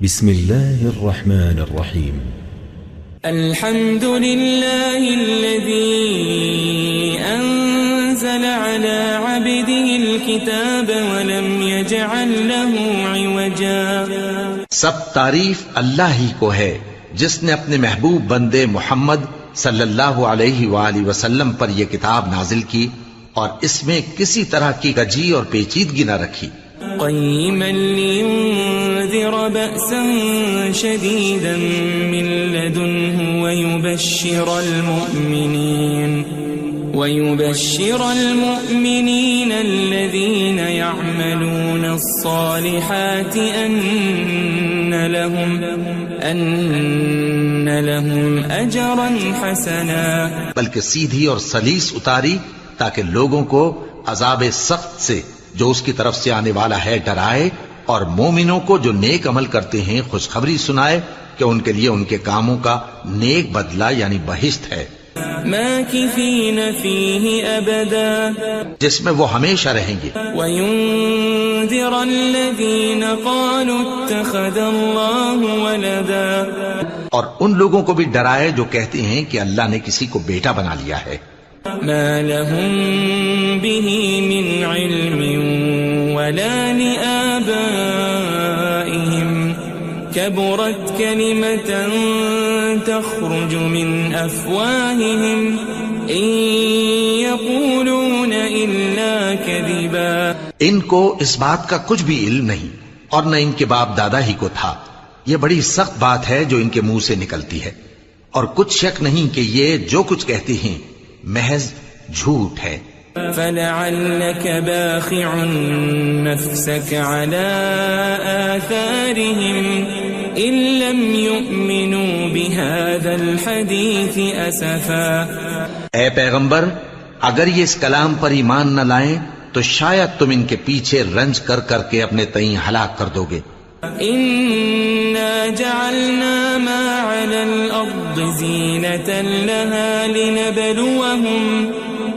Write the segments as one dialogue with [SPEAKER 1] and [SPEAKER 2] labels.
[SPEAKER 1] بسم الله الرحمن الرحيم.
[SPEAKER 2] الحمد لله الذي أنزل على عبده الكتاب ولم يجعل له عوجا.
[SPEAKER 3] سب تعریف اللہ ہی کو ہے جس نے اپنے محبوب بندے محمد صلی اللہ علیہ وآلہ وسلم پر یہ کتاب نازل کی اور اس میں کسی طرح کی کجی اور پیچیدگی نہ رکھی.
[SPEAKER 2] قيما لينذر بأسا شديدا من لدنه ويبشر المؤمنين الذين يعملون الصالحات أن لهم أجرا حسنا.
[SPEAKER 3] بلکہ سیدھی اور سلیس اتاری تاکہ لوگوں کو عذاب سخت سے جو اس کی طرف سے آنے والا ہے ڈرائے، اور مومنوں کو جو نیک عمل کرتے ہیں خوشخبری سنائے کہ ان کے لیے ان کے کاموں کا نیک بدلہ یعنی بہشت ہے،
[SPEAKER 2] ماکثین فیہ ابدا،
[SPEAKER 3] جس میں وہ ہمیشہ رہیں گے.
[SPEAKER 2] وینذر الذین قالوا اتخذ اللہ ولدا،
[SPEAKER 3] اور ان لوگوں کو بھی ڈرائے جو کہتے ہیں کہ اللہ نے کسی کو بیٹا بنا لیا ہے.
[SPEAKER 2] ما لهم به من علم ولا لآبائهم كبرت كلمة تخرج من أفواههم إن يقولون إلا كذبا.
[SPEAKER 3] ان کو اس بات کا کچھ بھی علم نہیں اور نہ ان کے باپ دادا ہی کو تھا. یہ بڑی سخت بات ہے جو ان کے منہ سے نکلتی ہے، اور کچھ شک نہیں کہ یہ جو کچھ کہتے ہیں محض جھوٹ ہے.
[SPEAKER 2] فلعلك باخع نفسك على آثارهم إن لم يؤمنوا بهذا الحديث أسفا.
[SPEAKER 3] اے پیغمبر، اگر یہ اس کلام پر ایمان نہ لائیں تو شاید تم ان کے پیچھے رنج کر کر کے اپنے تئیں ہلاک کر دو گے.
[SPEAKER 2] إنا جعلنا ما على الأرض زينة لها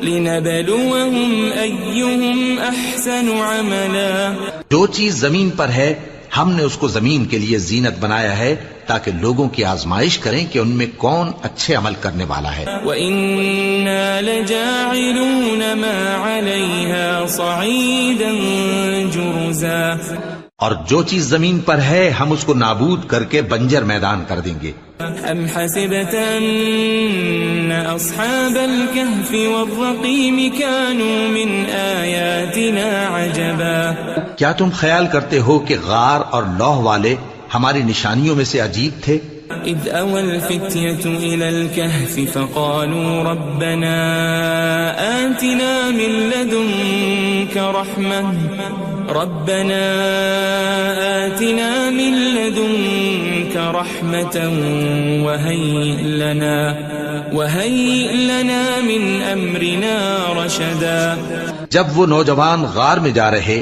[SPEAKER 2] لنبلوهم أيهم أحسن عملا.
[SPEAKER 3] جو چیز زمین پر ہے ہم نے اس کو زمین کے لیے زینت بنایا ہے تاکہ لوگوں کی آزمائش کریں کہ ان میں کون اچھے عمل کرنے والا ہے.
[SPEAKER 2] وَإِنَّا لَجَاعِلُونَ مَا عَلَيْهَا صَعِيدًا جُرُزًا.
[SPEAKER 3] اور جو چیز زمین پر ہے ہم اس کو نابود کر کے بنجر میدان کر دیں گے.
[SPEAKER 2] أَمْ حَسِبْتَ أَنَّ أَصْحَابَ الْكَهْفِ وَالرَّقِيمِ كَانُوا مِنْ آيَاتِنَا عَجَبًا.
[SPEAKER 3] کیا تم خیال کرتے ہو کہ غار اور لوح والے ہماری نشانیوں میں سے عجیب تھے؟
[SPEAKER 2] إِذْ أَوَى الْفِتْيَةُ إِلَى الْكَهْفِ فَقَالُوا رَبَّنَا آتِنَا مِن لَّدُنكَ رَحْمَةً وَهَيِّئْ لَنَا مِنْ أَمْرِنَا رَشَدًا.
[SPEAKER 3] جب وہ نوجوان غار میں جا رہے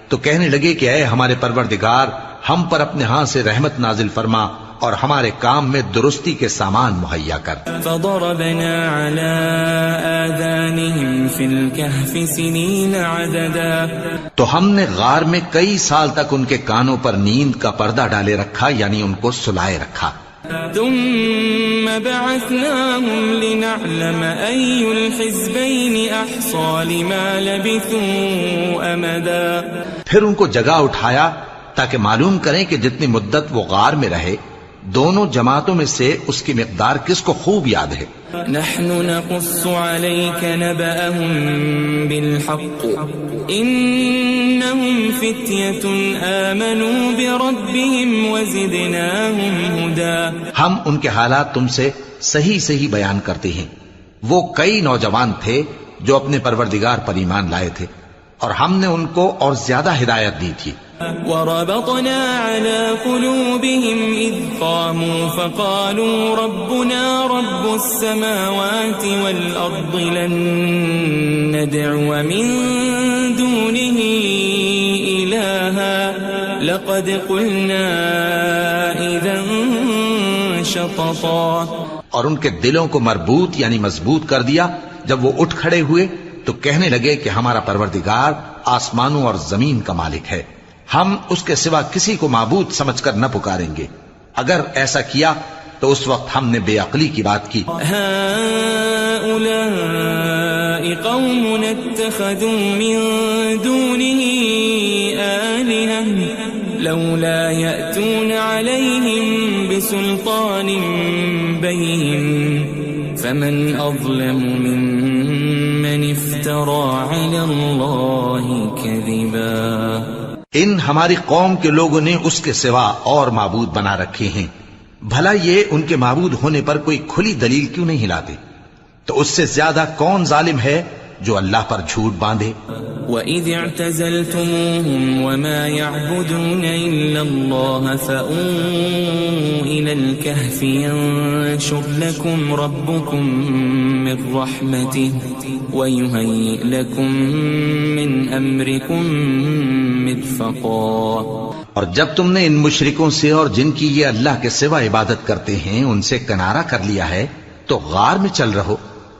[SPEAKER 3] تو کہنے لگے کہ اے ہمارے پروردگار، ہم پر اپنے ہاں سے رحمت نازل فرما اور ہمارے کام میں درستی کے سامان مہیا کر.
[SPEAKER 2] فضربنا على آذانهم في الكهف سنين عددا.
[SPEAKER 3] تو ہم نے غار میں کئی سال تک ان کے کانوں پر نیند کا پردہ ڈالے رکھا، یعنی ان کو سلائے رکھا.
[SPEAKER 2] ثم بعثناهم لنعلم أي الحزبين أحصى لما لبثوا أمدا.
[SPEAKER 3] پھر ان کو جگہ اٹھایا تاکہ معلوم کریں کہ جتنی مدت وہ غار میں رہے دونوں جماعتوں میں سے اس کی مقدار کس کو خوب یاد ہے.
[SPEAKER 2] نحن نقص عليك نبأهم بالحق إنهم فتية آمنوا بربهم وزدناهم هدى.
[SPEAKER 3] ہم ان کے حالات تم سے صحیح صحیح بیان کرتے ہیں. وہ کئی نوجوان تھے جو اپنے پروردگار پر ایمان لائے تھے اور ہم نے ان کو اور زیادہ ہدایت دی تھی.
[SPEAKER 2] وربطنا على قلوبهم إذ قاموا فقالوا ربنا رب السماوات والأرض لن ندعو من دونه إلها لقد قلنا إذا شططا.
[SPEAKER 3] اور ان کے دلوں کو مربوط یعنی مضبوط کر دیا. جب وہ اٹھ کھڑے ہوئے تو کہنے لگے کہ ہمارا پروردگار آسمانوں اور زمین کا مالک ہے، ہم اس کے سوا کسی کو معبود سمجھ کر نہ پکاریں گے. اگر ایسا کیا تو اس وقت ہم نے بے عقلی کی بات کی.
[SPEAKER 2] هؤلاء قوم اتخذوا من دونه آلهة لولا يأتون عليهم بسلطان بين فمن أظلم ممن افترى على الله كذبا.
[SPEAKER 3] ان ہماری قوم کے لوگوں نے اس کے سوا اور معبود بنا رکھے ہیں. بھلا یہ ان کے معبود ہونے پر کوئی کھلی دلیل کیوں نہیں لاتے؟ تو اس سے زیادہ کون ظالم ہے جو اللہ پر جھوٹ باندھے؟
[SPEAKER 2] وَإِذِ اعْتَزَلْتُمُوهُمْ وَمَا يَعْبُدُونَ إِلَّا اللَّهَ فَأْوُوا إِلَى الْكَهْفِ يَنشُرْ لَكُمْ رَبُّكُمْ مِنْ رَحْمَتِهِ وَيُهَيِّئْ لَكُمْ مِنْ أَمْرِكُمْ مِرْفَقًا.
[SPEAKER 3] اور جب تم نے ان مشرکوں سے اور جن کی یہ اللہ کے سوا عبادت کرتے ہیں ان سے کنارہ کر لیا ہے تو غار میں چل رہو.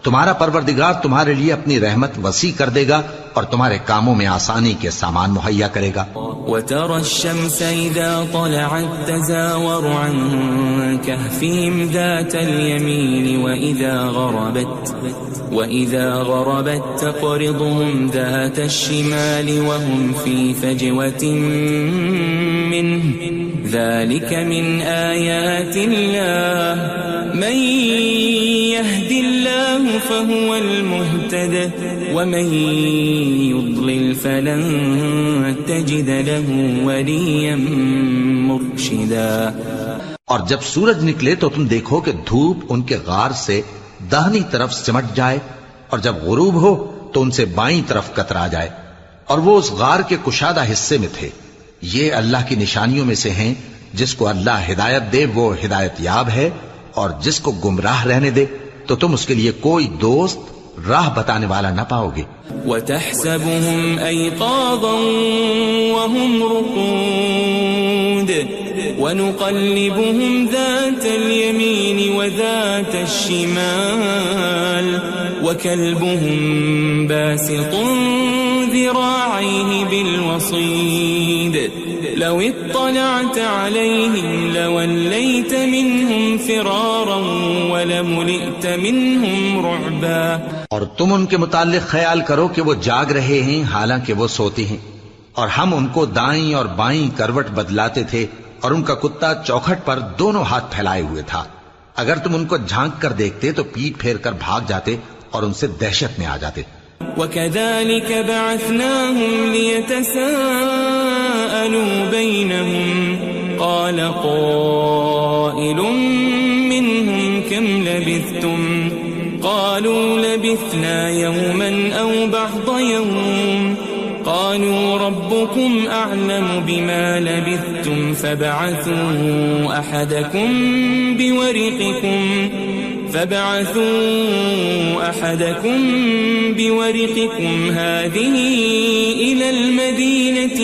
[SPEAKER 3] تمہارا پروردگار تمہارے لیے اپنی رحمت وسیع کر دے گا اور تمہارے کاموں میں آسانی کے سامان مہیا کرے گا.
[SPEAKER 2] وَتَرَى الشَّمْسَ إِذَا طَلَعَتْ تَزَاوَرُ عَنْ كَهْفِهِمْ ذَاتَ الْيَمِينِ وَإِذَا غَرَبَتْ تَقْرِضُهُمْ ذَاتَ الشِّمَالِ وَهُمْ فِي فَجْوَةٍ مِّنْهُ ذَلِكَ مِنْ آيَاتِ اللَّهِ مَنْ يَهْدِ اللَّهُ فَهُوَ الْمُهْتَدِ وَمَنْ يُضْلِلْ فَلَنْ تَجِدَ لَهُ وَلِيًّا مُرْشِدًا.
[SPEAKER 3] اور جب سورج نکلے تو تم دیکھو کہ دھوپ ان کے غار سے داہنی طرف سمٹ جائے اور جب غروب ہو تو ان سے بائیں طرف کترا جائے اور وہ اس غار کے کشادہ حصے میں تھے. یہ اللہ کی نشانیوں میں سے ہیں. جس کو اللہ ہدایت دے وہ ہدایت یاب ہے اور جس کو گمراہ رہنے دے تو تم اس کے لیے کوئی دوست راہ بتانے والا نہ پاؤ گے.
[SPEAKER 2] وَتَحْسَبُهُمْ أَيْقَاظًا وَهُمْ رُقُودٌ وَنُقَلِّبُهُمْ ذَاتَ الْيَمِينِ وَذَاتَ الشِّمَالِ وَكَلْبُهُمْ بَاسِطٌ ذِرَاعَيْهِ بِالْوَصِيدِ لَوِ اطَّلَعْتَ عَلَيْهِمْ لَوَلَّيْتَ مِنْهُمْ فِرَارًا وَلَمُلِئْتَ مِنْهُمْ رُعْبًا.
[SPEAKER 3] اور تم ان کے متعلق خیال کرو کہ وہ جاگ رہے ہیں حالانکہ وہ سوتے ہیں اور ہم ان کو دائیں اور بائیں کروٹ بدلاتے تھے اور ان کا کتا چوکھٹ پر دونوں ہاتھ پھیلائے ہوئے تھا. اگر تم ان کو جھانک کر دیکھتے تو پیٹ پھیر کر بھاگ جاتے اور ان سے دہشت میں آ جاتے.
[SPEAKER 2] وَكَذَلِكَ بَعَثْنَاهُمْ لِيَتَسَاءَلُوا بَيْنَهُمْ قَالَ قَائِلٌ مِّنْهُمْ كَمْ لَبِثْتُمْ قَالُوا لَبِثْنَا يَوْمًا أَوْ بَعْضَ يَوْمٍ قَالُوا رَبُّكُمْ أَعْلَمُ بِمَا لَبِثْتُمْ فَابْعَثُوا أَحَدَكُمْ بِوَرِقِكُمْ هَذِهِ إِلَى الْمَدِينَةِ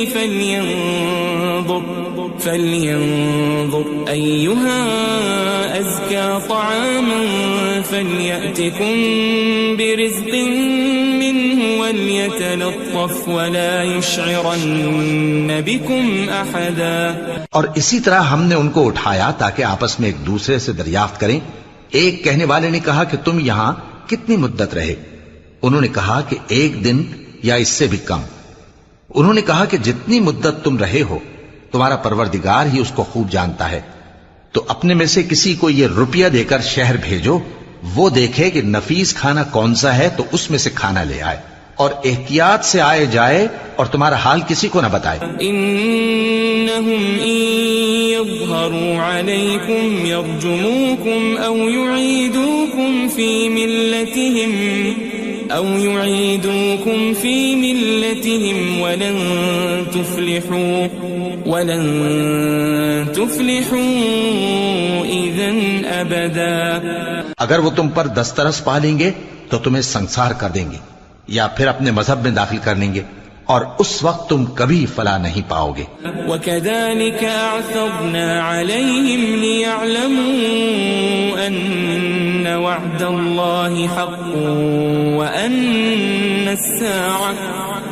[SPEAKER 2] فَلْيَنظُرْ أَيُّهَا أَزْكَى طَعَامًا فَلْيَأْتِكُمْ بِرِزْقٍ مِّنْهُ وَلْيَتَلَطَّفْ وَلَا يُشْعِرَنَّ بِكُمْ أَحَدًا.
[SPEAKER 3] اور اسی طرح ہم نے ان کو اٹھایا تاکہ آپس میں ایک دوسرے سے دریافت کریں. ایک کہنے والے نے کہا کہ تم یہاں کتنی مدت رہے؟ انہوں نے کہا کہ 1 دن یا اس سے بھی کم. انہوں نے کہا کہ جتنی مدت تم رہے ہو تمہارا پروردگار ہی اس کو خوب جانتا ہے. تو اپنے میں سے کسی کو یہ روپیہ دے کر شہر بھیجو، وہ دیکھے کہ نفیس کھانا کون سا ہے تو اس میں سے کھانا لے آئے اور احتیاط سے آئے جائے اور تمہارا حال کسی کو نہ بتائے.
[SPEAKER 2] انہم ان یظہروا علیکم یرجموکم او یعیدوکم فی ملتہم ولن تفلحوا اذن ابدا.
[SPEAKER 3] اگر وہ تم پر دسترس پا لیں گے تو تمہیں سنسار کر دیں گے یا پھر اپنے مذہب میں داخل کر لیں گے اور اس وقت تم کبھی فلاح نہیں پاؤ گے.
[SPEAKER 2] وَكَذَلِكَ أَعْثَرْنَا عَلَيْهِمْ لِيَعْلَمُوا أَنَّ وَعْدَ اللَّهِ حَقٌّ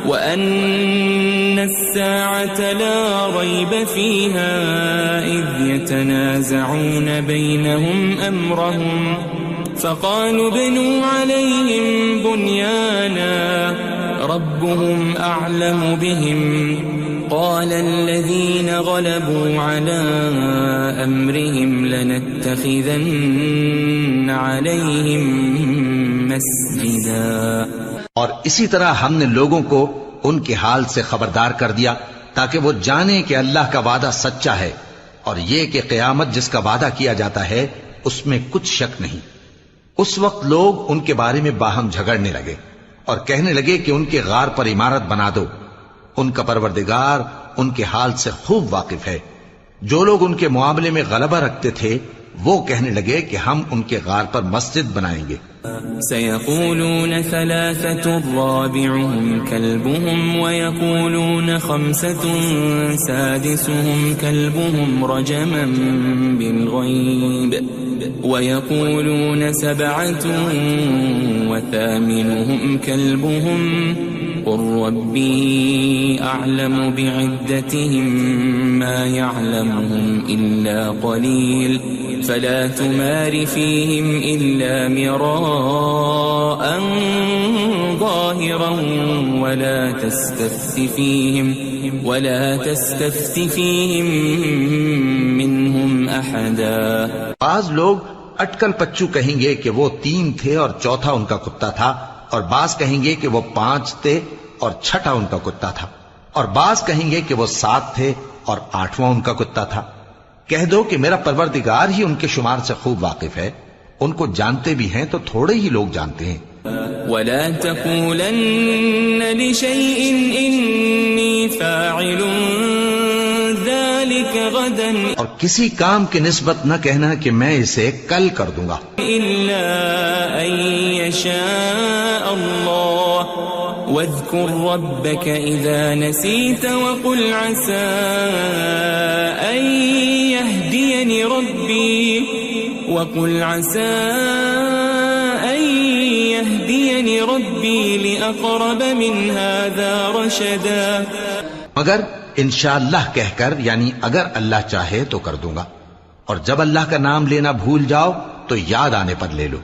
[SPEAKER 2] وَأَنَّ الساعة لا ريب فيها إذ يتنازعون بينهم أمرهم فقالوا ابنوا عليهم بنيانا ربهم أعلم بهم قال الذين غلبوا على أمرهم لنتخذن عليهم مسجدا.
[SPEAKER 3] اور اسی طرح ہم نے لوگوں کو ان کے حال سے خبردار کر دیا تاکہ وہ جانیں کہ اللہ کا وعدہ سچا ہے اور یہ کہ قیامت جس کا وعدہ کیا جاتا ہے اس میں کچھ شک نہیں. اس وقت لوگ ان کے بارے میں باہم جھگڑنے لگے اور کہنے لگے کہ ان کے غار پر عمارت بنا دو. ان کا پروردگار ان کے حال سے خوب واقف ہے. جو لوگ ان کے معاملے میں غلبہ رکھتے تھے وہ کہنے لگے کہ ہم ان کے غار پر مسجد بنائیں گے.
[SPEAKER 2] سيقولون ثلاثة رابعهم كلبهم ويقولون خمسة سادسهم كلبهم رجما بالغيب ويقولون سبعة وثامنهم كلبهم قل ربي أعلم بعدتهم ما يعلمهم إلا قليل فلا تمار فيهم إلا مراء ظاهرا ولا تستفت فيهم منهم أحدا.
[SPEAKER 3] بعض لوگ اٹکل پچو کہیں گے کہ وہ 3 تھے اور چوتھا ان کا کتا تھا، اور بعض کہیں گے کہ وہ 5 تھے اور چھٹا ان کا کتا تھا، اور بعض کہیں گے کہ وہ 7 تھے اور 8واں ان کا کتا تھا. کہہ دو کہ میرا پروردگار ہی ان کے شمار سے خوب واقف ہے. ان کو جانتے بھی ہیں تو تھوڑے ہی لوگ جانتے ہیں.
[SPEAKER 2] ولا تقولن لشيء إني فاعل ذلك غدا
[SPEAKER 3] اور کسی کام کی نسبت نہ کہنا کہ میں اسے کل کر دوں گا
[SPEAKER 2] إلا أن يشاء الله واذكر ربك إذا نسيت وقل عسى أن يهديني ربي لأقرب من هذا رشدا.
[SPEAKER 3] مگر انشاءاللہ کہہ کر، یعنی اگر اللہ چاہے تو کر دوں گا، اور جب اللہ کا نام لینا بھول جاؤ تو یاد آنے پر لے لو،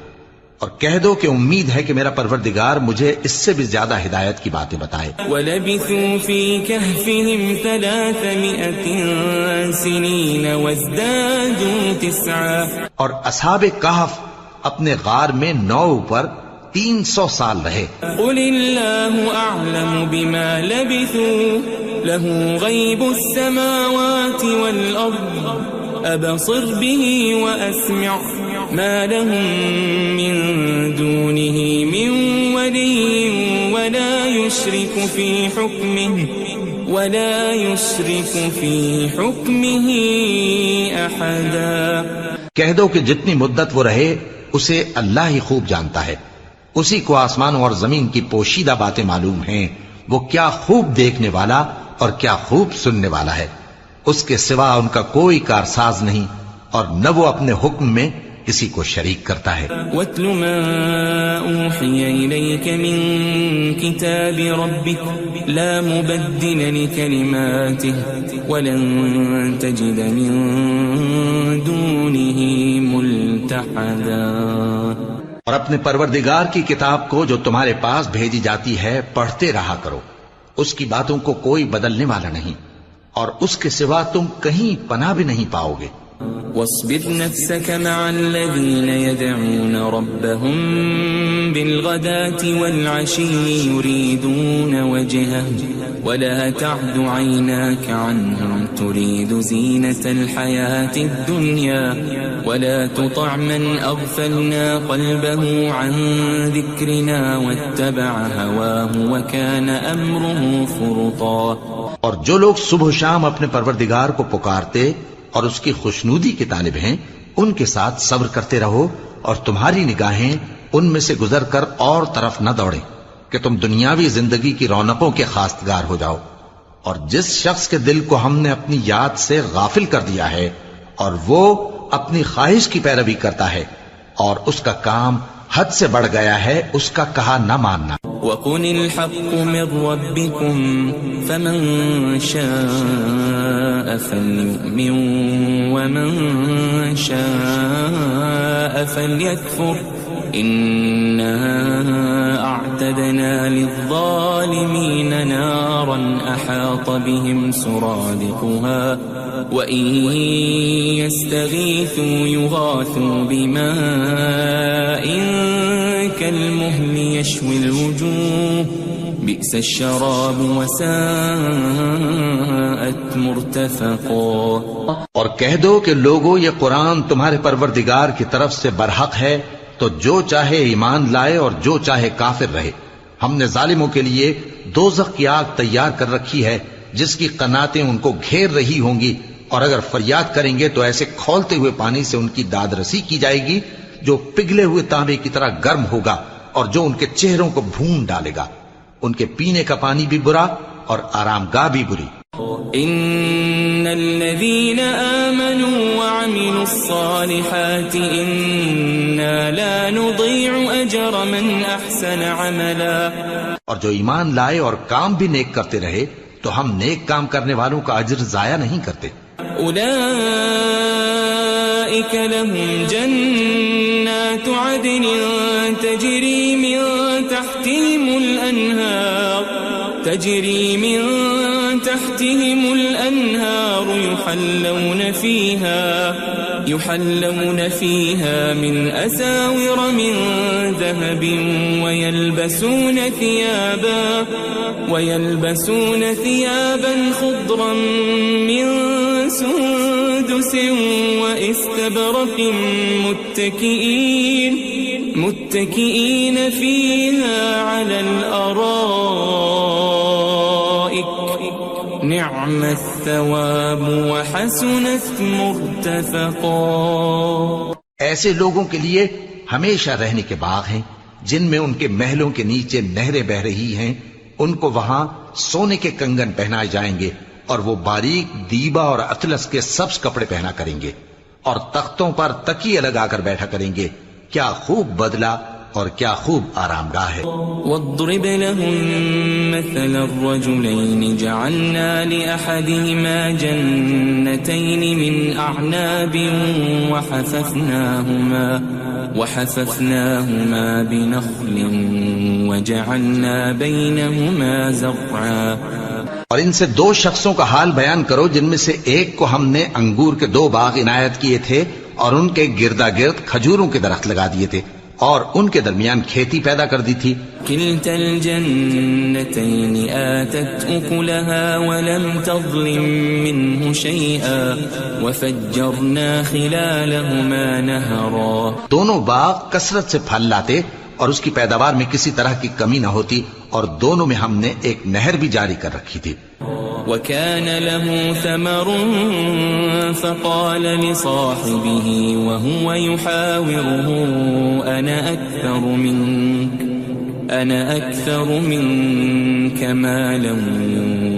[SPEAKER 3] اور کہہ دو کہ امید ہے کہ میرا پروردگار مجھے اس سے بھی زیادہ ہدایت کی باتیں بتائے.
[SPEAKER 2] وَلَبِثُوا فِي كَهْفِهِمْ 300 سِنِينَ وَازْدَادُوا 9.
[SPEAKER 3] اور اصحاب کہف اپنے غار میں 9 پر 300 سال رہے.
[SPEAKER 2] قُلِ اللَّهُ أَعْلَمُ بِمَا لَبِثُوا لَهُ غَيْبُ السَّمَاوَاتِ وَالْأَرْضِ أَبْصِرْ بِهِ وَأَسْمِعْ مَا لَهُم مِّن دُونِهِ مِن وَلِيٍّ وَلَا يُشْرِكُ فِي حُكْمِهِ أَحَدًا.
[SPEAKER 3] کہہ دو کہ جتنی مدت وہ رہے اسے اللہ ہی خوب جانتا ہے. اسی کو آسمانوں اور زمین کی پوشیدہ باتیں معلوم ہیں. وہ کیا خوب دیکھنے والا اور کیا خوب سننے والا ہے. اس کے سوا ان کا کوئی کارساز نہیں، اور نہ وہ اپنے حکم میں کسی کو شریک کرتا ہے.
[SPEAKER 2] وَاتْلُ مَا أُوحِيَ إِلَيْكَ مِن كِتَابِ رَبِّكَ لَا مُبَدِّلَ لِكَلِمَاتِهِ وَلَن تَجِدَ مِن دُونِهِ مُلْتَحَدًا.
[SPEAKER 3] اور اپنے پروردگار کی کتاب کو جو تمہارے پاس بھیجی جاتی ہے پڑھتے رہا کرو. اس کی باتوں کو کوئی بدلنے والا نہیں، اور اس کے سوا تم کہیں پناہ بھی نہیں پاؤ گے.
[SPEAKER 2] واصبر نفسك مع الذين يدعون ربهم بالغداة والعشي يريدون وجهه ولا تعد عيناك عنهم تريد زينة الحياة الدنيا ولا تطع من أغفلنا قلبه عن ذكرنا واتبع هواه وكان أمره فرطا.
[SPEAKER 3] اور جو لوگ صبح و شام اپنے پروردگار کو پکارتے اور اس کی خوشنودی کے طالب ہیں ان کے ساتھ صبر کرتے رہو، اور تمہاری نگاہیں ان میں سے گزر کر اور طرف نہ دوڑیں کہ تم دنیاوی زندگی کی رونقوں کے خواستگار ہو جاؤ. اور جس شخص کے دل کو ہم نے اپنی یاد سے غافل کر دیا ہے اور وہ اپنی خواہش کی پیروی کرتا ہے اور اس کا کام حد سے بڑھ گیا ہے، اس کا کہا نہ ماننا.
[SPEAKER 2] وقل الحق من ربكم فمن شاء فليؤمن ومن شاء فليكفر إنا أعتدنا للظالمين نارا أحاط بهم سرادقها وإن يستغيثوا يغاثوا بماء كالمهل يشوي الوجوه بئس الشراب وساءت مرتفقا.
[SPEAKER 3] اور کہہ دو کہ لوگو یہ قرآن تمہارے پروردگار کی طرف سے برحق ہے، تو جو چاہے ایمان لائے اور جو چاہے کافر رہے. ہم نے ظالموں کے لیے دوزخ کی آگ تیار کر رکھی ہے جس کی قناتیں ان کو گھیر رہی ہوں گی، اور اگر فریاد کریں گے تو ایسے کھولتے ہوئے پانی سے ان کی داد رسی کی جائے گی جو پگھلے ہوئے تانبے کی طرح گرم ہوگا اور جو ان کے چہروں کو بھون ڈالے گا. ان کے پینے کا پانی بھی برا اور آرام گاہ بھی بری.
[SPEAKER 2] ان الذين آمنوا وعملوا الصالحات انا لا نضيع اجر من احسن عملا.
[SPEAKER 3] اور جو ایمان لائے اور کام بھی نیک کرتے رہے تو ہم نیک کام کرنے والوں کا اجر ضائع نہیں کرتے.
[SPEAKER 2] اولئك لهم جنات عدن تجري من تحتهم الأنهار يحلون فيها من أساور من ذهب ويلبسون ثيابا خضرا من سندس واستبرق متكئين فيها على الأرائك نعم الثواب وحسنت مرتفقا.
[SPEAKER 3] ایسے لوگوں کے لیے ہمیشہ رہنے کے باغ ہیں جن میں ان کے محلوں کے نیچے نہریں بہ رہی ہیں. ان کو وہاں سونے کے کنگن پہنائے جائیں گے اور وہ باریک دیبا اور اطلس کے سبز کپڑے پہنا کریں گے اور تختوں پر تکیے لگا کر بیٹھا کریں گے. کیا خوب بدلہ اور کیا خوب آرام گاہ ہے.
[SPEAKER 2] واضرب لهم مثل الرجلين جعلنا لأحدهما جنتين من أعناب وحففناهما بنخل وجعلنا بينهما زرعا.
[SPEAKER 3] اور ان سے دو شخصوں کا حال بیان کرو جن میں سے ایک کو ہم نے انگور کے 2 باغ عنایت کیے تھے اور ان کے گردا گرد کھجوروں کے درخت لگا دیے تھے اور ان کے درمیان کھیتی پیدا کر دی تھی.
[SPEAKER 2] كلتا الجنتين آتت أكلها ولم تظلم منه شيئا وفجرنا خلالهما نهرا.
[SPEAKER 3] دونوں باغ کثرت سے پھل لاتے اور اس کی پیداوار میں کسی طرح کی کمی نہ ہوتی اور دونوں میں ہم نے ایک نہر بھی جاری کر رکھی تھی.
[SPEAKER 2] وكان له ثمر فقال لصاحبه وهو يحاوره أنا أكثر منك مالا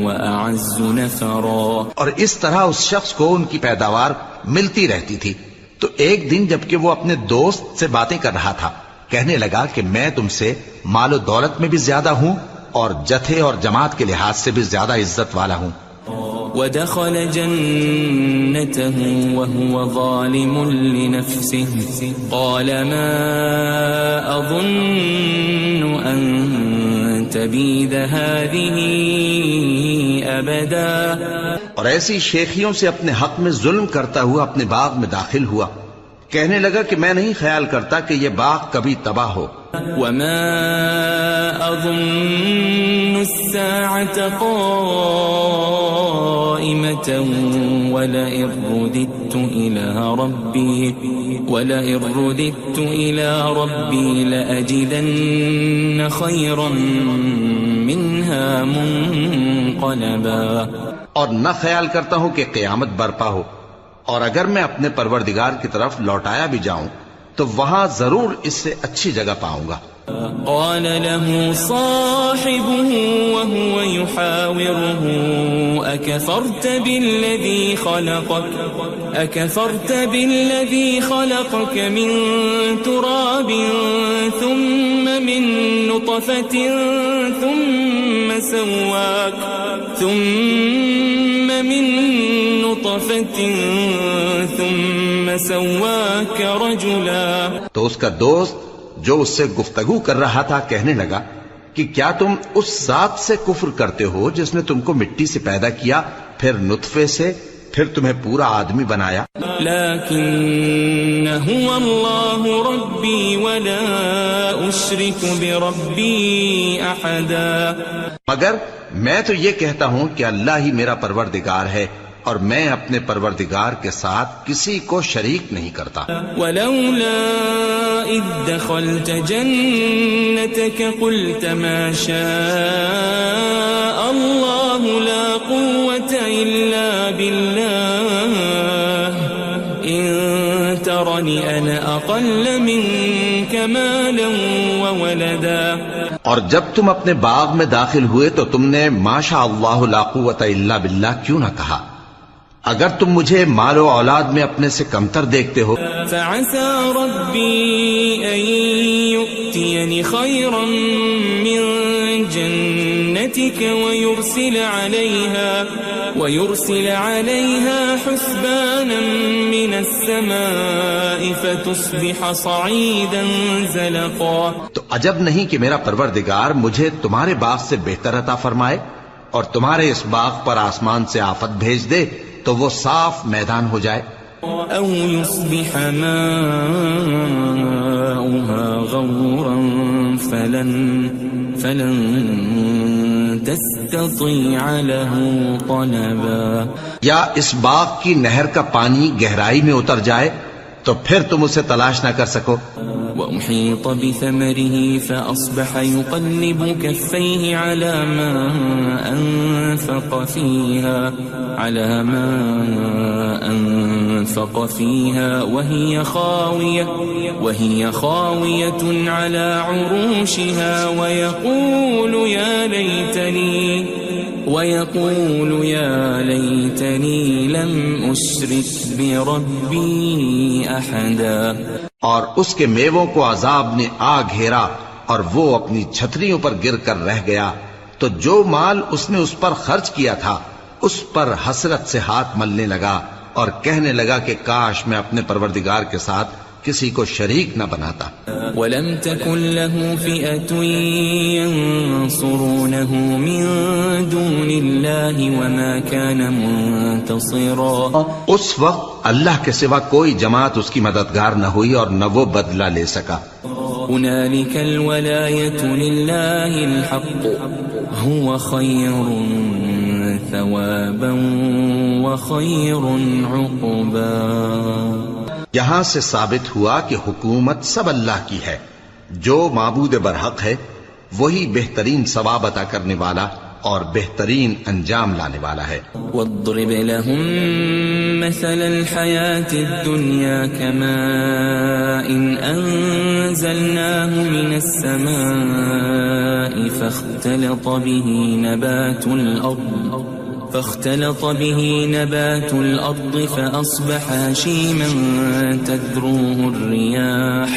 [SPEAKER 2] وأعز نفرا.
[SPEAKER 3] اور اس طرح اس شخص کو ان کی پیداوار ملتی رہتی تھی. تو ایک دن جبکہ وہ اپنے دوست سے باتیں کر رہا تھا کہنے لگا کہ میں تم سے مال و دولت میں بھی زیادہ ہوں اور جتھے اور جماعت کے لحاظ سے بھی زیادہ عزت والا ہوں.
[SPEAKER 2] ودخل جنته وهو ظالم لنفسه قال ما أظن أن تبيد هذه أبدا.
[SPEAKER 3] اور ایسی شیخیوں سے اپنے حق میں ظلم کرتا ہوا اپنے باغ میں داخل ہوا. کہنے لگا کہ میں نہیں خیال کرتا کہ یہ باغ کبھی تباہ ہو.
[SPEAKER 2] وما أظن الساعة قائمة ولئن رددت إلى ربي لأجدن خيرا منها منقلبا.
[SPEAKER 3] اور نہ خیال کرتا ہوں کہ قیامت برپا ہو اور اگر میں اپنے پروردگار کی طرف لوٹایا بھی جاؤں تو وہاں ضرور اس سے اچھی جگہ پاؤں گا.
[SPEAKER 2] قال له صاحبه وهو يحاوره أكفرت بالذي خلقك من تراب ثم من نطفة ثم سواك رجلا.
[SPEAKER 3] تو اس کا دوست جو اس سے گفتگو کر رہا تھا کہنے لگا کہ کیا تم اس ذات سے کفر کرتے ہو جس نے تم کو مٹی سے پیدا کیا، پھر نطفے سے، پھر تمہیں پورا آدمی بنایا؟
[SPEAKER 2] لیکن هو اللہ ربی ولا اشرک بربی احدا. مگر
[SPEAKER 3] میں تو یہ کہتا ہوں کہ اللہ ہی میرا پروردگار ہے اور میں اپنے پروردگار کے ساتھ کسی کو شریک نہیں کرتا.
[SPEAKER 2] ولولا اذ دخلت جنتك قلت ما شاء الله لا قوة الا بالله ان ترني انا اقل منك مالا وولدا.
[SPEAKER 3] اور جب تم اپنے باغ میں داخل ہوئے تو تم نے ما شاء اللہ لا قوت الا باللہ کیوں نہ کہا؟ اگر تم مجھے مال و اولاد میں اپنے سے کمتر دیکھتے ہو.
[SPEAKER 2] فعسى ربي أن يؤتيني خيرا من جنتك ويرسل عليها حسبانا من السماء فتصبح صعيدا زلقا.
[SPEAKER 3] تو عجب نہیں کہ میرا پروردگار مجھے تمہارے باغ سے بہتر عطا فرمائے اور تمہارے اس باغ پر آسمان سے آفت بھیج دے تو وہ صاف میدان ہو جائے.
[SPEAKER 2] او يصبح ماؤها غورا فلن تستطيع له طلبا.
[SPEAKER 3] یا اس باغ کی نہر کا پانی گہرائی میں اتر جائے تو پھر تم اسے تلاش نہ کر سکو.
[SPEAKER 2] وأحيط بثمره فأصبح يقلب كفيه على ما أنفق فيها وهي خاوية على عروشها ويقول يا ليتني لم أشرك بربي أحدا.
[SPEAKER 3] اور اس کے میووں کو عذاب نے آ گھیرا اور وہ اپنی چھتریوں پر گر کر رہ گیا تو جو مال اس نے اس پر خرچ کیا تھا اس پر حسرت سے ہاتھ ملنے لگا اور کہنے لگا کہ کاش میں اپنے پروردگار کے ساتھ کسی کو شریک نہ بناتا.
[SPEAKER 2] وَلَمْ تَكُنْ لَهُ فِئَةٌ يَنصُرُونَهُ مِن دُونِ اللَّهِ وَمَا كَانَ مُنتَصِرًا.
[SPEAKER 3] اس وقت اللہ کے سوا کوئی جماعت اس کی مددگار نہ ہوئی اور نہ وہ بدلہ لے سکا.
[SPEAKER 2] هُنَالِكَ الْوَلَایَةُ لِلَّهِ الْحَقُّ هُوَ خَيْرٌ ثَوَابًا وَخَيْرٌ عُقْبًا.
[SPEAKER 3] یہاں سے ثابت ہوا کہ حکومت سب اللہ کی ہے. جو معبود برحق ہے وہی بہترین ثواب عطا کرنے والا اور بہترین انجام لانے والا ہے.
[SPEAKER 2] وَاضْرِبْ لَهُم مَّثَلَ الْحَيَاةِ الدُّنْيَا كَمَاءٍ أَنزَلْنَاهُ مِنَ السَّمَاءِ فاختلط به نبات الأرض فأصبح هشيما تذروه الرياح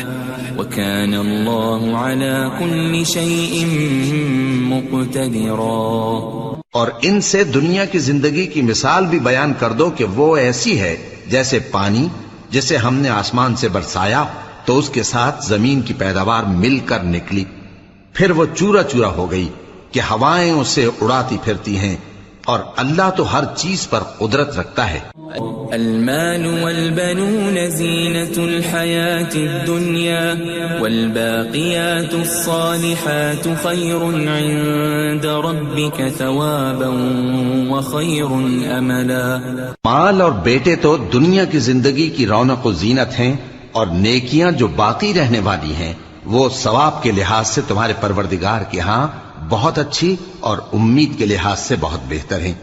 [SPEAKER 2] وكان الله على كل شيء مقتدرا.
[SPEAKER 3] اور ان سے دنیا کی زندگی کی مثال بھی بیان کر دو کہ وہ ایسی ہے جیسے پانی جسے ہم نے آسمان سے برسایا تو اس کے ساتھ زمین کی پیداوار مل کر نکلی، پھر وہ چورا چورا ہو گئی کہ ہوائیں اسے اڑاتی پھرتی ہیں، اور اللہ تو ہر چیز پر قدرت رکھتا ہے.
[SPEAKER 2] المال والبنون زینة الحیاة الدنیا والباقیات الصالحات خیر عند ربک ثوابا وخیر املا.
[SPEAKER 3] مال اور بیٹے تو دنیا کی زندگی کی رونق و زینت ہیں، اور نیکیاں جو باقی رہنے والی ہیں وہ ثواب کے لحاظ سے تمہارے پروردگار کے ہاں بہت اچھی اور امید کے لحاظ سے بہت بہتر ہیں.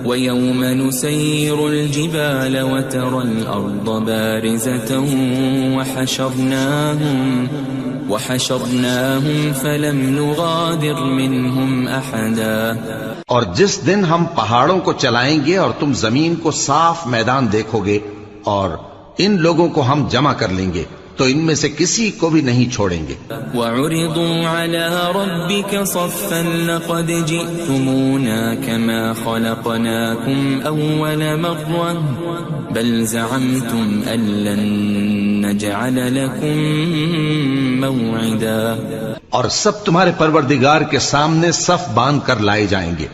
[SPEAKER 2] ويوم نسير الجبال وترى الأرض بارزة وحشرناهم فلم نغادر منهم أحدا.
[SPEAKER 3] اور جس دن ہم پہاڑوں کو چلائیں گے اور تم زمین کو صاف میدان دیکھو گے اور ان لوگوں کو ہم جمع کر لیں گے تو ان میں سے کسی کو بھی نہیں چھوڑیں گے.
[SPEAKER 2] وَعُرِضُوا عَلَى رَبِّكَ صَفًّا لَقَدْ جِئْتُمُونَا كَمَا خَلَقْنَاكُمْ أَوَّلَ مَرَّةٍ بَلْ زَعَمْتُمْ أَن لَّن نَّجْعَلَ لَكُم مَّوْعِدًا.
[SPEAKER 3] اور سب تمہارے پروردگار کے سامنے صف باندھ کر لائے جائیں گے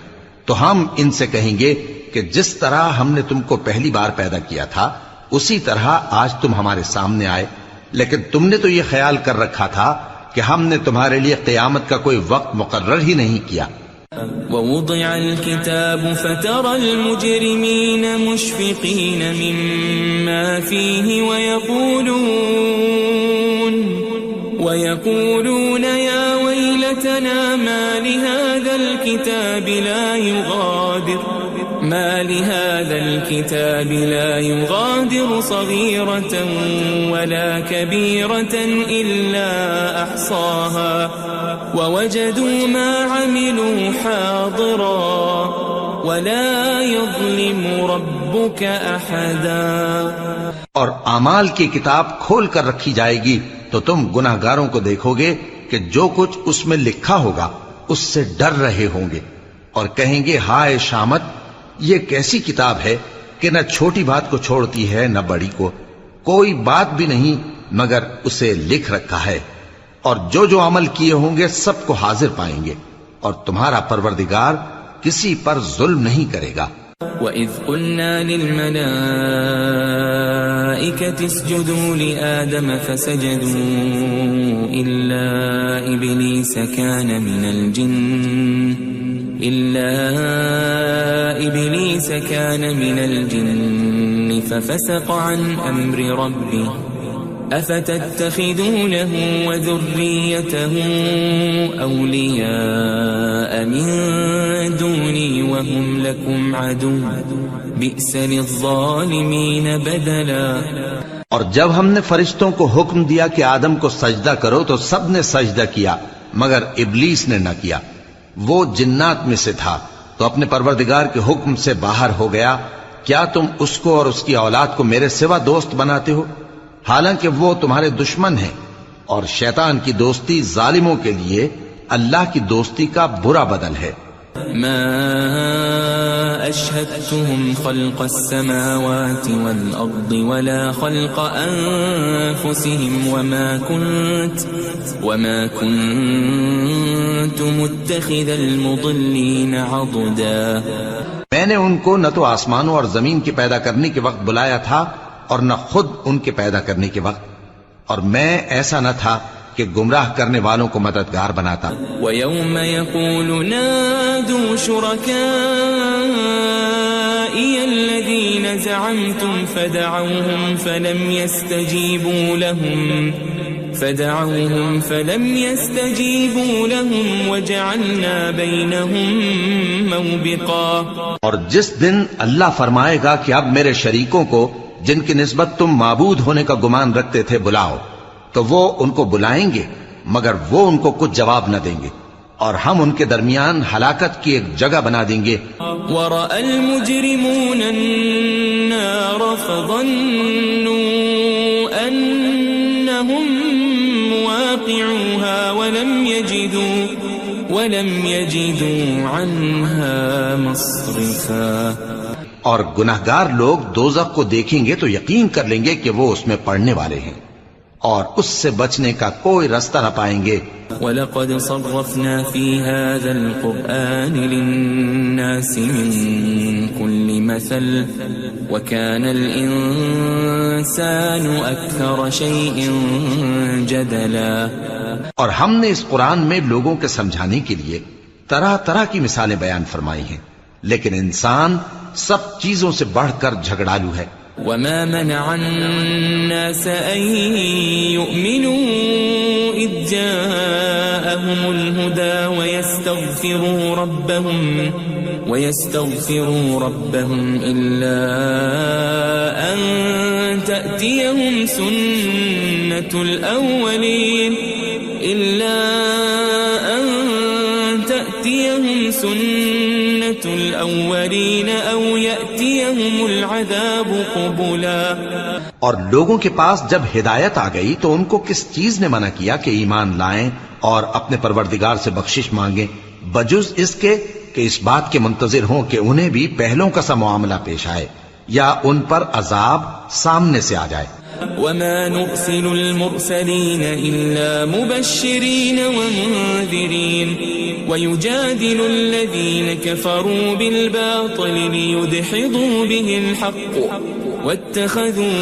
[SPEAKER 3] تو ہم ان سے کہیں گے کہ جس طرح ہم نے تم کو پہلی بار پیدا کیا تھا اسی طرح آج تم ہمارے سامنے آئے، لیکن تم نے تو یہ خیال کر رکھا تھا کہ ہم نے تمہارے لیے قیامت کا کوئی وقت مقرر ہی نہیں کیا.
[SPEAKER 2] ووضع الكتاب فترى المجرمين مشفقين مما فيه ويقولون يا ويلتنا ما لهذا الكتاب لا يغادر صغيرة ولا كبيرة إلا أحصاها ووجدوا ما عملوا حاضرا ولا يظلم ربك أحدا.
[SPEAKER 3] اور اعمال کی کتاب کھول کر رکھی جائے گی تو تم گناہگاروں کو دیکھو گے کہ جو کچھ اس میں لکھا ہوگا اس سے ڈر رہے ہوں گے اور کہیں گے ہائے شامت، یہ کیسی کتاب ہے کہ نہ چھوٹی بات کو چھوڑتی ہے نہ بڑی کو، کوئی بات بھی نہیں مگر اسے لکھ رکھا ہے، اور جو جو عمل کیے ہوں گے سب کو حاضر پائیں گے، اور تمہارا پروردگار کسی پر ظلم نہیں کرے گا.
[SPEAKER 2] وَإِذْ قُلْنَا لِلْمَلَائِكَةِ اسْجُدُوا لِآدَمَ فَسَجَدُوا إِلَّا إِبْلِيسَ كَانَ مِنَ الْجِنِّ فَفَسَقَ عَنْ أَمْرِ رَبِّهِ أَفَتَتَّخِذُونَهُ وَذُرِّيَّتَهُ أَوْلِيَاءَ مِن دُونِي وَهُمْ لَكُمْ عَدُوٌّ بِئْسَ لِلظَّالِمِينَ بَدَلًا.
[SPEAKER 3] اور جب ہم نے فرشتوں کو حکم دیا کہ آدم کو سجدہ کرو تو سب نے سجدہ کیا مگر ابلیس نے نہ کیا، وہ جنات میں سے تھا تو اپنے پروردگار کے حکم سے باہر ہو گیا. کیا تم اس کو اور اس کی اولاد کو میرے سوا دوست بناتے ہو حالانکہ وہ تمہارے دشمن ہیں، اور شیطان کی دوستی ظالموں کے لیے اللہ کی دوستی کا برا بدل ہے.
[SPEAKER 2] ما أشهدتهم خلق السماوات والأرض ولا خلق أنفسهم وما كنت متخذ المضلين عضدا.
[SPEAKER 3] میں نے ان کو نہ تو آسمانوں اور زمین کے پیدا کرنے کے وقت بلایا تھا اور نہ خود ان کے پیدا کرنے کے وقت، اور میں ایسا نہ تھا کہ گمراہ کرنے والوں کو مددگار بناتا.
[SPEAKER 2] وَيَوْمَ يَقُولُ نَادُوا شُرَكَائِيَ الَّذِينَ زَعَمْتُمْ فَدَعَوْهُمْ فَلَمْ يَسْتَجِيبُوا لَهُمْ وَجَعَلْنَا بَيْنَهُمْ مَوْبِقًا.
[SPEAKER 3] اور جس دن اللہ فرمائے گا کہ اب میرے شریکوں کو جن کی نسبت تم معبود ہونے کا گمان رکھتے تھے بلاؤ، تو وہ ان کو بلائیں گے مگر وہ ان کو کچھ جواب نہ دیں گے، اور ہم ان کے درمیان ہلاکت کی ایک جگہ بنا دیں گے.
[SPEAKER 2] وَرَأَى الْمُجْرِمُونَ النَّارَ فَظَنُّوا أَنَّهُمْ مُوَاقِعُوهَا وَلَمْ يَجِدُوا عَنْهَا مَصْرِفًا.
[SPEAKER 3] اور گناہگار لوگ دوزخ کو دیکھیں گے تو یقین کر لیں گے کہ وہ اس میں پڑنے والے ہیں اور اس سے بچنے کا کوئی رستہ نہ پائیں گے.
[SPEAKER 2] وَلَقَدْ صَرَّفْنَا فِي هَذَا الْقُرْآنِ لِلنَّاسِ مِنْ كُلِّ مَثَلٍ وَكَانَ الْإِنسَانُ أَكْثَرَ شَيْءٍ جَدَلًا.
[SPEAKER 3] اور ہم نے اس قرآن میں لوگوں کے سمجھانے کے لیے طرح طرح کی مثالیں بیان فرمائی ہیں، لیکن انسان سب چیزوں سے بڑھ کر جھگڑالو ہے.
[SPEAKER 2] وَمَا مَنَعَ النَّاسَ أَن يُؤْمِنُوا إِذْ جَاءَهُمُ الْهُدَى ويستغفروا ربهم إلا أن تأتيهم سنة الأولين أو يأتيهم العذاب قبلا.
[SPEAKER 3] اور لوگوں کے پاس جب ہدایت آ گئی تو ان کو کس چیز نے منع کیا کہ ایمان لائیں اور اپنے پروردگار سے بخشش مانگیں بجز اس کے کہ اس بات کے منتظر ہوں کہ انہیں بھی پہلوں کا سا معاملہ پیش آئے یا ان پر عذاب سامنے سے آ جائے.
[SPEAKER 2] وما نرسل المرسلين إلا مبشرين ومنذرين ويجادل الذين كفروا بالباطل ليدحضوا به الحق واتخذوا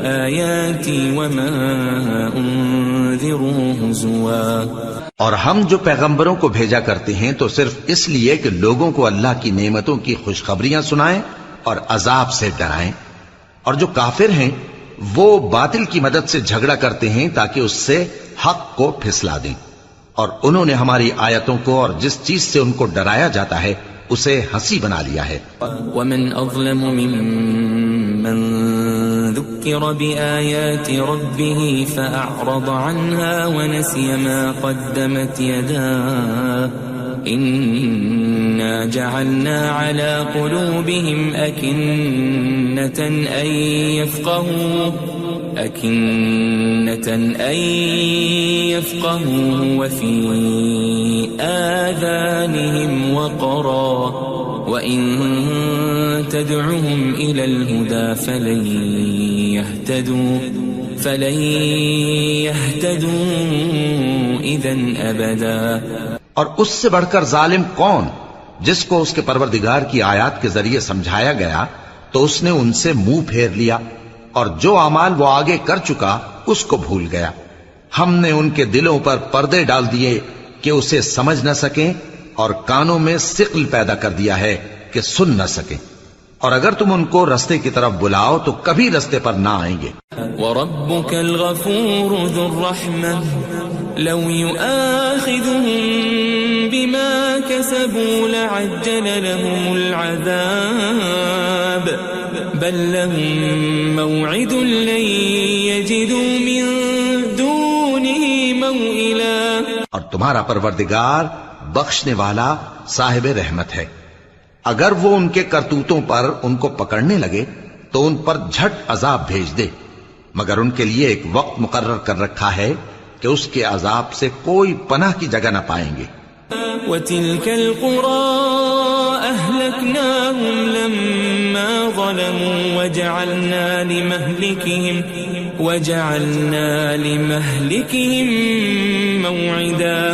[SPEAKER 2] آياتي وما أنذروا هزوا.
[SPEAKER 3] اور ہم جو پیغمبروں کو بھیجا کرتے ہیں تو صرف اس لیے کہ لوگوں کو اللہ کی نعمتوں کی خوشخبریاں سنائیں اور عذاب سے ڈرائیں. اور جو کافر ہیں وہ باطل کی مدد سے جھگڑا کرتے ہیں تاکہ اس سے حق کو پھسلا دیں. اور انہوں نے ہماری آیتوں کو اور جس چیز سے ان کو ڈرایا جاتا ہے اسے ہنسی بنا لیا ہے.
[SPEAKER 2] ومن اظلم ممن ذكر بآيات ربه فأعرض عنها ونسي ما قدمت يداه إنا جعلنا على قلوبهم أكنة أن يفقهوا وفي آذانهم وقرا وإن تدعهم إلى الهدى فلن يهتدوا إذن أبدا.
[SPEAKER 3] اور اس سے بڑھ کر ظالم کون جس کو اس کے پروردگار کی آیات کے ذریعے سمجھایا گیا تو اس نے ان سے منہ پھیر لیا اور جو اعمال وہ آگے کر چکا اس کو بھول گیا. ہم نے ان کے دلوں پر پردے ڈال دیے کہ اسے سمجھ نہ سکیں اور کانوں میں ثقل پیدا کر دیا ہے کہ سن نہ سکیں. اور اگر تم ان کو رستے کی طرف بلاؤ تو کبھی رستے پر نہ آئیں گے.
[SPEAKER 2] وَرَبُّكَ الْغَفُورُ ذُو الرَّحْمَةِ لَوْ يُؤَاخِذُهُم بِمَا كَسَبُوا لَعَجَّلَ لَهُمُ الْعَذَابَ بَل لَّهُم مَّوْعِدٌ لَّن يَجِدُوا مِن دُونِهِ مَوْئِلًا.
[SPEAKER 3] اور تمہارا پروردگار بخشنے والا صاحب رحمت ہے. اگر وہ ان کے کرتوتوں پر ان کو پکڑنے لگے تو ان پر جھٹ عذاب بھیج دے مگر ان کے لیے ایک وقت مقرر کر رکھا ہے کہ اس کے عذاب سے کوئی پناہ کی جگہ نہ پائیں گے.
[SPEAKER 2] وَتِلْكَ الْقُرَىٰ أَهْلَكْنَاهُمْ لَمَّا ظَلَمُوا وَجَعَلْنَا لِمَهْلِكِهِمْ مَوْعِدًا.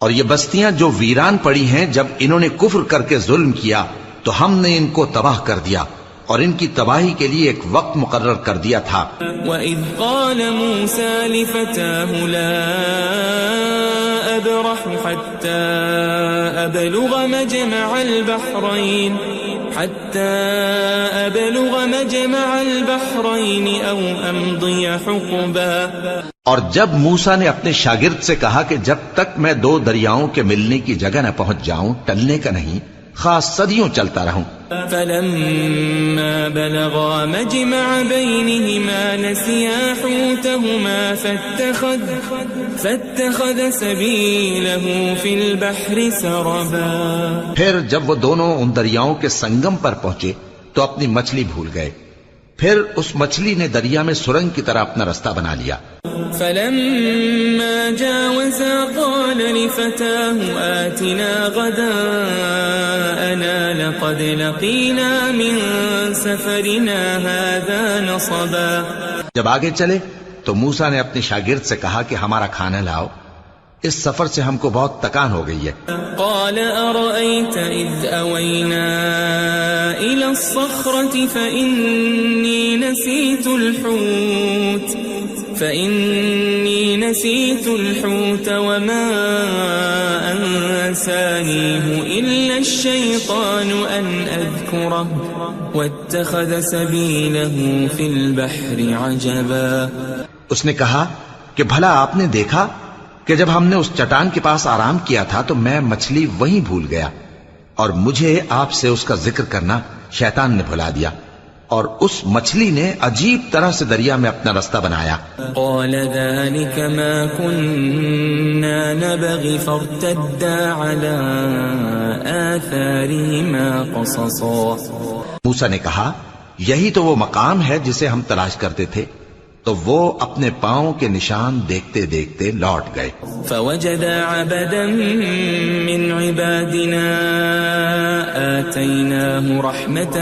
[SPEAKER 3] اور یہ بستیاں جو ویران پڑی ہیں جب انہوں نے کفر کر کے ظلم کیا تو ہم نے ان کو تباہ کر دیا اور ان کی تباہی کے لیے ایک وقت مقرر کر دیا تھا.
[SPEAKER 2] وَإِذْ قَالَ مُوسَى لِفَتَاهُ لَا أَبْرَحُ حَتَّى أَبْلُغَ مَجْمَعَ الْبَحْرَيْنِ أَوْ أَمْضِيَ حُقُبًا.
[SPEAKER 3] اور جب موسیٰ نے اپنے شاگرد سے کہا کہ جب تک میں دو دریاؤں کے ملنے کی جگہ نہ پہنچ جاؤں ٹلنے کا نہیں خاص صدیوں چلتا رہوں.
[SPEAKER 2] فَلَمَّا بَلَغَا مَجْمَعَ بَيْنِهِمَا نَسِيَا حُوتَهُمَا فَاتَّخَذَ سَبِيلَهُ فِي الْبَحْرِ سَرَبًا.
[SPEAKER 3] پھر جب وہ دونوں ان دریاؤں کے سنگم پر پہنچے تو اپنی مچھلی بھول گئے. پھر اس مچھلی نے دریا میں سرنگ کی طرح اپنا رستہ بنا لیا.
[SPEAKER 2] فَلَمَّا جَاوَزَا قَالَ لِفَتَاهُ آتِنَا غَدَاءَنَا لَقَدْ لَقِينَا مِن سَفَرِنَا هَذَا نَصَبًا.
[SPEAKER 3] جب آگے چلے تو موسیٰ نے اپنے شاگرد سے کہا کہ ہمارا کھانا لاؤ اس سفر سے ہم کو بہت تکان ہو گئی ہے.
[SPEAKER 2] قال أرأيت إذ أوينا إلى الصخرة فإني نسيت الحوت وما أنسانيه إلا الشيطان أن أذكره واتخذ سبيله في البحر عجبا.
[SPEAKER 3] اس نے کہا کہ بھلا آپ نے دیکھا کہ جب ہم نے اس چٹان کے پاس آرام کیا تھا تو میں مچھلی وہیں بھول گیا اور مجھے آپ سے اس کا ذکر کرنا شیطان نے بھلا دیا، اور اس مچھلی نے عجیب طرح سے دریا میں اپنا رستہ بنایا۔
[SPEAKER 2] قال ذلك ما كنا نبغي فارتدا على آثارهما قصصا۔
[SPEAKER 3] موسیٰ نے کہا یہی تو وہ مقام ہے جسے ہم تلاش کرتے تھے، تو وہ اپنے پاؤں کے نشان دیکھتے دیکھتے لوٹ گئے۔
[SPEAKER 2] فوجد عبدا من عبادنا آتيناه رحمة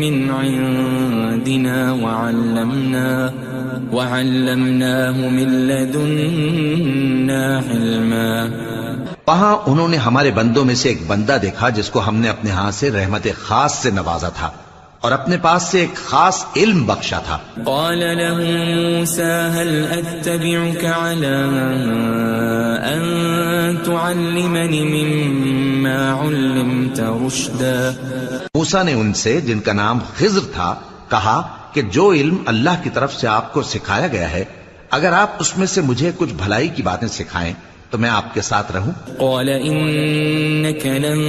[SPEAKER 2] من عندنا وعلمناه من لدنا علما۔
[SPEAKER 3] وہاں انہوں نے ہمارے بندوں میں سے ایک بندہ دیکھا جس کو ہم نے اپنے ہاں سے رحمت خاص سے نوازا تھا اور اپنے پاس سے ایک خاص علم بخشا تھا۔
[SPEAKER 2] قال له موسى هل أتبعك على أن تعلمني مما علمت رشدا۔
[SPEAKER 3] موسیٰ نے ان سے، جن کا نام خضر تھا، کہا کہ جو علم اللہ کی طرف سے آپ کو سکھایا گیا ہے، اگر آپ اس میں سے مجھے کچھ بھلائی کی باتیں سکھائیں تو میں آپ کے ساتھ رہوں۔
[SPEAKER 2] قال إنك لن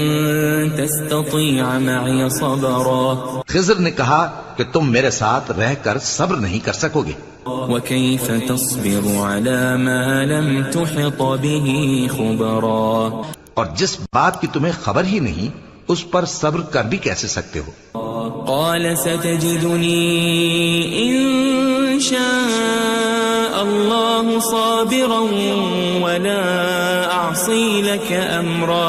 [SPEAKER 2] تستطيع معي صبرا۔
[SPEAKER 3] خضر نے کہا کہ تم میرے ساتھ رہ کر صبر نہیں کر سکو گے۔
[SPEAKER 2] وكيف تصبر على ما لم تحط به خبرا۔
[SPEAKER 3] اور جس بات کی تمہیں خبر ہی نہیں اس پر صبر کر بھی کیسے سکتے ہو؟
[SPEAKER 2] قال ستجدني إن شاء الله صابرا ولا أعصي لك أمرا۔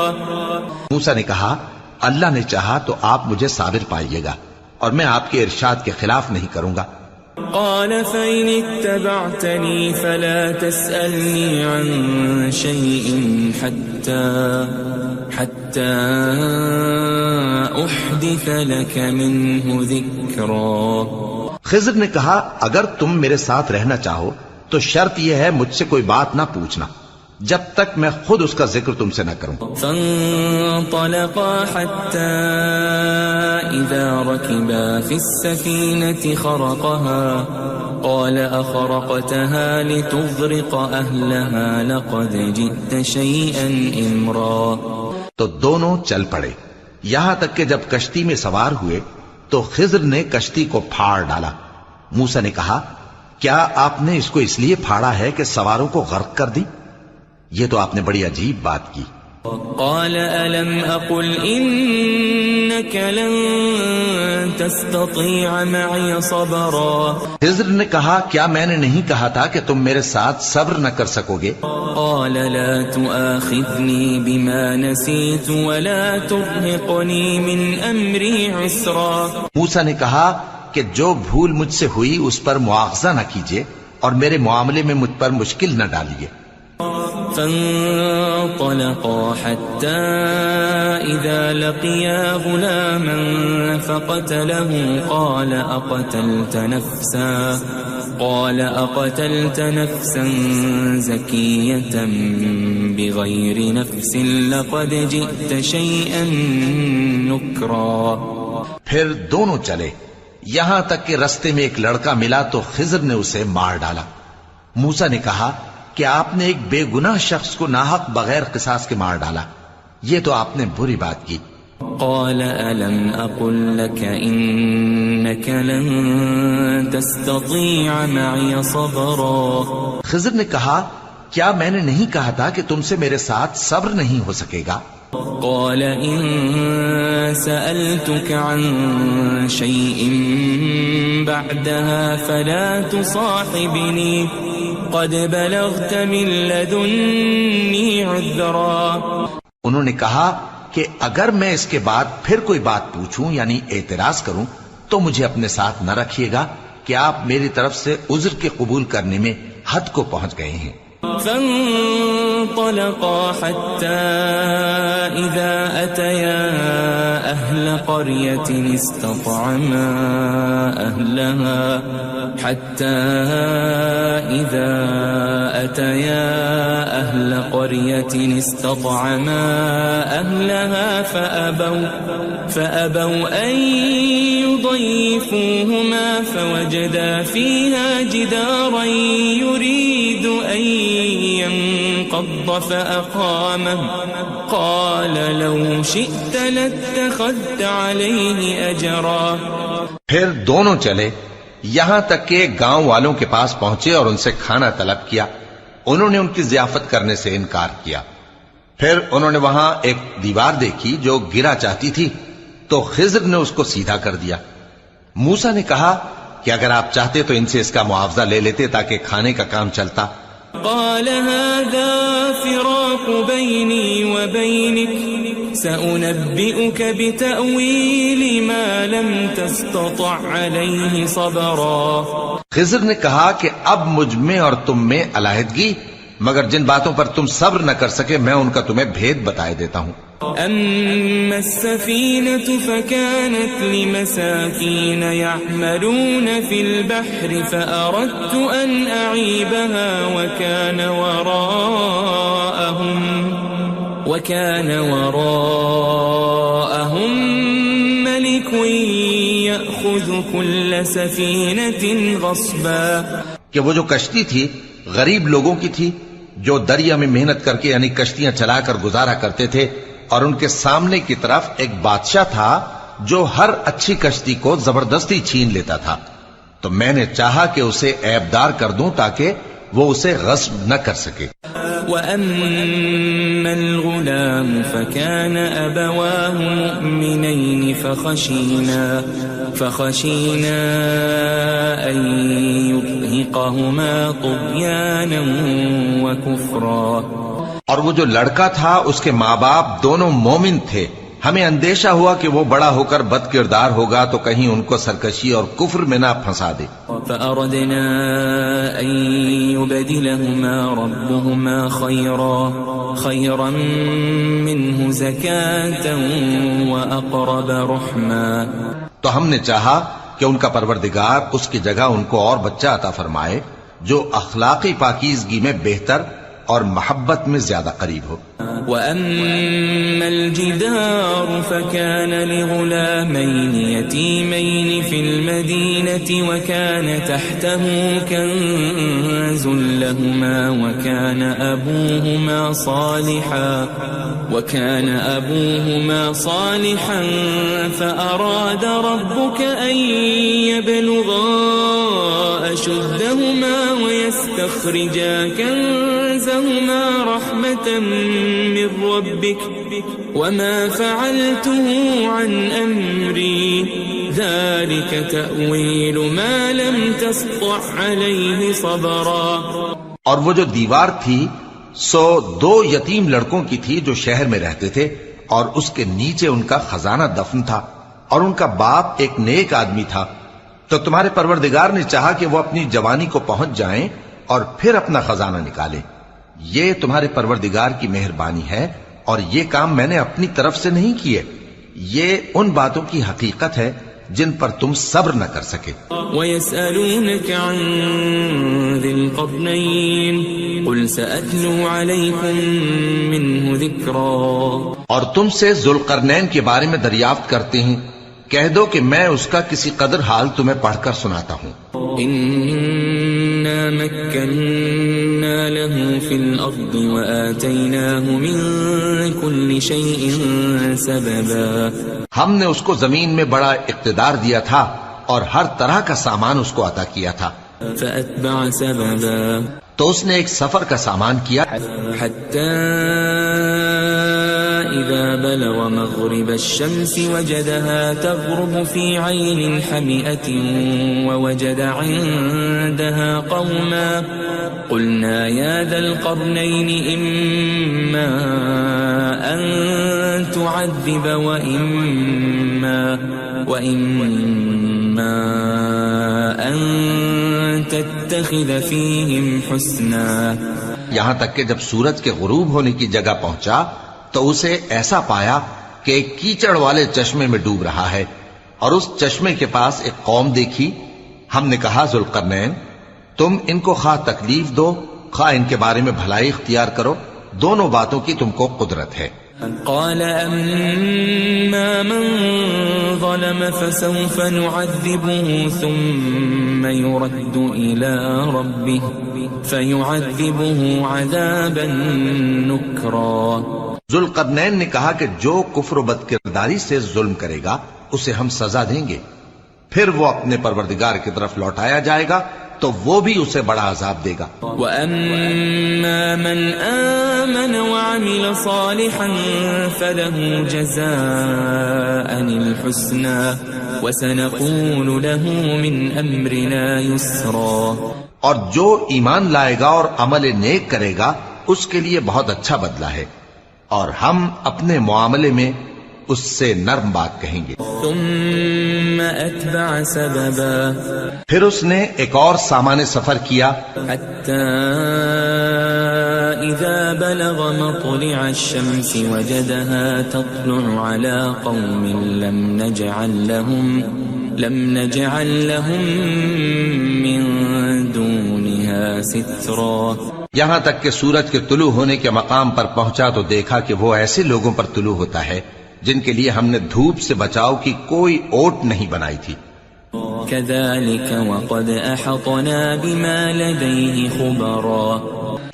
[SPEAKER 3] موسیٰ نے کہا اللہ نے چاہا تو آپ مجھے صابر پائیے گا اور میں آپ کے ارشاد کے خلاف نہیں کروں گا۔
[SPEAKER 2] قال فإن اتبعتني فلا تسألني عن شيء حتى أحدث لك منه ذكرا۔
[SPEAKER 3] خضر نے کہا اگر تم میرے ساتھ رہنا چاہو تو شرط یہ ہے مجھ سے کوئی بات نہ پوچھنا جب تک میں خود اس کا ذکر تم سے نہ کروں۔
[SPEAKER 2] فانطلقا حتى إذا ركبا في السفينة خرقها قال أخرقتها لتغرق أهلها لقد جئت شيئا إمرا۔
[SPEAKER 3] تو دونوں چل پڑے، یہاں تک کہ جب کشتی میں سوار ہوئے تو خضر نے کشتی کو پھاڑ ڈالا۔ موسیٰ نے کہا کیا آپ نے اس کو اس لیے پھاڑا ہے کہ سواروں کو غرق کر دی؟ یہ تو آپ نے بڑی عجیب بات کی۔
[SPEAKER 2] قال ألم أقل إنك لن تستطيع معي صبرا۔
[SPEAKER 3] خضر نے کہا کیا میں نے نہیں کہا تھا کہ تم میرے ساتھ صبر نہ کر سکو گے؟
[SPEAKER 2] قال لا تؤاخذني بما نسيت ولا ترهقني من أمري عسرا۔
[SPEAKER 3] موسیٰ نے کہا کہ جو بھول مجھ سے ہوئی اس پر مواخذہ نہ کیجیے اور میرے معاملے میں مجھ پر مشکل نہ ڈالیے۔
[SPEAKER 2] فانطلقا حتى إذا لقيا غلاما فقتله قال أقتلت نفسا زكية بغير نفس لقد جئت شيئا نكرا۔
[SPEAKER 3] پھر دونوں چلے یہاں تک کہ رستے میں ایک لڑکا ملا تو خضر نے اسے مار ڈالا۔ موسیٰ نے کہا کہ آپ نے ایک بے گناہ شخص کو ناحق بغیر قصاص کے مار ڈالا، یہ تو آپ نے بری بات کی۔
[SPEAKER 2] قال ألم أقل لك إنك لن تستطيع معي صبرا۔
[SPEAKER 3] خضر نے کہا کیا میں نے نہیں کہا تھا کہ تم سے میرے ساتھ صبر نہیں ہو سکے گا؟
[SPEAKER 2] قال إن سألتك عن شيء بعدها فلا تصاحبني قد بلغت من لدني عذرا۔
[SPEAKER 3] انہوں نے کہا کہ اگر میں اس کے بعد پھر کوئی بات پوچھوں یعنی اعتراض کروں تو مجھے اپنے ساتھ نہ رکھیے گا کہ آپ میری طرف سے عذر کے قبول کرنے میں حد کو پہنچ گئے ہیں۔
[SPEAKER 2] فانطلقا حتى إذا أتيا أهل قرية استطعما أهلها فأبوا أن يضيفوهما فوجدا فيها جدارا يريد أن انقض فأقامه قال لو شئت لاتخذت عليه أجرا.
[SPEAKER 3] پھر دونوں چلے یہاں تک کہ گاؤں والوں کے پاس پہنچے اور ان سے کھانا طلب کیا. انہوں نے ان کی ضیافت کرنے سے انکار کیا. پھر انہوں نے وہاں ایک دیوار دیکھی جو گرا چاہتی تھی تو خضر نے اس کو سیدھا کر دیا. موسیٰ نے کہا کہ اگر آپ چاہتے تو ان سے اس کا معاوضہ لے لیتے تاکہ کھانے کا کام چلتا.
[SPEAKER 2] قال هذا فراق بيني وبينك سأنبئك بتأويل ما لم تستطع عليه صبرا.
[SPEAKER 3] خضر نے کہا کہ اب مجھ میں اور تم میں علیحدگی، مگر جن باتوں پر تم صبر نہ کر سکے میں ان کا تمہیں بھید بتائے دیتا ہوں.
[SPEAKER 2] أما السفينة فكانت لمساكين يعملون في البحر فأردت أن أعيبها وكان وراءهم ملك يأخذ كل سفينة غصبا.
[SPEAKER 3] کہ وہ جو کشتی تھی غریب لوگوں کی تھی جو دریا میں محنت کر کے یعنی کشتیاں چلا کر گزارا کرتے تھے، اور ان کے سامنے کی طرف ایک بادشاہ تھا جو ہر اچھی کشتی کو زبردستی چھین لیتا تھا. تو میں نے چاہا کہ اسے عیبدار کر دوں تاکہ وہ اسے غصب نہ کر سکے.
[SPEAKER 2] وَأَمَّا الْغُلَامُ فَكَانَ أَبَوَاهُ مُؤْمِنَيْنِ فَخَشِينَا أَن يُرْهِقَهُمَا طُغْيَانًا وَكُفْرًا.
[SPEAKER 3] اور وہ جو لڑکا تھا اس کے ماں باپ دونوں مومن تھے، ہمیں اندیشہ ہوا کہ وہ بڑا ہو کر بد کردار ہوگا تو کہیں ان کو سرکشی اور کفر میں نہ پھنسا دے.
[SPEAKER 2] فأردنا أن يبدلهما ربهما خيرا منه زكاة وأقرب رحما.
[SPEAKER 3] تو ہم نے چاہا کہ ان کا پروردگار اس کی جگہ ان کو اور بچہ عطا فرمائے جو اخلاقی پاکیزگی میں بہتر اور محبت میں زیادہ قریب ہو.
[SPEAKER 2] وَأَمَّا الْجِدَارُ فَكَانَ لِغُلَامَيْنِ يَتِيمَيْنِ فِي الْمَدِينَةِ وَكَانَ تَحْتَهُ كَنْزٌ لَهُمَا وَكَانَ أَبُوهُمَا صَالِحًا فَأَرَادَ رَبُّكَ أَنْ يَبْلُغَا أَشُدَّهُمَا وَيَسْتَخْرِجَا كَنْزَهُمَا رَحْمَةً من ربك وما فعلته عن أمري ذلك تأويل ما لم تسطع عليه صبرا.
[SPEAKER 3] اور وہ جو دیوار تھی سو 2 یتیم لڑکوں کی تھی جو شہر میں رہتے تھے اور اس کے نیچے ان کا خزانہ دفن تھا اور ان کا باپ ایک نیک آدمی تھا. تو تمہارے پروردگار نے چاہا کہ وہ اپنی جوانی کو پہنچ جائیں اور پھر اپنا خزانہ نکالے. یہ تمہارے پروردگار کی مہربانی ہے اور یہ کام میں نے اپنی طرف سے نہیں کیے. یہ ان باتوں کی حقیقت ہے جن پر تم صبر نہ کر سکے.
[SPEAKER 2] وَيَسْأَلُونَكَ عَنْ ذِي الْقَرْنَيْنِ قُلْ سَأَتْلُو عَلَيْكُمْ مِنْهُ ذِكْرًا.
[SPEAKER 3] اور تم سے ذوالقرنین کے بارے میں دریافت کرتے ہیں، کہہ دو کہ میں اس کا کسی قدر حال تمہیں پڑھ کر سناتا ہوں.
[SPEAKER 2] إِنَّا مَكَّنَّا لَهُ فِي الْأَرْضِ وَآتَيْنَاهُ مِنْ كُلِّ شَيْءٍ سَبَبًا.
[SPEAKER 3] ہم نے اس کو زمین میں بڑا اقتدار دیا تھا اور ہر طرح کا سامان اس کو عطا کیا تھا.
[SPEAKER 2] فَأَتْبَعَ سَبَبًا.
[SPEAKER 3] تو اس نے ایک سفر کا سامان کیا
[SPEAKER 2] حتى إذا بلغ مغرب الشمس وجدها تغرب في عين حمئة ووجد عندها قوما قلنا يا ذا القرنين إما أن تعذب وإما أن تتخذ فيهم حسنا.
[SPEAKER 3] یہاں تک کہ جب سورج کے غروب ہونے کی جگہ پہنچا تو اسے ایسا پایا کہ ایک کیچڑ والے چشمے میں ڈوب رہا ہے اور اس چشمے کے پاس ایک قوم دیکھی. ہم نے کہا ذوالقرنین تم ان کو خواہ تکلیف دو خواہ ان کے بارے میں بھلائی اختیار کرو، دونوں باتوں کی تم کو قدرت ہے.
[SPEAKER 2] قال أما من ظلم فسوف نعذبه ثم يرد إلى ربه فيعذبه عذابا نكرا.
[SPEAKER 3] ذوالقرنین نے کہا کہ جو کفر و بد کرداری سے ظلم کرے گا اسے ہم سزا دیں گے، پھر وہ اپنے پروردگار کی طرف لوٹایا جائے گا تو وہ بھی اسے بڑا عذاب دے گا.
[SPEAKER 2] وَأَمَّا مَنْ آمَنَ وَعَمِلَ صَالِحًا فَلَهُ جَزَاءً الْحُسْنَى وَسَنَقُولُ لَهُ مِنْ أَمْرِنَا يُسْرًا.
[SPEAKER 3] اور جو ایمان لائے گا اور عمل نیک کرے گا اس کے لیے بہت اچھا بدلہ ہے، اور ہم اپنے معاملے میں اس سے نرم بات کہیں گے.
[SPEAKER 2] ثم أتبع سببا.
[SPEAKER 3] پھر اس نے ایک اور سامان سفر کیا
[SPEAKER 2] حتى إذا بلغ مطلع الشمس وجدها تطلع على قوم لم نجعل لهم من دونها سترا.
[SPEAKER 3] یہاں تک کہ سورج کے طلوع ہونے کے مقام پر پہنچا تو دیکھا کہ وہ ایسے لوگوں پر طلوع ہوتا ہے جن کے لیے ہم نے دھوپ سے بچاؤ کی کوئی اوٹ نہیں بنائی تھی.
[SPEAKER 2] كذلك وقد أحطنا بما لديه خبرا.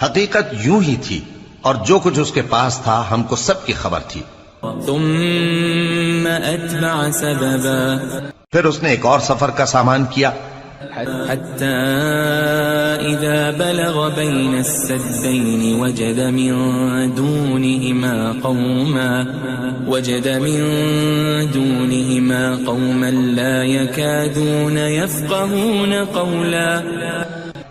[SPEAKER 3] حقیقت یوں ہی تھی اور جو کچھ اس کے پاس تھا ہم کو سب کی خبر تھی.
[SPEAKER 2] ثم أتبع سببا.
[SPEAKER 3] پھر اس نے ایک اور سفر کا سامان کیا
[SPEAKER 2] حتى إذا بلغ بين السدين وجد من دونهما قوما لا يكادون يفقهون قولا.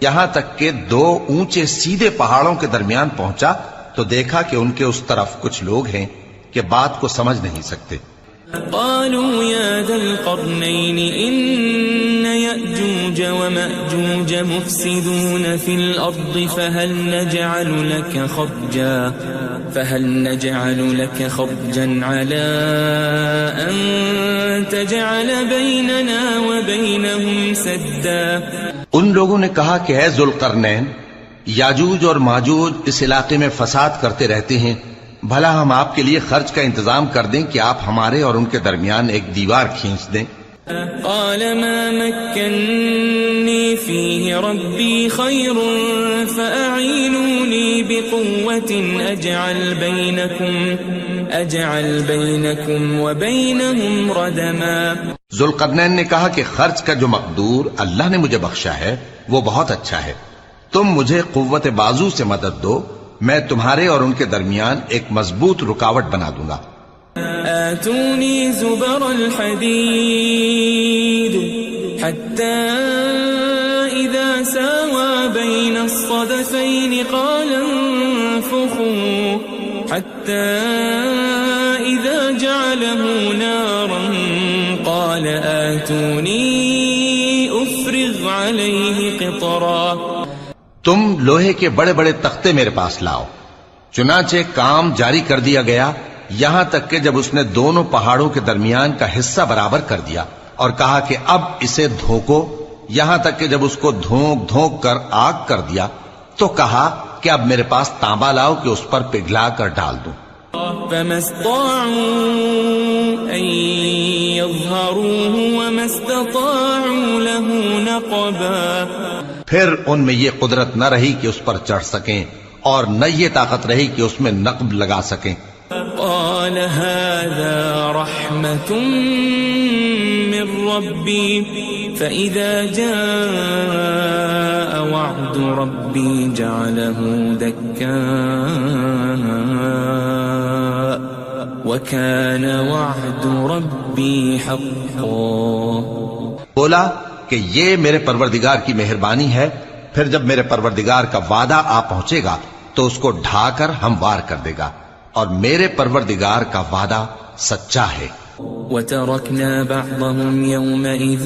[SPEAKER 3] یہاں تک کہ دو اونچے سیدھے پہاڑوں کے درمیان پہنچا تو دیکھا کہ ان کے اس طرف کچھ لوگ ہیں کہ بات کو سمجھ نہیں سکتے.
[SPEAKER 2] قالوا يا ذا القرنين إن يأجوج ومأجوج مفسدون في الأرض فهل نجعل لك خرجا على أن تجعل بيننا وبينهم سدا.
[SPEAKER 3] ان لوگوں نے کہا کہ اے ذوالقرنین، یاجوج اور ماجوج اس علاقے میں فساد کرتے رہتے ہیں، بھلا ہم آپ کے لیے خرچ کا انتظام کر دیں کہ آپ ہمارے اور ان کے درمیان ایک دیوار کھینچ دیں.
[SPEAKER 2] قال ما مكنني فيه ربي خير فأعينوني بقوة أجعل بينكم وبينهم ردما.
[SPEAKER 3] ذوالقرنین نے کہا کہ خرچ کا جو مقدور اللہ نے مجھے بخشا ہے وہ بہت اچھا ہے، تم مجھے قوت بازو سے مدد دو، میں تمہارے اور ان کے درمیان ایک مضبوط رکاوٹ بنا دوں گا.
[SPEAKER 2] آتوني زبر الحديد حتى إذا ساوى بين الصدفين قال انفخوا حتى إذا جعله نارا قال آتوني أفرغ عليه قطرا.
[SPEAKER 3] تم لوہے کے بڑے بڑے تختے میرے پاس لاؤ. چنانچہ کام جاری کر دیا گیا یہاں تک کہ جب اس نے دونوں پہاڑوں کے درمیان کا حصہ برابر کر دیا اور کہا کہ اب اسے دھوکو، یہاں تک کہ جب اس کو دھونک دھونک کر آگ کر دیا تو کہا کہ اب میرے پاس تانبا لاؤ کہ اس پر پگھلا کر ڈال دوں.
[SPEAKER 2] فما استطاعوا أن يظهروه وما استطاعوا له نقبا.
[SPEAKER 3] پھر ان میں یہ قدرت نہ رہی کہ اس پر چڑھ سکیں اور نہ یہ طاقت رہی کہ اس میں نقب لگا سکیں.
[SPEAKER 2] قال هذا رحمة من ربي فإذا جاء وعد ربي جعله دكاء وكان وعد ربي حقا.
[SPEAKER 3] بولا کہ یہ میرے پروردگار کی مہربانی ہے، پھر جب میرے پروردگار کا وعدہ آ پہنچے گا تو اس کو ڈھا کر ہموار کر دے گا، اور میرے پروردگار کا وعدہ سچا ہے.
[SPEAKER 2] وَتَرَكْنَا بَعْضَهُمْ يَوْمَئِذٍ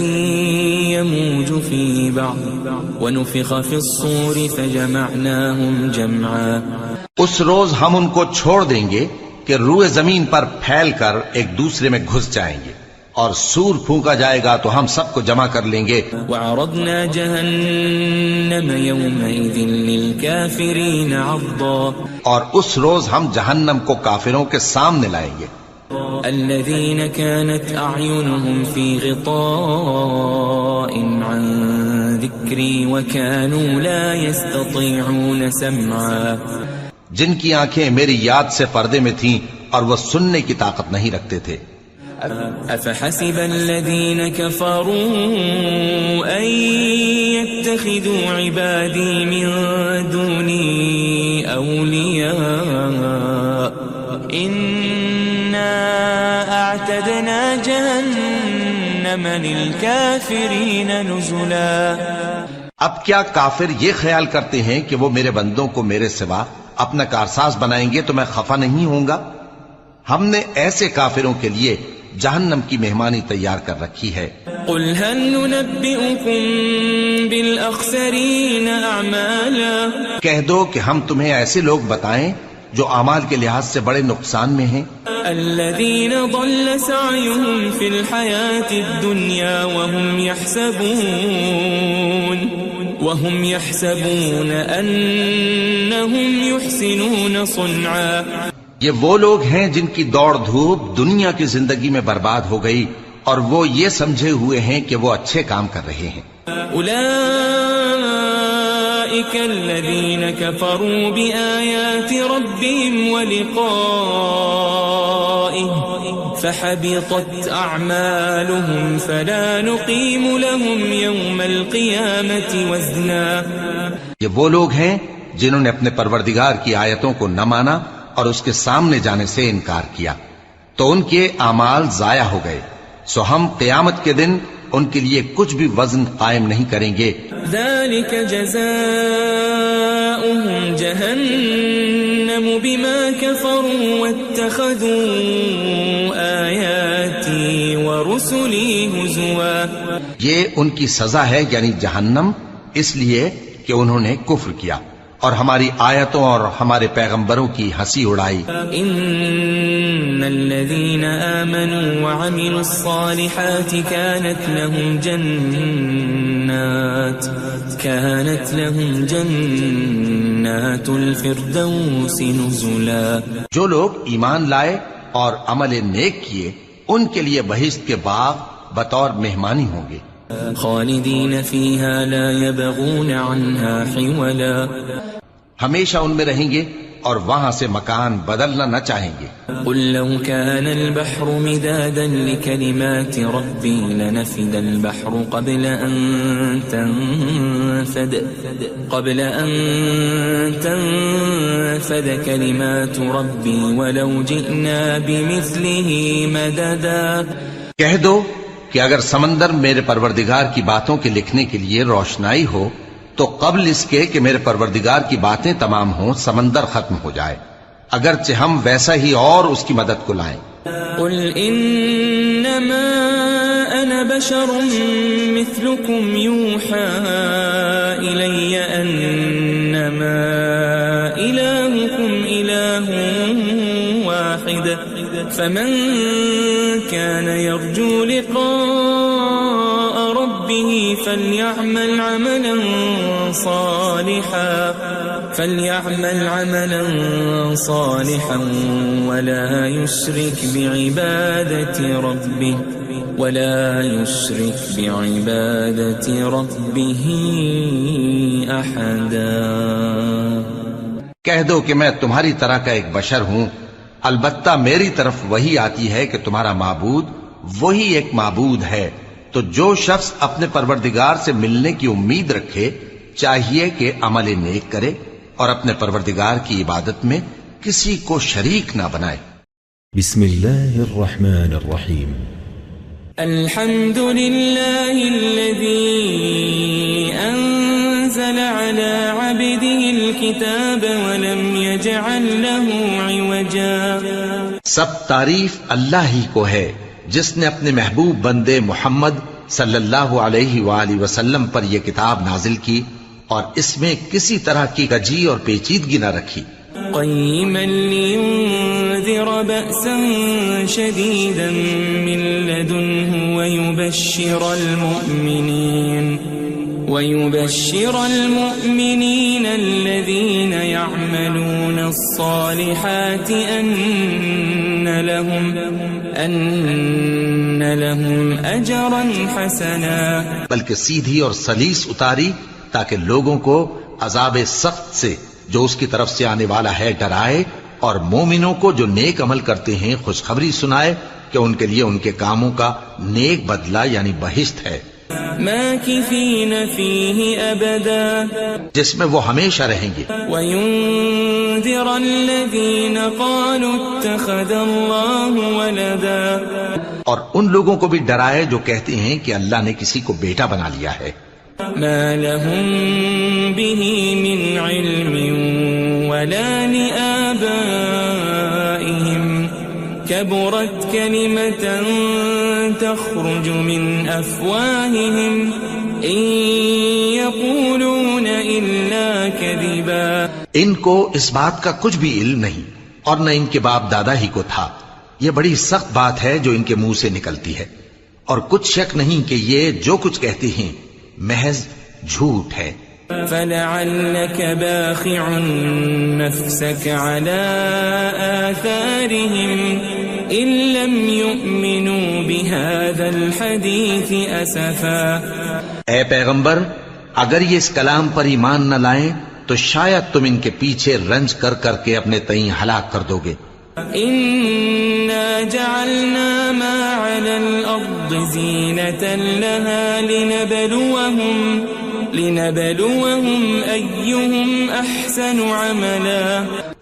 [SPEAKER 2] يَمُوجُ فِي بَعْضٍ وَنُفِخَ فِي الصُّورِ فَجَمَعْنَاهُمْ جَمْعًا.
[SPEAKER 3] اس روز ہم ان کو چھوڑ دیں گے کہ روئے زمین پر پھیل کر ایک دوسرے میں گھس جائیں گے، اور سور پھونکا جائے گا تو ہم سب کو جمع کر لیں گے.
[SPEAKER 2] وعرضنا جهنم يومئذ للكافرين عرضا
[SPEAKER 3] اور اس روز ہم جہنم کو کافروں کے سامنے لائیں گے.
[SPEAKER 2] الذين كانت أعينهم في غطاء عن ذكري وكانوا لا يستطيعون سمعا
[SPEAKER 3] جن کی آنکھیں میری یاد سے پردے میں تھیں اور وہ سننے کی طاقت نہیں رکھتے تھے.
[SPEAKER 2] أفحسب الذين كفروا أن يتخذوا عبادي من دوني أولياء إنا أعتدنا جهنم للكافرين نزلا.
[SPEAKER 3] اب کیا کافر یہ خیال کرتے ہیں کہ وہ میرے بندوں کو میرے سوا اپنا کارساز بنائیں گے تو میں خفا نہیں ہوں گا؟ ہم نے ایسے کافروں کے لیے جہنم کی مہمانی تیار کر رکھی ہے.
[SPEAKER 2] قل هل ننبئكم بالأخسرين أعمالا
[SPEAKER 3] کہہ دو کہ ہم تمہیں ایسے لوگ بتائیں جو اعمال کے لحاظ سے بڑے نقصان میں ہیں.
[SPEAKER 2] الذين ضل سعيهم في الحياة الدنيا وهم يحسبون أنهم يحسنون صنعا.
[SPEAKER 3] یہ وہ لوگ ہیں جن کی دوڑ دھوپ دنیا کی زندگی میں برباد ہو گئی اور وہ یہ سمجھے ہوئے ہیں کہ وہ اچھے کام کر رہے ہیں.
[SPEAKER 2] أولئك الذين كفروا بآيات ربهم ولقائه فحبطت أعمالهم فلا نقيم لهم يوم القيامة وزنا.
[SPEAKER 3] یہ وہ لوگ ہیں جنہوں نے اپنے پروردگار کی آیتوں کو نہ مانا اور اس کے سامنے جانے سے انکار کیا تو ان کے اعمال ضائع ہو گئے، سو ہم قیامت کے دن ان کے لیے کچھ بھی وزن قائم نہیں کریں گے.
[SPEAKER 2] ذلك جزاؤهم جهنم بما كفروا واتخذوا آياتي ورسلي هزوا.
[SPEAKER 3] یہ ان کی سزا ہے یعنی جہنم، اس لیے کہ انہوں نے کفر کیا اور ہماری آیتوں اور ہمارے پیغمبروں کی ہنسی اڑائی.
[SPEAKER 2] ان الذين آمنوا وعملوا الصالحات كانت لهم جنات الفردوس نزلا.
[SPEAKER 3] جو لوگ ایمان لائے اور عمل نیک کیے ان کے لیے بہشت کے باغ بطور مہمانی ہوں گے.
[SPEAKER 2] خالدین فیہا لا یبغون عنہا حولا.
[SPEAKER 3] ہمیشہ ان میں رہیں گے اور وہاں سے مکان بدلنا نہ چاہیں گے.
[SPEAKER 2] قل لو كان البحر مدادا لكلمات ربي لنفد البحر قبل أن تنفد كلمات ربي ولو جئنا بمثله مددا.
[SPEAKER 3] کہہ دو کہ اگر سمندر میرے پروردگار کی باتوں کے لکھنے کے لیے روشنائی ہو تو قبل اس کے کہ میرے پروردگار کی باتیں تمام ہوں سمندر ختم ہو جائے، اگرچہ ہم ویسا ہی اور اس کی مدد کو لائیں.
[SPEAKER 2] قل انما انا بشر مثلكم يوحى الي انما الهكم اله واحد فمن كان يرجو لقاء ربه فليعمل عملا صالحا ولا يشرك بعبادة ربه أحدا.
[SPEAKER 3] کہہ دو کہ میں تمہاری طرح کا ایک بشر ہوں، البتہ میری طرف وہی آتی ہے کہ تمہارا معبود وہی ایک معبود ہے، تو جو شخص اپنے پروردگار سے ملنے کی امید رکھے چاہیے کہ عمل نیک کرے اور اپنے پروردگار کی عبادت میں کسی کو شریک نہ بنائے.
[SPEAKER 1] بسم اللہ الرحمن الرحیم.
[SPEAKER 2] الحمد لله الذي أنزل على عبده الكتاب ولم يجعل له عوجا.
[SPEAKER 3] سب تعریف اللہ ہی کو ہے جس نے اپنے محبوب بندے محمد صلی اللہ علیہ وآلہ وسلم پر یہ کتاب نازل کی اور اس میں کسی طرح کی کجی اور پیچیدگی نہ رکھی.
[SPEAKER 2] قيما لينذر بأسا شديدا من لدنه ويبشر المؤمنين الذين يعملون الصالحات أن لهم أجرا حسنا.
[SPEAKER 3] بلکہ سیدھی اور سلیس اتاری تاکہ لوگوں کو عذاب سخت سے جو اس کی طرف سے آنے والا ہے ڈرائے، اور مومنوں کو جو نیک عمل کرتے ہیں خوشخبری سنائے کہ ان کے لیے ان کے کاموں کا نیک بدلہ یعنی بہشت ہے،
[SPEAKER 2] ماکثین فیہ ابدا،
[SPEAKER 3] جس میں وہ ہمیشہ رہیں گے.
[SPEAKER 2] وینذر الذین قالوا اتخذ اللہ ولدا،
[SPEAKER 3] اور ان لوگوں کو بھی ڈرائے جو کہتے ہیں کہ اللہ نے کسی کو بیٹا بنا لیا ہے.
[SPEAKER 2] ما لهم به من علم ولا لآبائهم كبرت كلمة تخرج من أفواههم إن يقولون إلا كذبا.
[SPEAKER 3] ان کو اس بات کا کچھ بھی علم نہیں اور نہ ان کے باپ دادا ہی کو تھا. یہ بڑی سخت بات ہے جو ان کے منہ سے نکلتی ہے، اور کچھ شک نہیں کہ یہ جو کچھ کہتے ہیں محض جھوٹ ہے.
[SPEAKER 2] فلعلك باخع نفسك على آثارهم إن لم يؤمنوا بهذا الحديث أسفا.
[SPEAKER 3] اے پیغمبر، اگر یہ اس کلام پر ایمان نہ لائیں تو شاید تم ان کے پیچھے رنج کر کر کے اپنے تئیں ہلاک کر دو گے.
[SPEAKER 2] إنا جعلنا ما على الأرض زينة لها لنبلوهم أيهم أحسن عملا.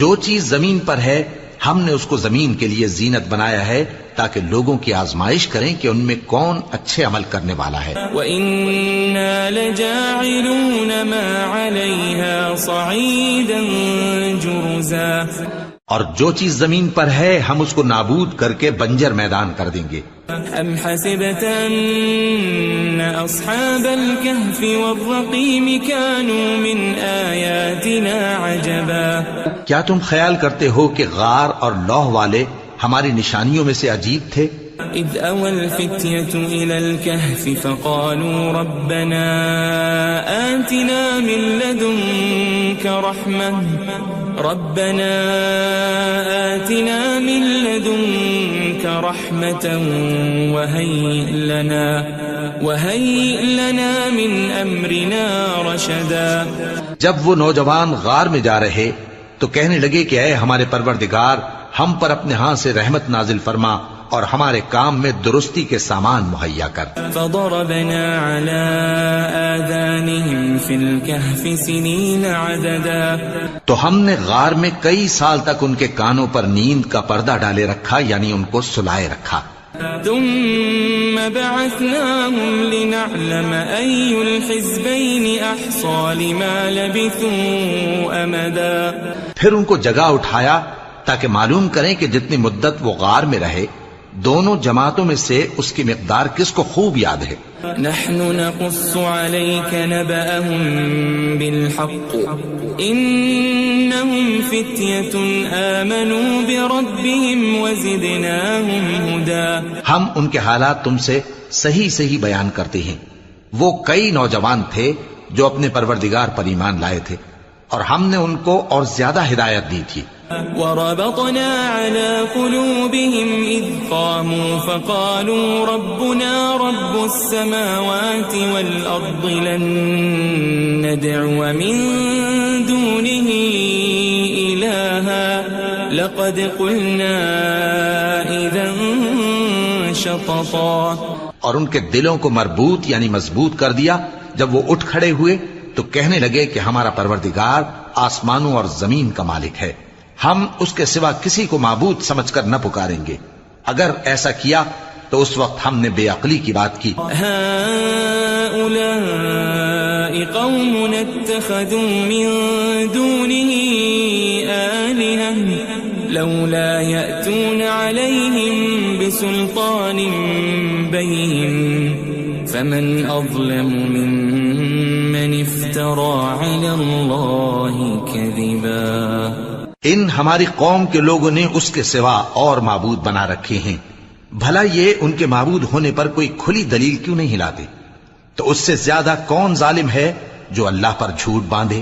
[SPEAKER 3] جو چیز زمین پر ہے ہم نے اس کو زمین کے لیے زینت بنایا ہے تاکہ لوگوں کی آزمائش کریں کہ ان میں کون اچھے عمل کرنے والا ہے.
[SPEAKER 2] وَإِنَّا لَجَاعِلُونَ مَا عَلَيْهَا صَعِيدًا جُرُزًا.
[SPEAKER 3] اور جو چیز زمین پر ہے ہم اس کو نابود کر کے بنجر میدان کر دیں گے.
[SPEAKER 2] ام حسبت ان اصحاب الكهف والرقيم كانوا من آیاتنا عجبا.
[SPEAKER 3] کیا تم خیال کرتے ہو کہ غار اور لوح والے ہماری نشانیوں میں سے عجیب تھے؟
[SPEAKER 2] اذ اوى الفتية الى الكهف فقالوا ربنا آتنا من لدنك رحمة وهيئ لنا من امرنا رشدا.
[SPEAKER 3] جب وہ نوجوان غار میں جا رہے تو کہنے لگے کہ اے ہمارے پروردگار، ہم پر اپنے ہاں سے رحمت نازل فرما اور ہمارے کام میں درستی کے سامان مہیا کر.
[SPEAKER 2] فضربنا على آذانهم في الكهف سنين عددا.
[SPEAKER 3] تو ہم نے غار میں کئی سال تک ان کے کانوں پر نیند کا پردہ ڈالے رکھا، یعنی ان کو سلائے رکھا.
[SPEAKER 2] ثم بعثناهم لنعلم أي الحزبين أحصى لما لبثوا أمدا.
[SPEAKER 3] پھر ان کو جگہ اٹھایا تاکہ معلوم کریں کہ جتنی مدت وہ غار میں رہے دونوں جماعتوں میں سے اس کی مقدار کس کو خوب یاد ہے.
[SPEAKER 2] نحن نقص عليك نبأهم بالحق إنهم فتية آمنوا بربهم وزدناهم هدى.
[SPEAKER 3] ہم ان کے حالات تم سے صحیح بیان کرتے ہیں. وہ کئی نوجوان تھے جو اپنے پروردگار پر ایمان لائے تھے اور ہم نے ان کو اور زیادہ ہدایت دی تھی.
[SPEAKER 2] وربطنا على قلوبهم إذ قاموا فقالوا ربنا رب السماوات والأرض لن ندعو من دونه إلها لقد قلنا إذا شططا.
[SPEAKER 3] اور ان کے دلوں کو مربوط یعنی مضبوط کر دیا. جب وہ اٹھ کھڑے ہوئے تو کہنے لگے کہ ہمارا پروردگار آسمانوں اور زمین کا مالک ہے، ہم اس کے سوا کسی کو معبود سمجھ کر نہ پکاریں گے. اگر ایسا کیا تو اس وقت ہم نے بے عقلی کی بات کی.
[SPEAKER 2] هؤلاء قوم اتخذوا من دونه آلهة لولا يأتون عليهم بسلطان بين فمن أظلم ممن افترى على الله كذبا.
[SPEAKER 3] ان ہماری قوم کے لوگوں نے اس کے سوا اور معبود بنا رکھے ہیں، بھلا یہ ان کے معبود ہونے پر کوئی کھلی دلیل کیوں نہیں لاتے؟ تو اس سے زیادہ کون ظالم ہے جو اللہ پر جھوٹ باندھے؟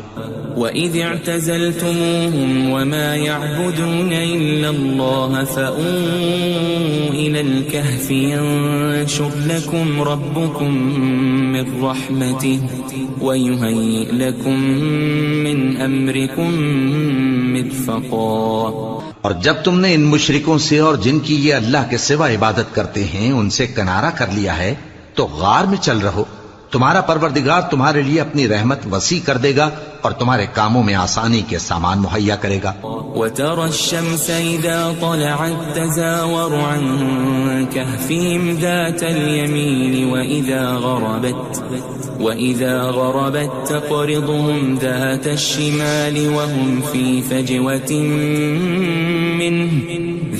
[SPEAKER 2] وَإِذِ اعْتَزَلْتُمُوهُمْ وَمَا يَعْبُدُونَ إِلَّا اللَّهَ فَأْوُوا إِلَى الْكَهْفِ يَنشُرْ لَكُمْ رَبُّكُمْ مِنْ رَحْمَتِهِ وَيُهَيِّئْ لَكُمْ مِنْ أَمْرِكُمْ مِرْفَقًا۔
[SPEAKER 3] اور جب تم نے ان مشرکوں سے اور جن کی یہ اللہ کے سوا عبادت کرتے ہیں ان سے کنارہ کر لیا ہے تو غار میں چل رہو، تمہارا پروردگار تمہارے لیے اپنی رحمت وسیع کر دے گا اور تمہارے کاموں میں آسانی کے سامان مہیا کرے گا۔
[SPEAKER 2] وَتَرَى الشَّمْسَ إِذَا طَلَعَتْ تَزَاوَرُ عَنْ كَهْفِهِمْ ذَاتَ الْيَمِينِ وَإِذَا غَرَبَتْ تَقْرِضُهُمْ ذَاتَ الشِّمَالِ وَهُمْ فِي فَجْوَةٍ مِّنْهُ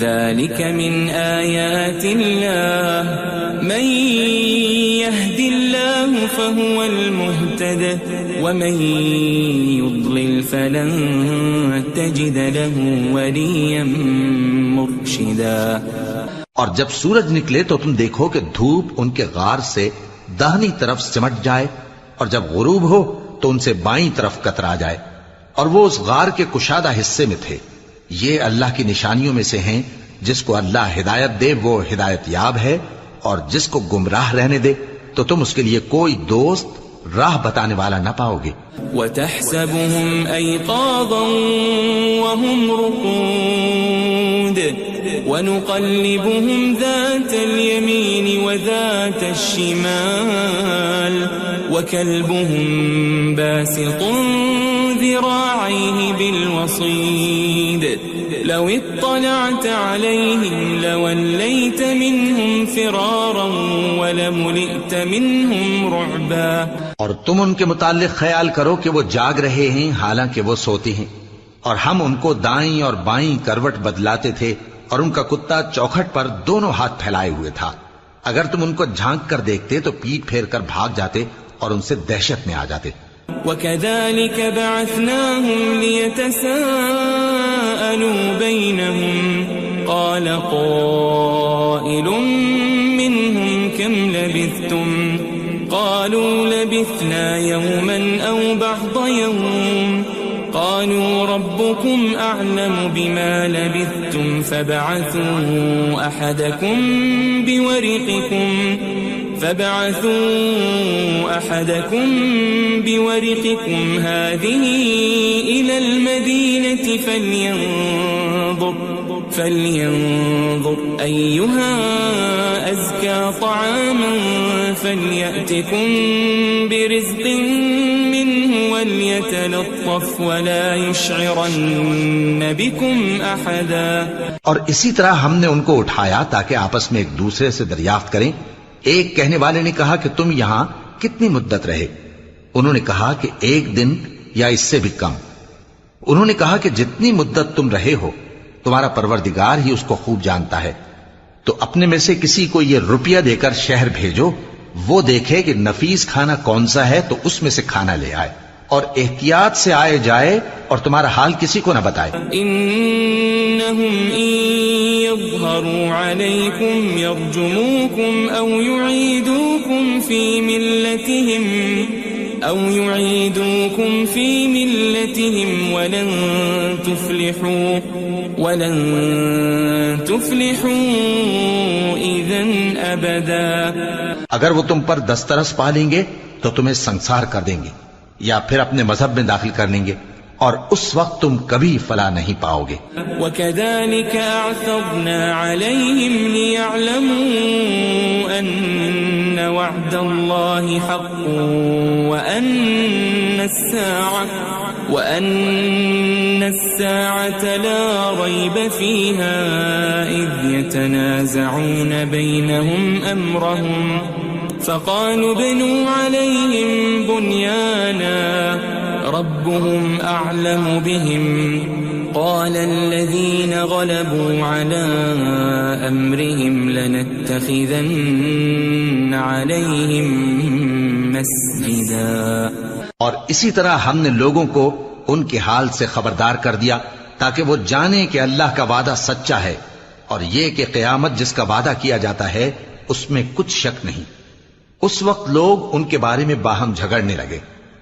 [SPEAKER 2] ذَلِكَ مِنْ آيَاتِ اللَّهِ مَنْ يَهْدِ اللَّهُ فَهُوَ الْمُهْتَدِ وَمَنْ يُضْلِلْ فَلَنْ تَجِدَ لَهُ وَلِيًّا مُرْشِدًا۔
[SPEAKER 3] اور جب سورج نکلے تو تم دیکھو کہ دھوپ ان کے غار سے داہنی طرف سمٹ جائے اور جب غروب ہو تو ان سے بائیں طرف کترا جائے، اور وہ اس غار کے کشادہ حصے میں تھے۔ یہ اللہ کی نشانیوں میں سے ہیں، جس کو اللہ ہدایت دے وہ ہدایت یاب ہے، اور جس کو گمراہ رہنے دے تو تم اس کے لیے کوئی دوست راہ بتانے والا نہ پاؤ گے۔
[SPEAKER 2] وَتَحْسَبُهُمْ أَيْقَاظًا وَهُمْ رُقُودٌ وَنُقَلِّبُهُمْ ذَاتَ الْيَمِينِ وَذَاتَ الشِّمَالِ وَكَلْبُهُمْ بَاسِطٌ ذِرَاعَيْهِ بِالْوَصِيدِ لَوِ اطَّلَعْتَ عَلَيْهِمْ لَوَلَّيْتَ مِنْهُمْ فِرَارًا وَلَمُلِئْتَ مِنْهُمْ رُعْبًا۔
[SPEAKER 3] اور تم ان کے متعلق خیال کرو کہ وہ جاگ رہے ہیں حالانکہ وہ سوتے ہیں، اور ہم ان کو دائیں اور بائیں کروٹ بدلاتے تھے، اور ان کا کتا چوکھٹ پر دونوں ہاتھ پھیلائے ہوئے تھا۔ اگر تم ان کو جھانک کر دیکھتے تو پیٹ پھیر کر بھاگ جاتے اور ان سے دہشت میں آ جاتے۔
[SPEAKER 2] وَكَذَلِكَ بَعَثْنَاهُمْ لِيَتَسَاءَلُوا بَيْنَهُمْ قَالَ قَائِلٌ مِّنْهُمْ كَمْ لَبِثْتُمْ قَالُوا لَبِثْنَا يَوْمًا أَوْ بَعْضَ يَوْمٍ قَالُوا رَبُّكُمْ أَعْلَمُ بِمَا لَبِثْتُمْ فَابْعَثُوا أَحَدَكُمْ بِوَرِقِكُمْ هَذِهِ إِلَى الْمَدِينَةِ فَلْيَنظُرْ أَيُّهَا أَزْكَى طَعَامًا فَلْيَأْتِكُمْ بِرِزْقٍ مِّنْهُ وَلْيَتَلَطَّفْ وَلَا يُشْعِرَنَّ بِكُمْ أَحَدًا۔
[SPEAKER 3] اور اسی طرح ہم نے ان کو اٹھایا تاکہ آپس میں ایک دوسرے سے دریافت کریں۔ ایک کہنے والے نے کہا کہ تم یہاں کتنی مدت رہے؟ انہوں نے کہا کہ 1 دن یا اس سے بھی کم۔ انہوں نے کہا کہ جتنی مدت تم رہے ہو تمہارا پروردگار ہی اس کو خوب جانتا ہے، تو اپنے میں سے کسی کو یہ روپیہ دے کر شہر بھیجو، وہ دیکھے کہ نفیس کھانا کون سا ہے تو اس میں سے کھانا لے آئے، اور احتیاط سے آئے جائے اور تمہارا حال کسی کو نہ بتائے۔
[SPEAKER 2] انہم ان یظہروا علیکم یرجموکم او یعیدوکم فی ملتہم ولن تفلحوا اذن ابدا۔
[SPEAKER 3] اگر وہ تم پر دسترس پا لیں گے تو تمہیں سنسار کر دیں گے یا پھر اپنے مذہب میں داخل کر لیں گے، اور اس وقت تم کبھی فلاح نہیں پاؤ گے۔
[SPEAKER 2] وَكَذَلِكَ أَعْثَرْنَا عَلَيْهِمْ لِيَعْلَمُوا أَنَّ وَعْدَ اللَّهِ حَقٌّ وَأَنَّ السَّاعَةَ لَا رَيْبَ فِيهَا إِذْ يَتَنَازَعُونَ بَيْنَهُمْ أَمْرَهُمْ فَقَالُوا ابْنُوا عَلَيْهِمْ بُنْيَانًا رَبُّهُمْ أَعْلَمُ بِهِمْ قَالَ الَّذِينَ غَلَبُوا عَلَى أَمْرِهِمْ لَنَتَّخِذَنَّ عَلَيْهِمْ مَسْجِدًا۔
[SPEAKER 3] اور اسی طرح ہم نے لوگوں کو ان کے حال سے خبردار کر دیا تاکہ وہ جانے کہ اللہ کا وعدہ سچا ہے اور یہ کہ قیامت جس کا وعدہ کیا جاتا ہے اس میں کچھ شک نہیں۔ اس وقت لوگ ان کے بارے میں باہم جھگڑنے لگے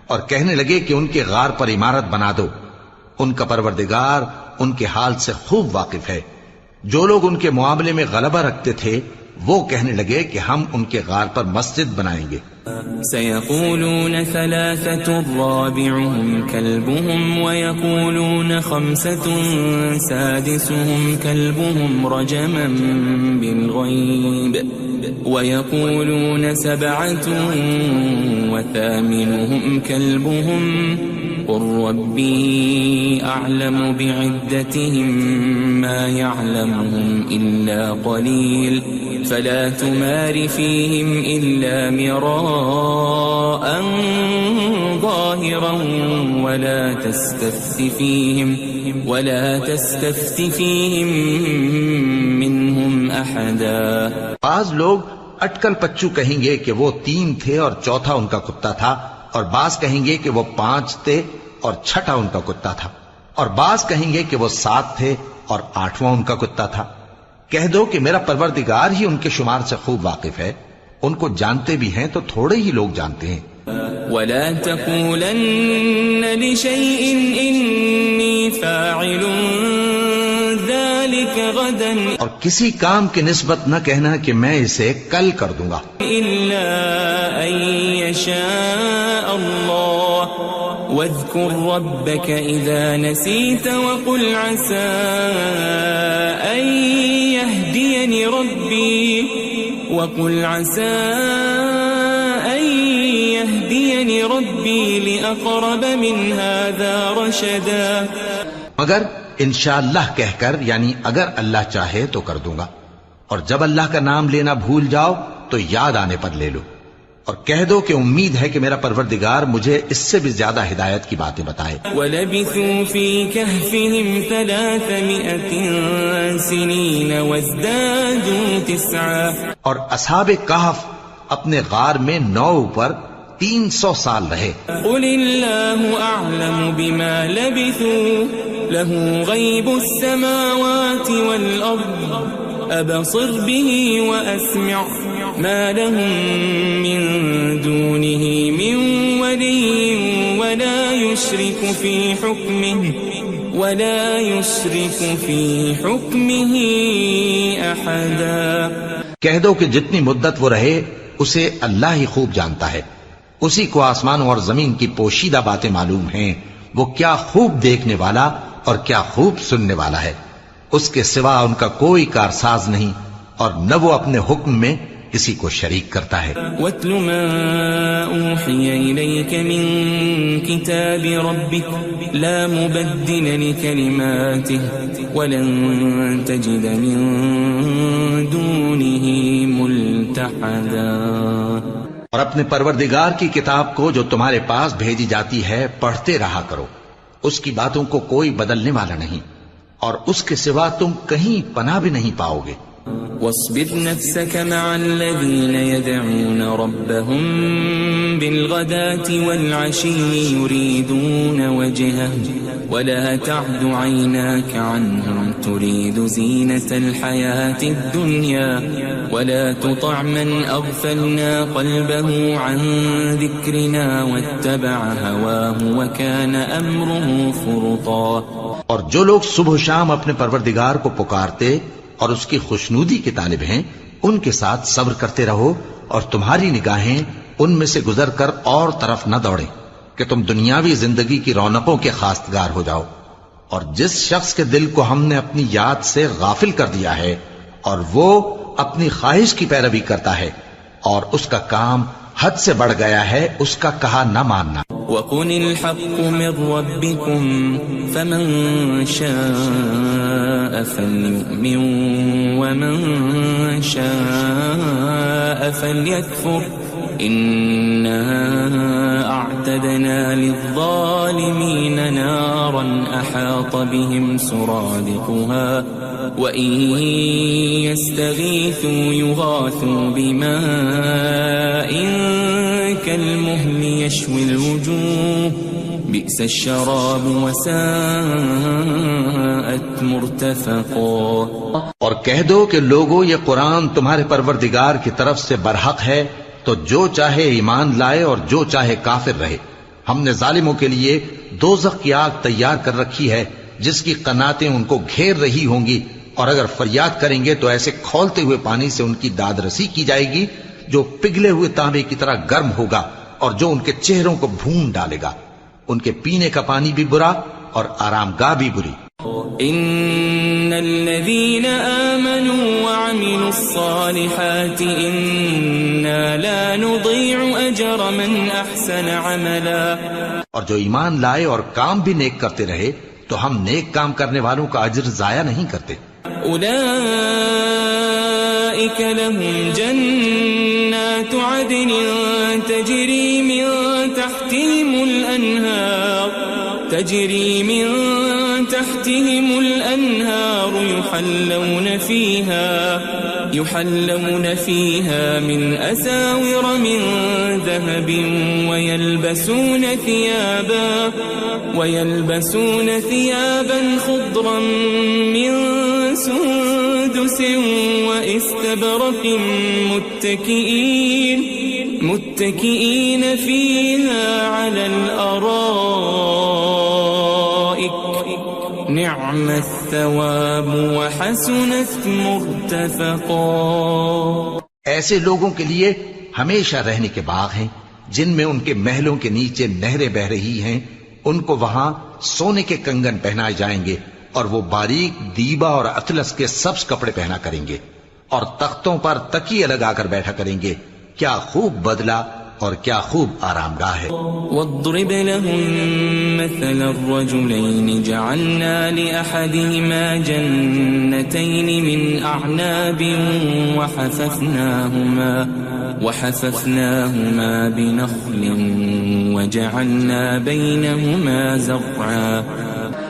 [SPEAKER 3] اور کہنے لگے کہ ان کے غار پر عمارت بنا دو۔ ان کا پروردگار ان کے حال سے خوب واقف ہے۔ جو لوگ ان کے معاملے میں غلبہ رکھتے تھے وہ کہنے لگے کہ ہم ان کے غار پر مسجد بنائیں گے۔
[SPEAKER 2] سيقولون ثلاثة رابعهم كلبهم ويقولون خمسة سادسهم كلبهم رجما بالغيب ويقولون سبعة وثامنهم كلبهم قل ربي أعلم بعدتهم ما يعلمهم إلا قليل فلا تمار فيهم إلا مراء ظاهرا ولا تستفت فيهم منهم أحدا۔
[SPEAKER 3] بعض لوگ اٹکل پچو کہیں گے کہ وہ 3 تھے اور چوتھا ان کا کتا تھا، اور بعض کہیں گے کہ وہ 5 تھے اور چھٹا ان کا کتا تھا، اور بعض کہیں گے کہ وہ 7 تھے اور 8واں ان کا کتا تھا۔ کہہ دو کہ میرا پروردگار ہی ان کے شمار سے خوب واقف ہے، ان کو جانتے بھی ہیں تو تھوڑے ہی لوگ جانتے ہیں۔
[SPEAKER 2] ولا تقولن لشيء إني فاعل ذلك غدا،
[SPEAKER 3] اور کسی کام کی نسبت نہ کہنا کہ میں اسے کل کر دوں گا،
[SPEAKER 2] إلا أن يشاء الله واذكر ربك إذا نسيت وقل عسى أن يهديني ربي لأقرب من هذا رشدا۔
[SPEAKER 3] مگر انشاءاللہ کہہ کر، یعنی اگر اللہ چاہے تو کر دوں گا، اور جب اللہ کا نام لینا بھول جاؤ تو یاد آنے پر لے لو، اور کہہ دو کہ امید ہے کہ میرا پروردگار مجھے اس سے بھی زیادہ ہدایت کی باتیں بتائے۔
[SPEAKER 2] وَلَبِثُوا فِي كَهْفِهِمْ 300 سِنِينَ وَازْدَادُوا 9،
[SPEAKER 3] اور اصحاب کہف اپنے غار میں 9 پر 300 سال رہے۔
[SPEAKER 2] قُلِ اللَّهُ أَعْلَمُ بِمَا لَبِثُوا لَهُ غَيْبُ السَّمَاوَاتِ وَالْأَرْضِ أَبْصِرْ بِهِ وَأَسْمِعْ مَا لَهُم مِّن دُونِهِ مِن وَلِيٍّ وَلَا يُشْرِكُ فِي حُكْمِهِ أَحَدًا۔
[SPEAKER 3] کہہ دو کہ جتنی مدت وہ رہے اسے اللہ ہی خوب جانتا ہے، اسی کو آسمانوں اور زمین کی پوشیدہ باتیں معلوم ہیں، وہ کیا خوب دیکھنے والا اور کیا خوب سننے والا ہے۔ اس کے سوا ان کا کوئی کارساز نہیں، اور نہ وہ اپنے حکم میں کسی کو شریک کرتا ہے۔
[SPEAKER 2] وَاتْلُ مَا أُوحِيَ إِلَيْكَ مِن كِتَابِ رَبِّكَ لَا مُبَدِّلَ لِكَلِمَاتِهِ وَلَن تَجِدَ مِن دُونِهِ مُلْتَحَدًا۔
[SPEAKER 3] اور اپنے پروردگار کی کتاب کو جو تمہارے پاس بھیجی جاتی ہے پڑھتے رہا کرو، اس کی باتوں کو کوئی بدلنے والا نہیں، اور اس کے سوا تم کہیں پناہ بھی نہیں پاؤ گے۔
[SPEAKER 2] واصبر نفسك مع الذين يدعون ربهم بالغداة والعشي يريدون وجهه ولا تعد عيناك عنهم تريد زينة الحياة الدنيا ولا تطع من أغفلنا قلبه عن ذكرنا واتبع هواه وكان أمره فرطا۔
[SPEAKER 3] اور جو لوگ صبح و شام اپنے پروردگار کو پکارتے اور اس کی خوشنودی کے طالب ہیں، ان کے ساتھ صبر کرتے رہو، اور تمہاری نگاہیں ان میں سے گزر کر اور طرف نہ دوڑیں کہ تم دنیاوی زندگی کی رونقوں کے خواستگار ہو جاؤ۔ اور جس شخص کے دل کو ہم نے اپنی یاد سے غافل کر دیا ہے اور وہ اپنی خواہش کی پیروی کرتا ہے اور اس کا کام حد سے بڑھ گیا ہے، اس کا کہا نہ ماننا۔
[SPEAKER 2] وَقُلِ الْحَقُّ مِنْ رَبِّكُمْ فَمَنْ شَاءَ فَلْيُؤْمِنْ وَمَنْ شَاءَ فَلْيَكْفُرْ إِنَّا أَعْتَدْنَا لِلظَّالِمِينَ نَارًا أَحَاطَ بِهِمْ سُرَادِقُهَا وَإِنْ يَسْتَغِيثُوا يُغَاثُوا بِمَاءٍ كَالْمُهْلِ يَشْوِي الْوُجُوهَ بئس الشراب وساءت مرتفقا۔
[SPEAKER 3] اور کہہ دو کہ لوگو یہ قرآن تمہارے پروردگار کی طرف سے برحق ہے، تو جو چاہے ایمان لائے اور جو چاہے کافر رہے۔ ہم نے ظالموں کے لیے دوزخ کی آگ تیار کر رکھی ہے جس کی قناتیں ان کو گھیر رہی ہوں گی، اور اگر فریاد کریں گے تو ایسے کھولتے ہوئے پانی سے ان کی داد رسی کی جائے گی جو پگھلے ہوئے تانبے کی طرح گرم ہوگا اور جو ان کے چہروں کو بھون ڈالے گا۔ ان کے پینے کا پانی بھی برا اور آرام گاہ بھی بری۔
[SPEAKER 2] ان الذين آمنوا وعملوا الصالحات انا لا نضيع اجر من احسن عملا۔
[SPEAKER 3] اور جو ایمان لائے اور کام بھی نیک کرتے رہے تو ہم نیک کام کرنے والوں کا اجر ضائع نہیں کرتے۔
[SPEAKER 2] اولئك لهم جنات عدن تجري من تحتهم الأنهار يحلون فيها من أساور من ذهب ويلبسون ثيابا خضرا من سندس واستبرق متكئين فيها على الأرائك نعم الثواب وحسنت مرتفقا۔
[SPEAKER 3] ایسے لوگوں کے لیے ہمیشہ رہنے کے باغ ہیں جن میں ان کے محلوں کے نیچے نہریں بہ رہی ہیں، ان کو وہاں سونے کے کنگن پہنائے جائیں گے اور وہ باریک دیبا اور اطلس کے سبز کپڑے پہنا کریں گے اور تختوں پر تکیے لگا کر بیٹھا کریں گے۔ کیا خوب بدلہ اور کیا خوب آرام گاہ ہے۔
[SPEAKER 2] واضرب لهم مثل الرجلين جعلنا لأحدهما جنتين من أعناب وحففناهما بنخل وجعلنا بينهما زرعا۔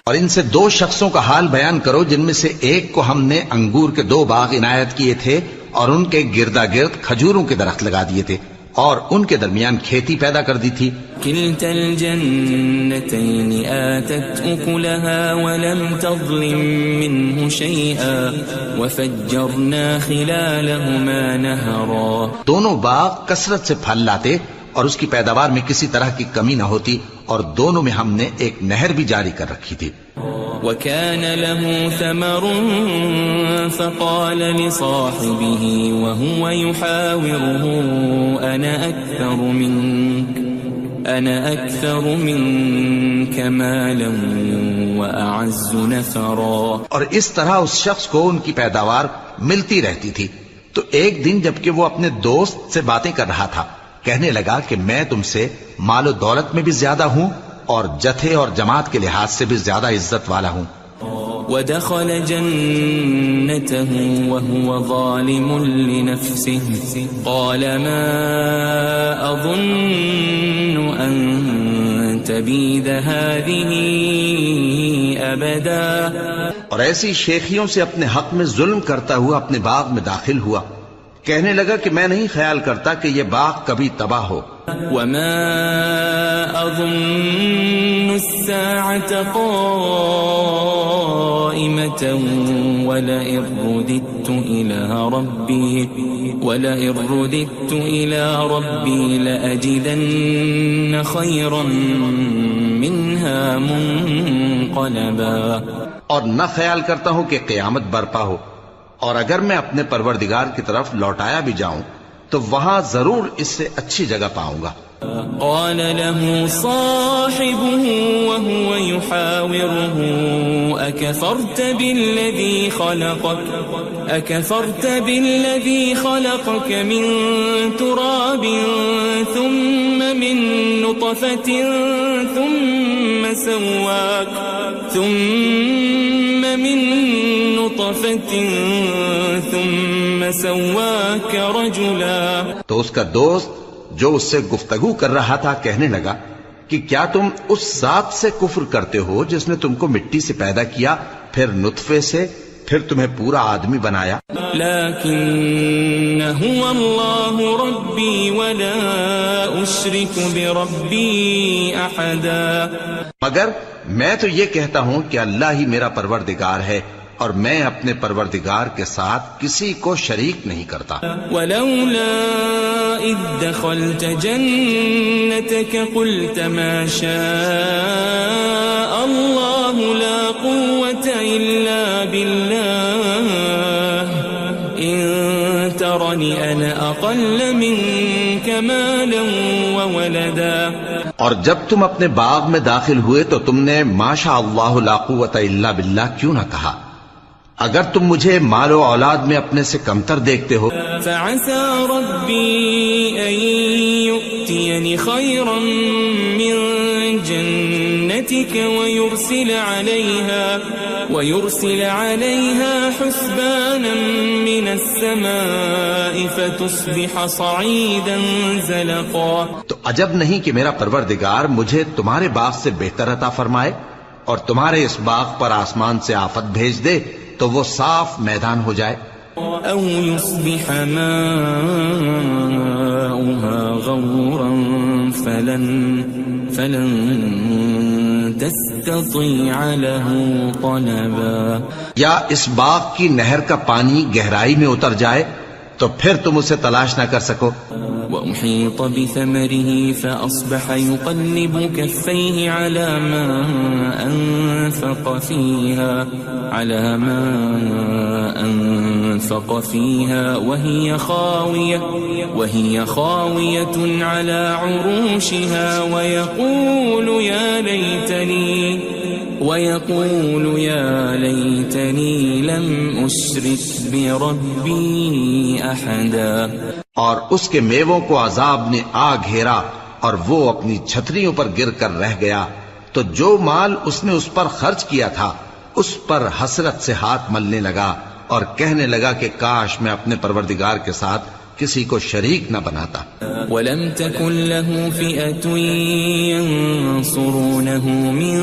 [SPEAKER 3] اور ان سے دو شخصوں کا حال بیان کرو جن میں سے ایک کو ہم نے انگور کے 2 باغ عنایت کیے تھے اور ان کے گردا گرد کھجوروں کے درخت لگا دیے تھے اور ان کے درمیان کھیتی پیدا کر دی تھی۔
[SPEAKER 2] كلتا الجنتين آتت أكلها ولم تظلم منه شيئا وفجرنا خلالهما نهرا۔
[SPEAKER 3] دونوں باغ کثرت سے پھل لاتے اور اس کی پیداوار میں کسی طرح کی کمی نہ ہوتی، اور دونوں میں ہم نے ایک نہر بھی جاری کر رکھی تھی۔
[SPEAKER 2] وكان له ثمر فقال لصاحبه وهو يحاوره أنا أكثر منك مالا وأعز نفرا۔
[SPEAKER 3] اور اس طرح اس شخص کو ان کی پیداوار ملتی رہتی تھی، تو ایک دن جبکہ وہ اپنے دوست سے باتیں کر رہا تھا کہنے لگا کہ میں تم سے مال و دولت میں بھی زیادہ ہوں اور جتھے اور جماعت کے لحاظ سے بھی زیادہ عزت والا ہوں۔
[SPEAKER 2] ودخل جنته وهو ظالم لنفسه قال ما أظن أن تبيد هذه أبدا۔
[SPEAKER 3] اور ایسی شیخیوں سے اپنے حق میں ظلم کرتا ہوا اپنے باغ میں داخل ہوا، کہنے لگا کہ میں نہیں خیال کرتا کہ یہ باغ کبھی تباہ ہو۔
[SPEAKER 2] وما أظن الساعة قائمة ولئن رددت إلى ربي لأجدن خيرا منها منقلبا۔
[SPEAKER 3] اور نہ خیال کرتا ہوں کہ قیامت برپا ہو، اور اگر میں اپنے پروردگار کی طرف لوٹایا بھی جاؤں تو وہاں ضرور اس سے اچھی جگہ پاؤں گا۔
[SPEAKER 2] قال له صاحبه وهو يحاوره أكفرت بالذي خلقك من تراب ثم من نطفة ثم سواك رجلا۔
[SPEAKER 3] تو اس کا دوست جو اس سے گفتگو کر رہا تھا کہنے لگا کہ کیا تم اس ذات سے کفر کرتے ہو جس نے تم کو مٹی سے پیدا کیا، پھر نطفے سے پھر تمہیں پورا آدمی بنایا.
[SPEAKER 2] لكن هو الله ربي ولا أشرك بربي أحدا.
[SPEAKER 3] مگر میں تو یہ کہتا ہوں کہ اللہ ہی میرا پروردگار ہے اور میں اپنے پروردگار کے ساتھ کسی کو شریک نہیں کرتا.
[SPEAKER 2] ولولا إذ دخلت جنتك قلت ما شاء الله لا قوة إلا بالله إن ترني أنا أقل منك مالا وولدا.
[SPEAKER 3] اور جب تم اپنے باغ میں داخل ہوئے تو تم نے ما شاء اللہ لا قوت الا باللہ کیوں نہ کہا؟ اگر تم مجھے مال و اولاد میں اپنے سے کمتر دیکھتے ہو.
[SPEAKER 2] فعسى ربي أن يؤتيني خيرا من جنتك ويرسل عليها حسبانا من السماء فتصبح صعيدا زلقا.
[SPEAKER 3] تو عجب نہیں کہ میرا پروردگار مجھے تمہارے باغ سے بہتر عطا فرمائے اور تمہارے اس باغ پر آسمان سے آفت بھیج دے تو وہ صاف میدان ہو جائے.
[SPEAKER 2] أو يصبح ماؤها غورا فلن تستطيع له طلبا.
[SPEAKER 3] یا اس باغ کی نہر کا پانی گہرائی میں اتر جائے تو پھر تم اسے تلاش نہ کر سکو.
[SPEAKER 2] وأحيط بثمره فأصبح يقلب كفيه على ما أنفق فيها وهي خاوية على عروشها ويقول يا ليتني لم أشرك بربي أحدا.
[SPEAKER 3] اور اس کے میووں کو عذاب نے آ گھیرا اور وہ اپنی چھتریوں پر گر کر رہ گیا تو جو مال اس نے اس پر خرچ کیا تھا اس پر حسرت سے ہاتھ ملنے لگا اور کہنے لگا کہ کاش میں اپنے پروردگار کے ساتھ کسی کو شریک نہ بناتا.
[SPEAKER 2] ولم تكن له فئة ينصرونه من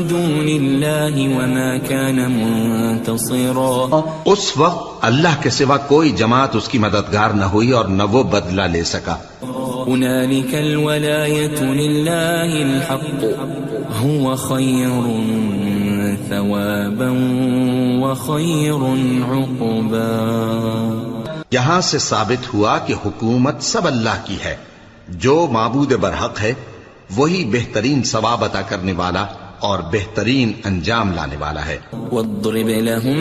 [SPEAKER 2] دون الله وما كان منتصرا.
[SPEAKER 3] اس وقت اللہ کے سوا کوئی جماعت اس کی مددگار نہ ہوئی اور نہ وہ بدلہ لے سکا.
[SPEAKER 2] هنالك الولاية لله الحق هو خير ثوابا وخير عقبا.
[SPEAKER 3] یہاں سے ثابت ہوا کہ حکومت سب اللہ کی ہے. جو معبود برحق ہے وہی بہترین ثواب عطا کرنے والا اور بہترین انجام لانے والا ہے.
[SPEAKER 2] واضرب لهم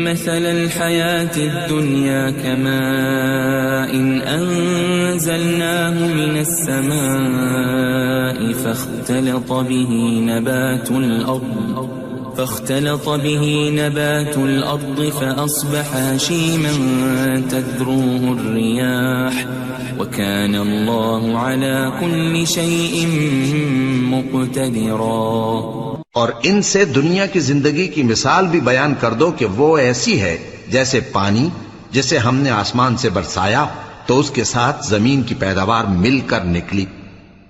[SPEAKER 2] مثل الحياة الدنيا كماء أنزلناه من السماء فاختلط به نبات الأرض فأصبح هشيما تذروه الرياح وكان الله على كل شيء مقتدرا.
[SPEAKER 3] اور ان سے دنیا کی زندگی کی مثال بھی بیان کر دو کہ وہ ایسی ہے جیسے پانی جسے ہم نے آسمان سے برسایا تو اس کے ساتھ زمین کی پیداوار مل کر نکلی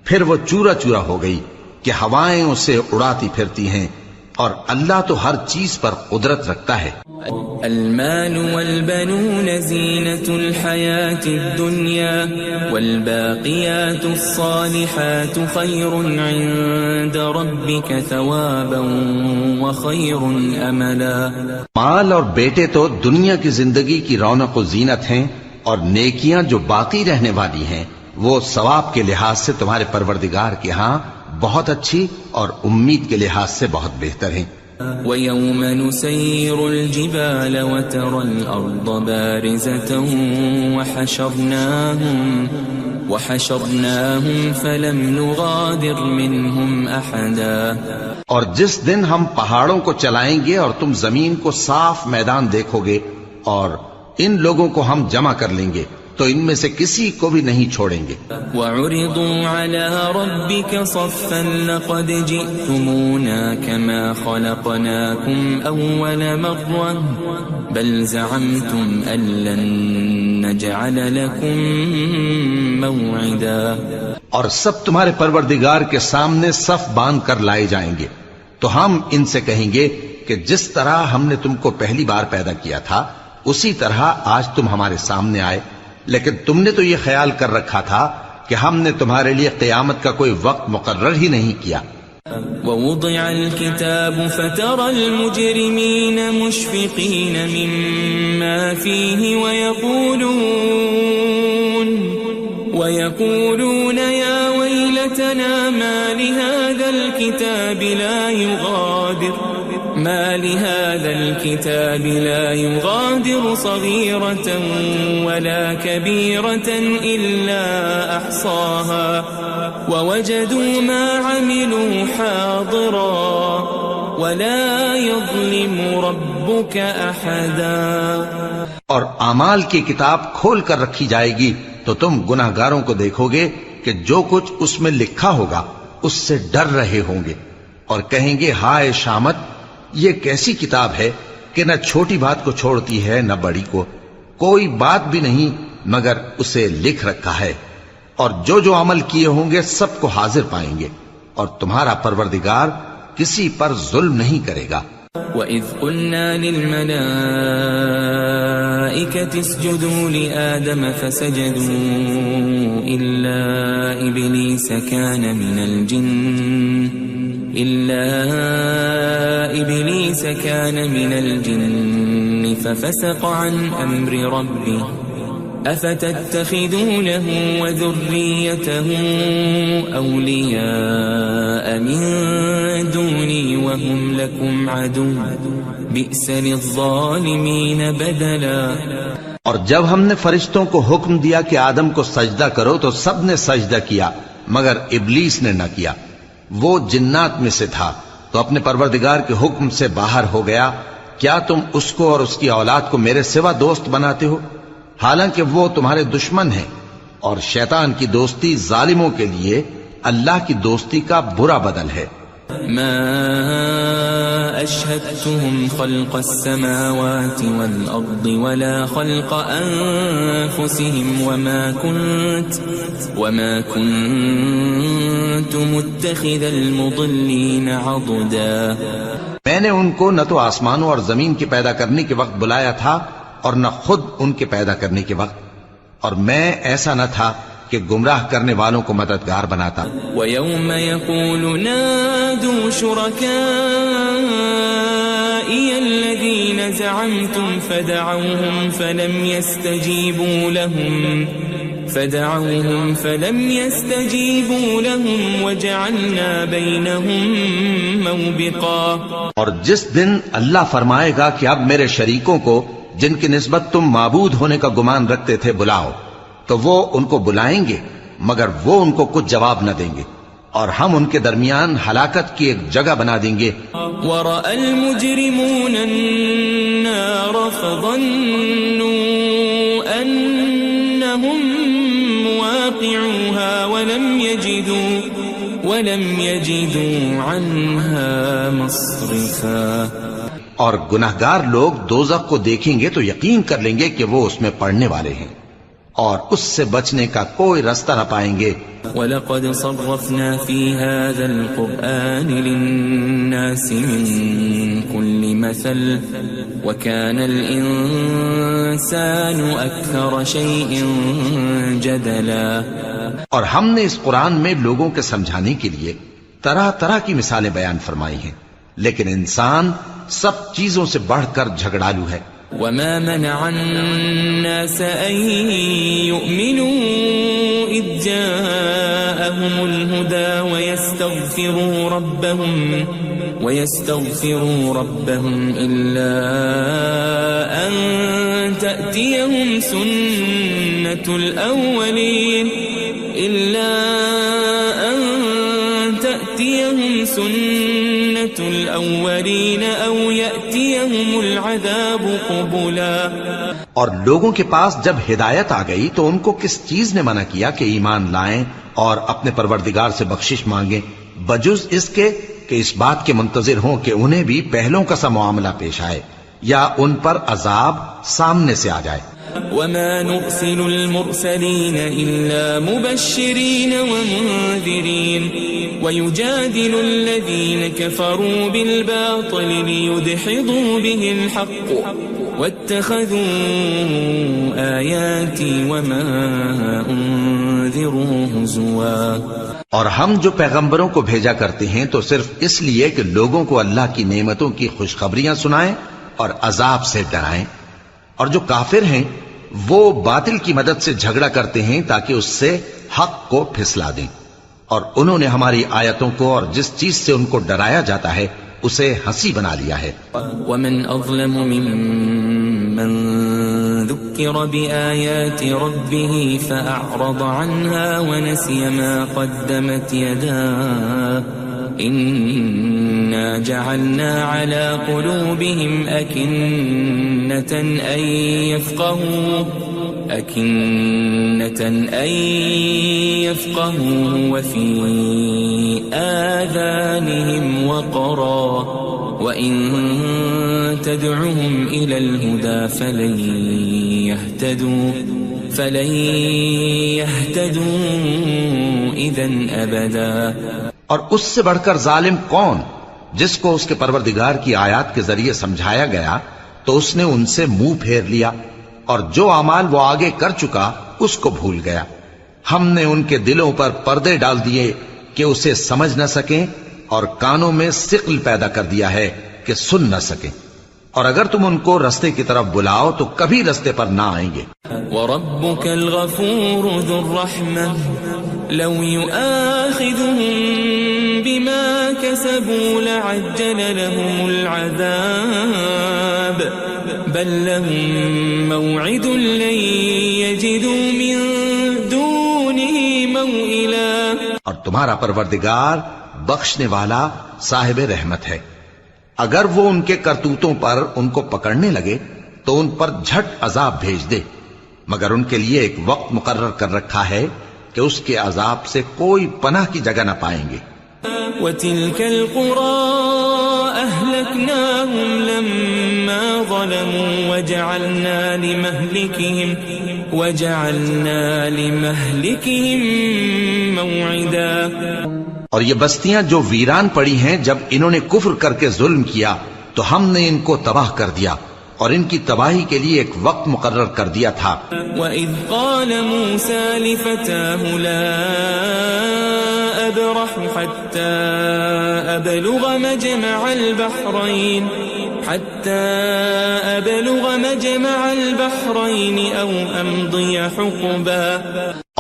[SPEAKER 3] پھر وہ چورا چورا ہو گئی کہ ہوائیں اسے اڑاتی پھرتی ہیں اور اللہ تو ہر چیز پر قدرت رکھتا ہے.
[SPEAKER 2] المال والبنون زينة الحياة الدنيا والباقيات الصالحات خير عند ربك ثوابا وخير املا.
[SPEAKER 3] مال اور بیٹے تو دنیا کی زندگی کی رونق و زینت ہیں اور نیکیاں جو باقی رہنے والی ہیں وہ ثواب کے لحاظ سے تمہارے پروردگار کے ہاں بہت اچھی اور امید کے لحاظ سے بہت بہتر ہیں.
[SPEAKER 2] وَيَوْمَ نُسَيِّرُ الْجِبَالَ وَتَرَى الْأَرْضَ بَارِزَةً وَحَشَرْنَاهُمْ فَلَمْ نُغَادِرْ مِنْهُمْ أَحَدًا.
[SPEAKER 3] اور جس دن ہم پہاڑوں کو چلائیں گے اور تم زمین کو صاف میدان دیکھو گے اور ان لوگوں کو ہم جمع کر لیں گے تو ان میں سے کسی کو بھی نہیں چھوڑیں گے.
[SPEAKER 2] وَعُرِضُوا عَلَى رَبِّكَ صَفًّا لَقَدْ جِئْتُمُونَا كَمَا خَلَقْنَاكُمْ أَوَّلَ مَرَّةٍ بَلْ زَعَمْتُمْ أَن لَّن نَّجْعَلَ لَكُم مَّوْعِدًا.
[SPEAKER 3] اور سب تمہارے پروردگار کے سامنے صف باندھ کر لائے جائیں گے تو ہم ان سے کہیں گے کہ جس طرح ہم نے تم کو پہلی بار پیدا کیا تھا اسی طرح آج تم ہمارے سامنے آئے، لیکن تم نے تو یہ خیال کر رکھا تھا کہ ہم نے تمہارے لیے قیامت کا کوئی وقت مقرر ہی نہیں کیا۔
[SPEAKER 2] ووضع الكتاب فترى المجرمين مشفقين مما فيه ويقولون يا ويلتنا ما لهذا الكتاب لا يغادر صغيرة ولا كبيرة إلا أحصاها ووجدوا ما عملوا حاضرا ولا يظلم ربك أحدا۔
[SPEAKER 3] اور اعمال کی کتاب کھول کر رکھی جائے گی تو تم گناہ گاروں کو دیکھو گے کہ جو کچھ اس میں لکھا ہوگا اس سے ڈر رہے ہوں گے اور کہیں گے ہائے شامت، یہ کیسی کتاب ہے کہ نہ چھوٹی بات کو چھوڑتی ہے نہ بڑی کو، کوئی بات بھی نہیں مگر اسے لکھ رکھا ہے، اور جو عمل کیے ہوں گے سب کو حاضر پائیں گے، اور تمہارا پروردگار کسی پر ظلم نہیں کرے گا۔
[SPEAKER 2] وَإِذْ قُلْنَا لِلْمَلَائِكَةِ اسْجُدُوا لِآدَمَ فَسَجَدُوا إِلَّا إِبْلِيسَ كَانَ مِنَ الْجِنِّ فَفَسَقَ عَنْ أَمْرِ رَبِّهِ أَفَتَتَّخِذُونَهُ وَذُرِّيَّتَهُ أَوْلِيَاءَ مِن دُونِي وَهُمْ لَكُمْ عَدُوٌّ بِئْسَ لِلظَّالِمِينَ بَدَلًا۔
[SPEAKER 3] اور جب ہم نے فرشتوں کو حکم دیا کہ آدم کو سجدہ کرو تو سب نے سجدہ کیا مگر ابلیس نے نہ کیا، وہ جنات میں سے تھا تو اپنے پروردگار کے حکم سے باہر ہو گیا۔ کیا تم اس کو اور اس کی اولاد کو میرے سوا دوست بناتے ہو، حالانکہ وہ تمہارے دشمن ہیں، اور شیطان کی دوستی ظالموں کے لیے اللہ کی دوستی کا برا بدل ہے۔
[SPEAKER 2] ما أشهدتهم خلق السماوات والأرض ولا خلق أنفسهم وما كنت متخذ المضلين عضدا۔
[SPEAKER 3] میں نے ان کو نہ تو آسمانوں اور زمین کے پیدا کرنے کے وقت بلایا تھا اور نہ خود ان کے پیدا کرنے کے وقت، اور میں ایسا نہ تھا کہ گمراہ کرنے والوں کو مددگار بناتا۔
[SPEAKER 2] وَيَوْمَ يَقُولُ نَادُوا شُرَكَائِيَ الَّذِينَ زَعَمْتُمْ فَدَعَوْهُمْ فَلَمْ يَسْتَجِيبُوا لَهُمْ وَجَعَلْنَا بَيْنَهُمْ مَوْبِقًا۔
[SPEAKER 3] اور جس دن اللہ فرمائے گا کہ اب میرے شریکوں کو جن کی نسبت تم معبود ہونے کا گمان رکھتے تھے بلاؤ، تو وہ ان کو بلائیں گے مگر وہ ان کو کچھ جواب نہ دیں گے، اور ہم ان کے درمیان ہلاکت کی ایک جگہ بنا دیں گے۔
[SPEAKER 2] وَرَأَى الْمُجْرِمُونَ النَّارَ فَظَنُّوا أَنَّهُمْ مُوَاقِعُوهَا وَلَمْ يَجِدُوا عَنْهَا مَصْرِفًا۔
[SPEAKER 3] اور گناہگار لوگ دوزخ کو دیکھیں گے تو یقین کر لیں گے کہ وہ اس میں پڑنے والے ہیں، اور اس سے بچنے کا کوئی رستہ نہ پائیں گے۔
[SPEAKER 2] وَلَقَدْ صَرَّفْنَا فِي هَذَا الْقُرْآنِ لِلنَّاسِ مِنْ كُلِّ مَثَلٍ وَكَانَ الْإِنسَانُ أَكْثَرَ شَيْءٍ جَدَلًا۔
[SPEAKER 3] اور ہم نے اس قرآن میں لوگوں کے سمجھانے کے لیے طرح طرح کی مثالیں بیان فرمائی ہیں، لیکن انسان سب چیزوں سے بڑھ کر جھگڑالو ہے۔
[SPEAKER 2] وَمَا مَنَعَ النَّاسَ أَن يُؤْمِنُوا إِذْ جَاءَهُمُ الْهُدَى وَيَسْتَغْفِرُوا رَبَّهُمْ إِلَّا أَن تَأْتِيَهُمْ سُنَّةُ الْأَوَّلِينَ أَوْ يَأْتِيَهُمُ الْعَذَابُ قُبُلًا۔
[SPEAKER 3] اور لوگوں کے پاس جب ہدایت آ گئی تو ان کو کس چیز نے منع کیا کہ ایمان لائیں اور اپنے پروردگار سے بخشش مانگیں، بجز اس کے کہ اس بات کے منتظر ہوں کہ انہیں بھی پہلوں کا سا معاملہ پیش آئے یا ان پر عذاب سامنے سے آ جائے۔
[SPEAKER 2] وَمَا نُرْسِلُ الْمُرْسَلِينَ إِلَّا مُبَشِّرِينَ وَمُنذِرِينَ ويجادل الذين كفروا بالباطل ليدحضوا به الحق واتخذوا آياتي وما أنذروا هزوا.
[SPEAKER 3] اور ہم جو پیغمبروں کو بھیجا کرتے ہیں تو صرف اس لیے کہ لوگوں کو اللہ کی نعمتوں کی خوشخبریاں سنائیں اور عذاب سے ڈرائیں. اور جو کافر ہیں وہ باطل کی مدد سے جھگڑا کرتے ہیں تاکہ اس سے حق کو پھسلا دیں. اور انہوں نے ہماری آیتوں کو اور جس چیز سے ان کو ڈرایا جاتا ہے اسے ہنسی بنا لیا ہے.
[SPEAKER 2] ومن اظلم ممن ذكر بآيات ربه فأعرض عنها ونسي ما قدمت يداه إنا جعلنا على قلوبهم أكنة أن يفقهوا وفي آذانهم وقرا وإن تدعهم إلى الهدى فلن يهتدوا إذن أبدا.
[SPEAKER 3] اور اس سے بڑھ کر ظالم کون جس کو اس کے پروردگار کی آیات کے ذریعے سمجھایا گیا تو اس نے ان سے منہ پھیر لیا، اور جو اعمال وہ آگے کر چکا اس کو بھول گیا. ہم نے ان کے دلوں پر پردے ڈال دیے کہ اسے سمجھ نہ سکیں، اور کانوں میں ثقل پیدا کر دیا ہے کہ سن نہ سکیں. اور اگر تم ان کو رستے کی طرف بلاؤ تو کبھی رستے پر نہ آئیں گے.
[SPEAKER 2] وَرَبُّكَ الْغَفُورُ ذُو الرَّحْمَةِ لَوْ يُؤَاخِذُهُم بِمَا كَسَبُوا لَعَجَّلَ لَهُمُ الْعَذَابَ بَل لَّهُم مَّوْعِدٌ لَّن يَجِدُوا مِن دُونِهِ مَوْئِلًا.
[SPEAKER 3] اور تمہارا پروردگار بخشنے والا صاحب رحمت ہے. اگر وہ ان کے کرتوتوں پر ان کو پکڑنے لگے تو ان پر جھٹ عذاب بھیج دے، مگر ان کے لیے ایک وقت مقرر کر رکھا ہے کہ اس کے عذاب سے کوئی پناہ کی جگہ نہ پائیں گے.
[SPEAKER 2] وَتِلْكَ الْقُرَىٰ أَهْلَكْنَاهُمْ لَمَّا ظَلَمُوا وَجَعَلْنَا لِمَهْلِكِهِمْ مَوْعِدًا.
[SPEAKER 3] اور یہ بستیاں جو ویران پڑی ہیں جب انہوں نے کفر کر کے ظلم کیا تو ہم نے ان کو تباہ کر دیا اور ان کی تباہی کے لیے ایک وقت مقرر کر دیا تھا.
[SPEAKER 2] وَإِذْ قَالَ مُوسَى لِفَتَاهُ لَا أَبْرَحُ حَتَّى أَبْلُغَ مَجْمَعَ الْبَحْرَيْنِ أَوْ أَمْضِيَ حُقُبًا.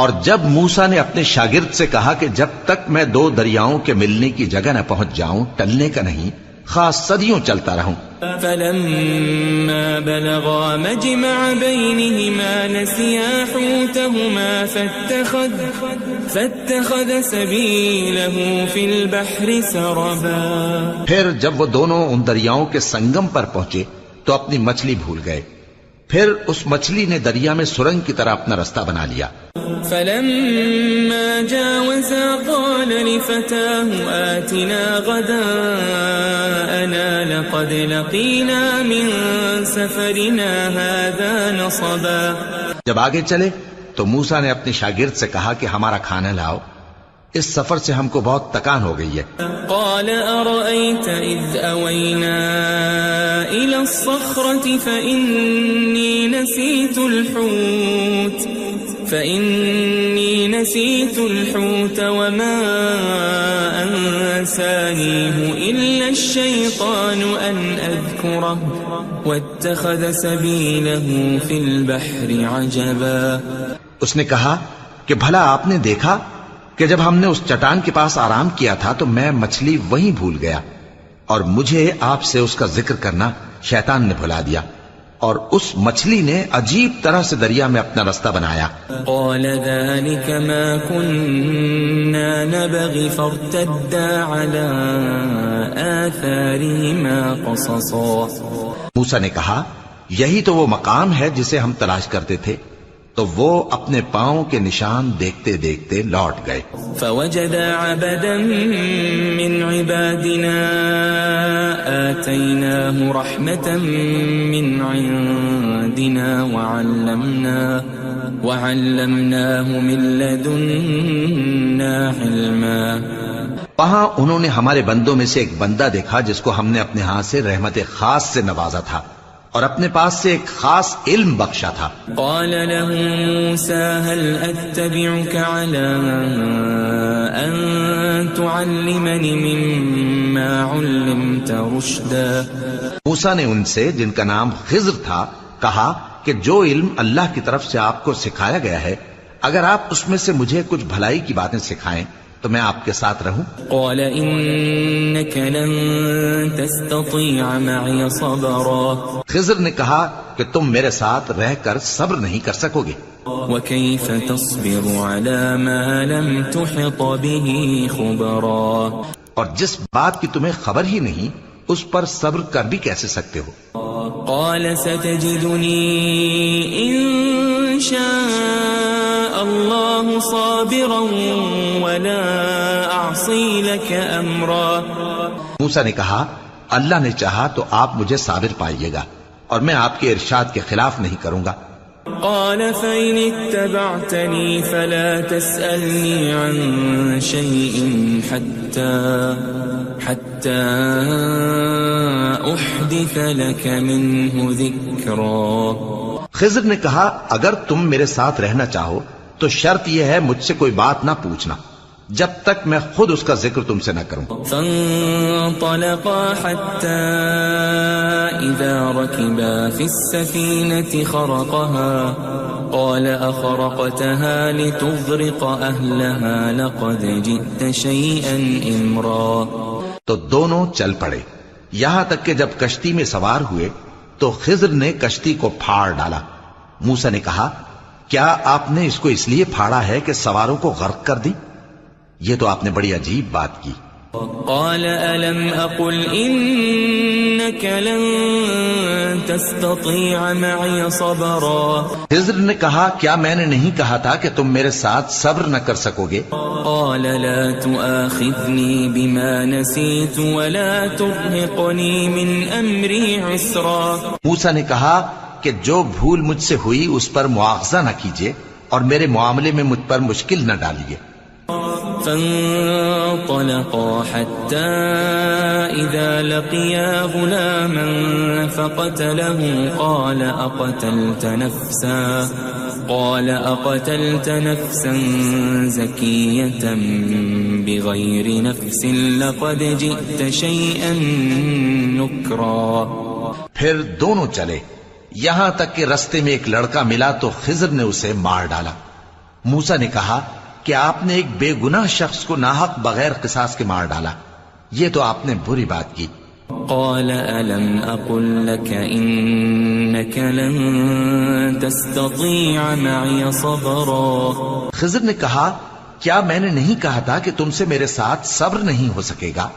[SPEAKER 3] اور جب موسیٰ نے اپنے شاگرد سے کہا کہ جب تک میں دو دریاؤں کے ملنے کی جگہ نہ پہنچ جاؤں ٹلنے کا نہیں، خاص صدیوں چلتا رہوں.
[SPEAKER 2] فَلَمَّا بَلَغَا مَجْمَعَ بَيْنِهِمَا نَسِيَا حُوتَهُمَا فَاتَّخَذَ سَبِيلَهُ فِي الْبَحْرِ سَرَبًا.
[SPEAKER 3] پھر جب وہ دونوں ان دریاؤں کے سنگم پر پہنچے تو اپنی مچھلی بھول گئے، پھر اس مچھلی نے دریا میں سرنگ کی طرح اپنا رستہ بنا لیا.
[SPEAKER 2] فَلَمَّا جَاوَزَا قَالَ لِفَتَاهُ آتِنَا غَدَاءَنَا لَقَدْ لَقِينَا مِن سَفَرِنَا هَذَا نَصَبًا.
[SPEAKER 3] جب آگے چلے تو موسیٰ نے اپنے شاگرد سے کہا کہ ہمارا کھانا لاؤ، اس سفر سے ہم کو بہت تکان ہو گئی ہے.
[SPEAKER 2] قال أرأيت إذ أوينا إلى الصخرة فإني نسيت الحوت وما أنسانيه إلا الشيطان أن أذكره واتخذ سبيله في البحر عجبا.
[SPEAKER 3] اس نے کہا کہ بھلا آپ نے دیکھا کہ جب ہم نے اس چٹان کے پاس آرام کیا تھا تو میں مچھلی وہیں بھول گیا، اور مجھے آپ سے اس کا ذکر کرنا شیطان نے بھلا دیا، اور اس مچھلی نے عجیب طرح سے دریا میں اپنا رستہ بنایا.
[SPEAKER 2] قال ذلك ما كنا نبغي فارتدا على آثارهما قصصا.
[SPEAKER 3] موسیٰ نے کہا یہی تو وہ مقام ہے جسے ہم تلاش کرتے تھے، تو وہ اپنے پاؤں کے نشان دیکھتے دیکھتے لوٹ گئے.
[SPEAKER 2] فوجد عبدا من عبادنا آتيناه رحمة من عندنا وعلمناه من لدنا علما.
[SPEAKER 3] وہاں انہوں نے ہمارے بندوں میں سے ایک بندہ دیکھا جس کو ہم نے اپنے ہاں سے رحمت خاص سے نوازا تھا اور اپنے پاس سے ایک خاص علم بخشا تھا.
[SPEAKER 2] قال له موسى هل أتبعك على أن تعلمني مما علمت رشدا.
[SPEAKER 3] موسیٰ نے ان سے جن کا نام خضر تھا کہا کہ جو علم اللہ کی طرف سے آپ کو سکھایا گیا ہے اگر آپ اس میں سے مجھے کچھ بھلائی کی باتیں سکھائیں تو میں آپ کے ساتھ رہوں.
[SPEAKER 2] قال إنك لن تستطيع معي صبرا.
[SPEAKER 3] خضر نے کہا کہ تم میرے ساتھ رہ کر صبر نہیں کر سکو گے.
[SPEAKER 2] وكيف تصبر على ما لم تحط به خبرا.
[SPEAKER 3] اور جس بات کی تمہیں خبر ہی نہیں اس پر صبر کر بھی کیسے سکتے ہو.
[SPEAKER 2] قال ستجدني إن شاء الله صابرا ولا أعصي لك أمرا.
[SPEAKER 3] موسیٰ نے کہا اللہ نے چاہا تو آپ مجھے صابر پائیے گا اور میں آپ کے ارشاد کے خلاف نہیں کروں گا.
[SPEAKER 2] قال فإن اتبعتني فلا تسألني عن شيء حتى أحدث لك منه ذكرا.
[SPEAKER 3] خضر نے کہا اگر تم میرے ساتھ رہنا چاہو تو شرط یہ ہے مجھ سے کوئی بات نہ پوچھنا جب تک میں خود اس کا ذکر تم سے نہ کروں.
[SPEAKER 2] فانطلقا حتى إذا ركبا في السفينة خرقها قال أخرقتها لتغرق أهلها لقد جئت شيئا إمرا.
[SPEAKER 3] تو دونوں چل پڑے یہاں تک کہ جب کشتی میں سوار ہوئے تو خضر نے کشتی کو پھاڑ ڈالا. موسیٰ نے کہا کیا آپ نے اس کو اس لیے پھاڑا ہے کہ سواروں کو غرق کر دی؟ یہ تو آپ نے بڑی عجیب بات کی.
[SPEAKER 2] قال ألم أقل إنك لن تستطيع معي صبرا.
[SPEAKER 3] خضر نے کہا کیا میں نے نہیں کہا تھا کہ تم میرے ساتھ صبر نہ کر سکو گے؟
[SPEAKER 2] قال لا تؤاخذني بما نسيت ولا ترهقني من أمري عسرا.
[SPEAKER 3] موسیٰ نے کہا کہ جو بھول مجھ سے ہوئی اس پر مواخذہ نہ کیجیے اور میرے معاملے میں مجھ پر مشکل نہ ڈالیے.
[SPEAKER 2] فانطلقا حتى إذا لقيا غلاما فقتله قال أقتلت نفسا زكية بغير نفس لقد جئت شيئا نكرا.
[SPEAKER 3] پھر دونوں چلے یہاں تک کہ رستے میں ایک لڑکا ملا تو خضر نے اسے مار ڈالا. موسیٰ نے کہا کہ آپ نے ایک بے گناہ شخص کو ناحق بغیر قصاص کے مار ڈالا، یہ تو آپ نے بری بات کی.
[SPEAKER 2] قال ألم أقل لك إنك لن تستطيع معي صبرا.
[SPEAKER 3] خضر نے کہا کیا میں نے نہیں کہا تھا کہ تم سے میرے ساتھ صبر نہیں ہو سکے گا؟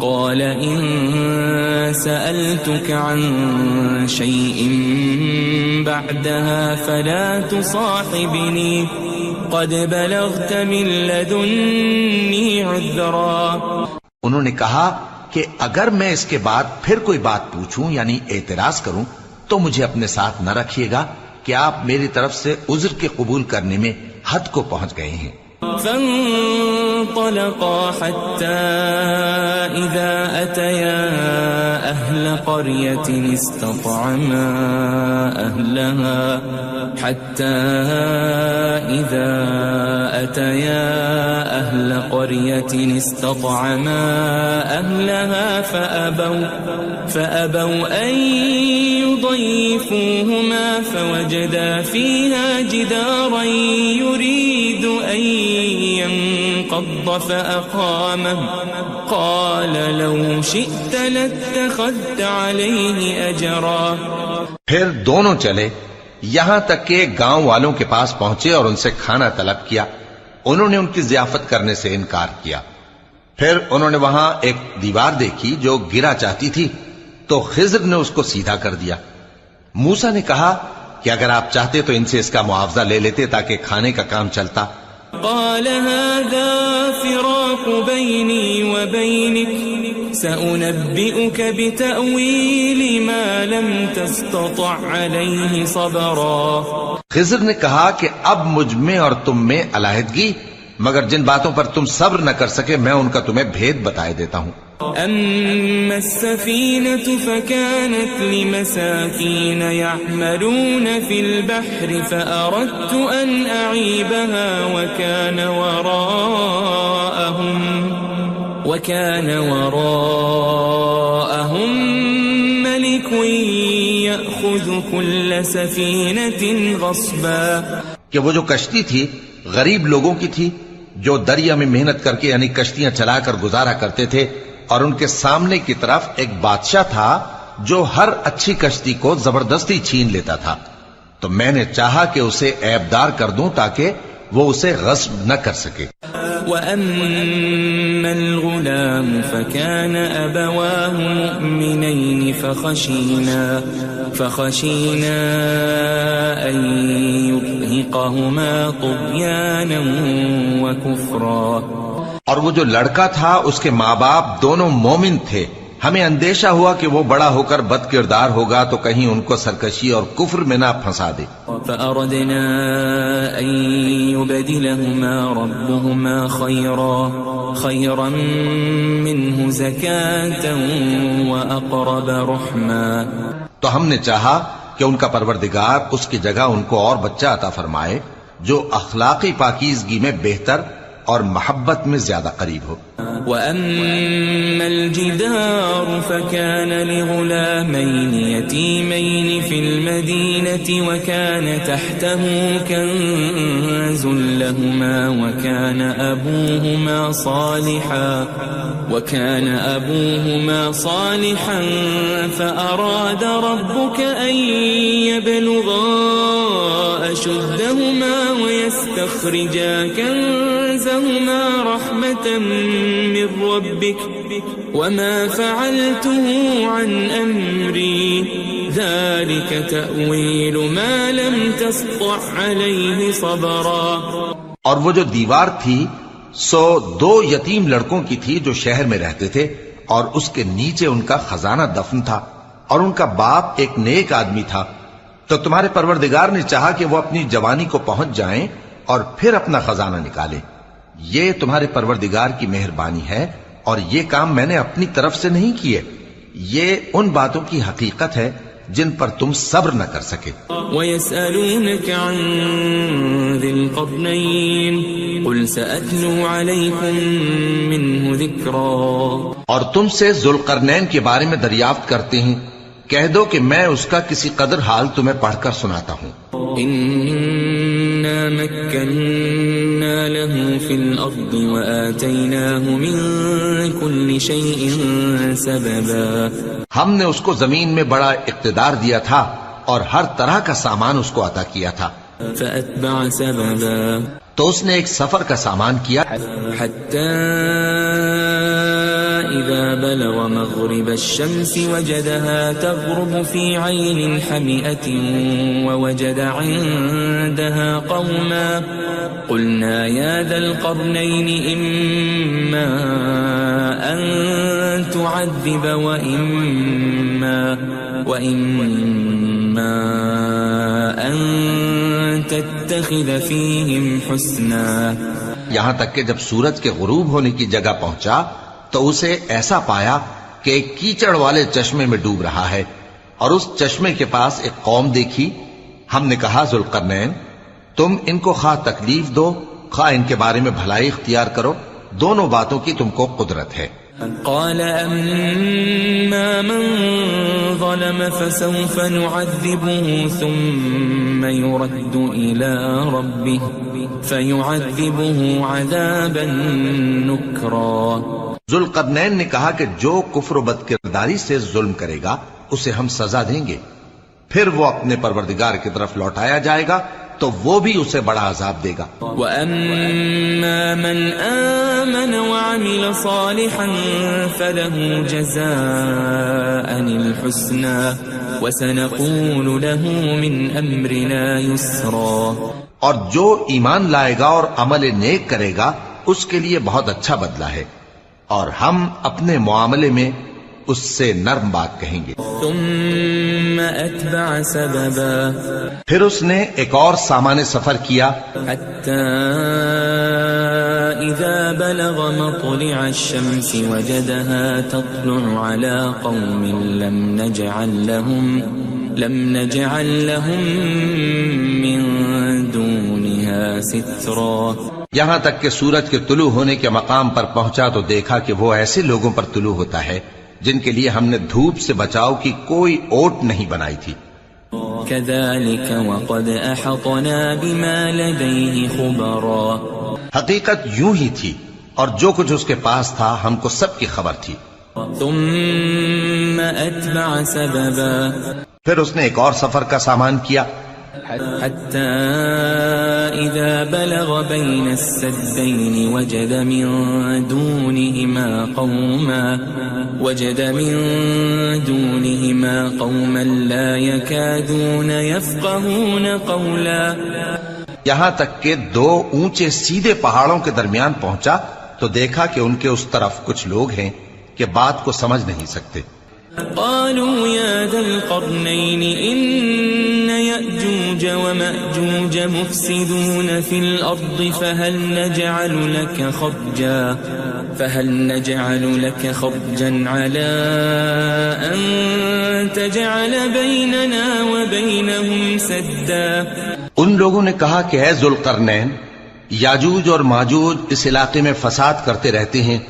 [SPEAKER 2] قال إن سألتك عن شيء بعدها فلا تصاحبني قد بلغت من لدني عذرا.
[SPEAKER 3] انہوں نے کہا کہ اگر میں اس کے بعد پھر کوئی بات پوچھوں یعنی اعتراض کروں تو مجھے اپنے ساتھ نہ رکھیے گا کہ آپ میری طرف سے عذر کے قبول کرنے میں حد کو پہنچ گئے ہیں.
[SPEAKER 2] فانطلقا حتى إذا أتيا أهل قرية استطعما أهلها فأبوا أن يضيفوهما فوجدا فيها جدارا يريد أن ينقض فأقامه قال لو شئت لاتخذت عليه أجرا.
[SPEAKER 3] پھر دونوں چلے یہاں تک کہ گاؤں والوں کے پاس پہنچے اور ان سے کھانا طلب کیا. انہوں نے ان کی ضیافت کرنے سے انکار کیا. پھر انہوں نے وہاں ایک دیوار دیکھی جو گرا چاہتی تھی تو خضر نے اس کو سیدھا کر دیا. موسیٰ نے کہا کہ اگر آپ چاہتے تو ان سے اس کا معاوضہ لے لیتے تاکہ کھانے کا کام چلتا.
[SPEAKER 2] قال هذا فراق بيني وبينك سأنبئك بتأويل ما لم تستطع عليه صبرا.
[SPEAKER 3] خضر نے کہا کہ اب مجھ میں اور تم میں علیحدگی مگر جن باتوں پر تم صبر نہ کر سکے میں ان کا تمہیں بھید بتائے دیتا ہوں.
[SPEAKER 2] أما السفينة فكانت لمساكين يعملون في البحر فأردت أن أعيبها وكان وراءهم ملك يأخذ كل سفينة غصبا.
[SPEAKER 3] کہ وہ جو کشتی تھی غریب لوگوں کی تھی جو دریا میں محنت کر کے یعنی کشتیاں چلا کر گزارا کرتے تھے، اور ان کے سامنے کی طرف ایک بادشاہ تھا جو ہر اچھی کشتی کو زبردستی چھین لیتا تھا. تو میں نے چاہا کہ اسے عیبدار کر دوں تاکہ وہ اسے غصب نہ کر سکے.
[SPEAKER 2] وَأَمَّا الْغُلَامُ فَكَانَ أَبَوَاهُ مُؤْمِنَيْنِ فَخَشِينَا أَن يُرْهِقَهُمَا طُغْيَانًا وَكُفْرًا.
[SPEAKER 3] اور وہ جو لڑکا تھا اس کے ماں باپ دونوں مومن تھے، ہمیں اندیشہ ہوا کہ وہ بڑا ہو کر بد کردار ہوگا تو کہیں ان کو سرکشی اور کفر میں نہ پھنسا دے.
[SPEAKER 2] فأردنا أن يبدلهما ربهما خيرا منه زكاة وأقرب رحما.
[SPEAKER 3] تو ہم نے چاہا کہ ان کا پروردگار اس کی جگہ ان کو اور بچہ عطا فرمائے جو اخلاقی پاکیزگی میں بہتر اور محبت میں زیادہ قریب ہو.
[SPEAKER 2] وَأَمَّا الْجِدَارُ فَكَانَ لِغُلَامَيْنِ يَتِيمَيْنِ فِي الْمَدِينَةِ وَكَانَ تَحْتَهُ كَنْزٌ لَهُمَا وَكَانَ أَبُوهُمَا صَالِحًا فَأَرَادَ رَبُّكَ أَنْ يَبْلُغَا أَشُدَّهُمَا وَيَسْتَخْرِجَا كَنْزَهُمَا رَحْمَةً من ربك وما فعلته عن أمري ذلك تأويل ما لم تسطع عليه صبرا.
[SPEAKER 3] اور وہ جو دیوار تھی سو 2 یتیم لڑکوں کی تھی جو شہر میں رہتے تھے، اور اس کے نیچے ان کا خزانہ دفن تھا، اور ان کا باپ ایک نیک آدمی تھا. تو تمہارے پروردگار نے چاہا کہ وہ اپنی جوانی کو پہنچ جائیں اور پھر اپنا خزانہ نکالیں. یہ تمہارے پروردگار کی مہربانی ہے، اور یہ کام میں نے اپنی طرف سے نہیں کیے. یہ ان باتوں کی حقیقت ہے جن پر تم صبر نہ کر سکے.
[SPEAKER 2] وَيَسْأَلُونَكَ عَنْ ذِي الْقَرْنَيْنِ قُلْ سَأَتْلُو عَلَيْكُمْ مِنْهُ ذِكْرًا.
[SPEAKER 3] اور تم سے ذوالقرنین کے بارے میں دریافت کرتے ہیں، کہہ دو کہ میں اس کا کسی قدر حال تمہیں پڑھ کر سناتا ہوں.
[SPEAKER 2] إِنَّا مَكَّنَّا لَهُ فِي الْأَرْضِ وَآتَيْنَاهُ مِنْ كُلِّ شَيْءٍ سَبَبًا.
[SPEAKER 3] ہم نے اس کو زمین میں بڑا اقتدار دیا تھا اور ہر طرح کا سامان اس کو عطا کیا تھا.
[SPEAKER 2] فَأَتْبَعَ سَبَبًا.
[SPEAKER 3] تو اس نے ایک سفر کا سامان کیا
[SPEAKER 2] حَتَّى إِذَا بَلَغَ مَغْرِبَ الشَّمْسِ وَجَدَهَا تَغْرُبُ فِي عَيْنٍ حَمِئَةٍ وَوَجَدَ عِندَهَا قَوْمًا قُلْنَا يَا ذَا الْقَرْنَيْنِ إِمَّا أَن تُعَذِّبَ وَإِمَّا أَن تَتَّخِذَ فِيهِمْ حُسْنًا.
[SPEAKER 3] یہاں تک کہ جب سورج کے غروب ہونے کی جگہ پہنچا تو اسے ایسا پایا کہ ایک کیچڑ والے چشمے میں ڈوب رہا ہے، اور اس چشمے کے پاس ایک قوم دیکھی. ہم نے کہا ذوالقرنین تم ان کو خواہ تکلیف دو خواہ ان کے بارے میں بھلائی اختیار کرو، دونوں باتوں کی تم کو قدرت ہے.
[SPEAKER 2] قال أما من ظلم فسوف نعذبه ثم يرد إلى ربه فيعذبه عذابا نكرا.
[SPEAKER 3] ذوالقرنین نے کہا کہ جو کفر و بد کرداری سے ظلم کرے گا اسے ہم سزا دیں گے، پھر وہ اپنے پروردگار کی طرف لوٹایا جائے گا تو وہ بھی اسے بڑا عذاب دے گا.
[SPEAKER 2] وَأَمَّا مَنْ آمَنَ وَعَمِلَ صَالِحًا فَلَهُ جَزَاءً الْحُسْنَى وَسَنَقُولُ لَهُ مِنْ أَمْرِنَا يُسْرًا.
[SPEAKER 3] اور جو ایمان لائے گا اور عمل نیک کرے گا اس کے لیے بہت اچھا بدلہ ہے، اور ہم اپنے معاملے میں اس سے نرم بات کہیں گے.
[SPEAKER 2] ثم اتبع سببا.
[SPEAKER 3] پھر اس نے ایک اور سامان سفر کیا
[SPEAKER 2] حتى إذا بلغ مطلع الشمس وجدها تطلع على قوم لم نجعل لهم من دونها سترا.
[SPEAKER 3] یہاں تک کہ سورج کے طلوع ہونے کے مقام پر پہنچا تو دیکھا کہ وہ ایسے لوگوں پر طلوع ہوتا ہے جن کے لیے ہم نے دھوپ سے بچاؤ کی کوئی اوٹ نہیں بنائی تھی.
[SPEAKER 2] كذلك وقد أحطنا بما لديه خبرا.
[SPEAKER 3] حقیقت یوں ہی تھی اور جو کچھ اس کے پاس تھا ہم کو سب کی خبر تھی.
[SPEAKER 2] ثم أتبع سببا.
[SPEAKER 3] پھر اس نے ایک اور سفر کا سامان کیا
[SPEAKER 2] حتى إذا بلغ بين السدين وجد من دونهما قوما لا يكادون يفقهون قولا.
[SPEAKER 3] یہاں تک کہ دو اونچے سیدھے پہاڑوں کے درمیان پہنچا تو دیکھا کہ ان کے اس طرف کچھ لوگ ہیں کہ بات کو سمجھ نہیں سکتے.
[SPEAKER 2] قالوا يا ذا القرنين إن يأجوج ومأجوج مفسدون في الأرض فهل نجعل لك خرجا على أن تجعل بيننا وبينهم سدا.
[SPEAKER 3] ان لوگوں نے کہا کہ اے ذوالقرنین، یاجوج اور ماجوج اس علاقے میں فساد کرتے رہتے ہیں،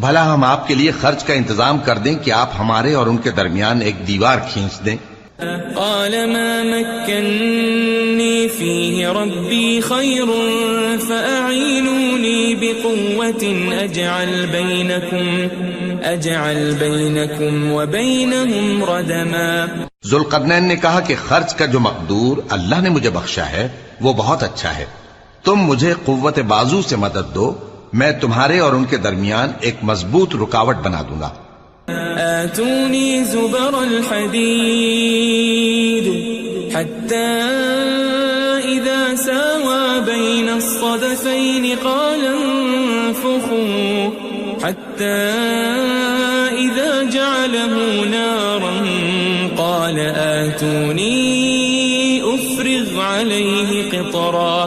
[SPEAKER 3] بھلا ہم آپ کے لیے خرچ کا انتظام کر دیں کہ آپ ہمارے اور ان کے درمیان ایک دیوار کھینچ دیں.
[SPEAKER 2] قال ما مكنني فيه ربي خير فأعينوني بقوة أجعل بينكم وبينهم ردما.
[SPEAKER 3] ذوالقرنین نے کہا کہ خرچ کا جو مقدور اللہ نے مجھے بخشا ہے وہ بہت اچھا ہے، تم مجھے قوت بازو سے مدد دو، میں تمہارے اور ان کے درمیان ایک مضبوط رکاوٹ بنا دوں گا.
[SPEAKER 2] آتوني زبر الحديد حتى إذا ساوى بين الصدفين قال انفخوا حتى إذا جعله نارا قال آتوني أفرغ عليه قطرا.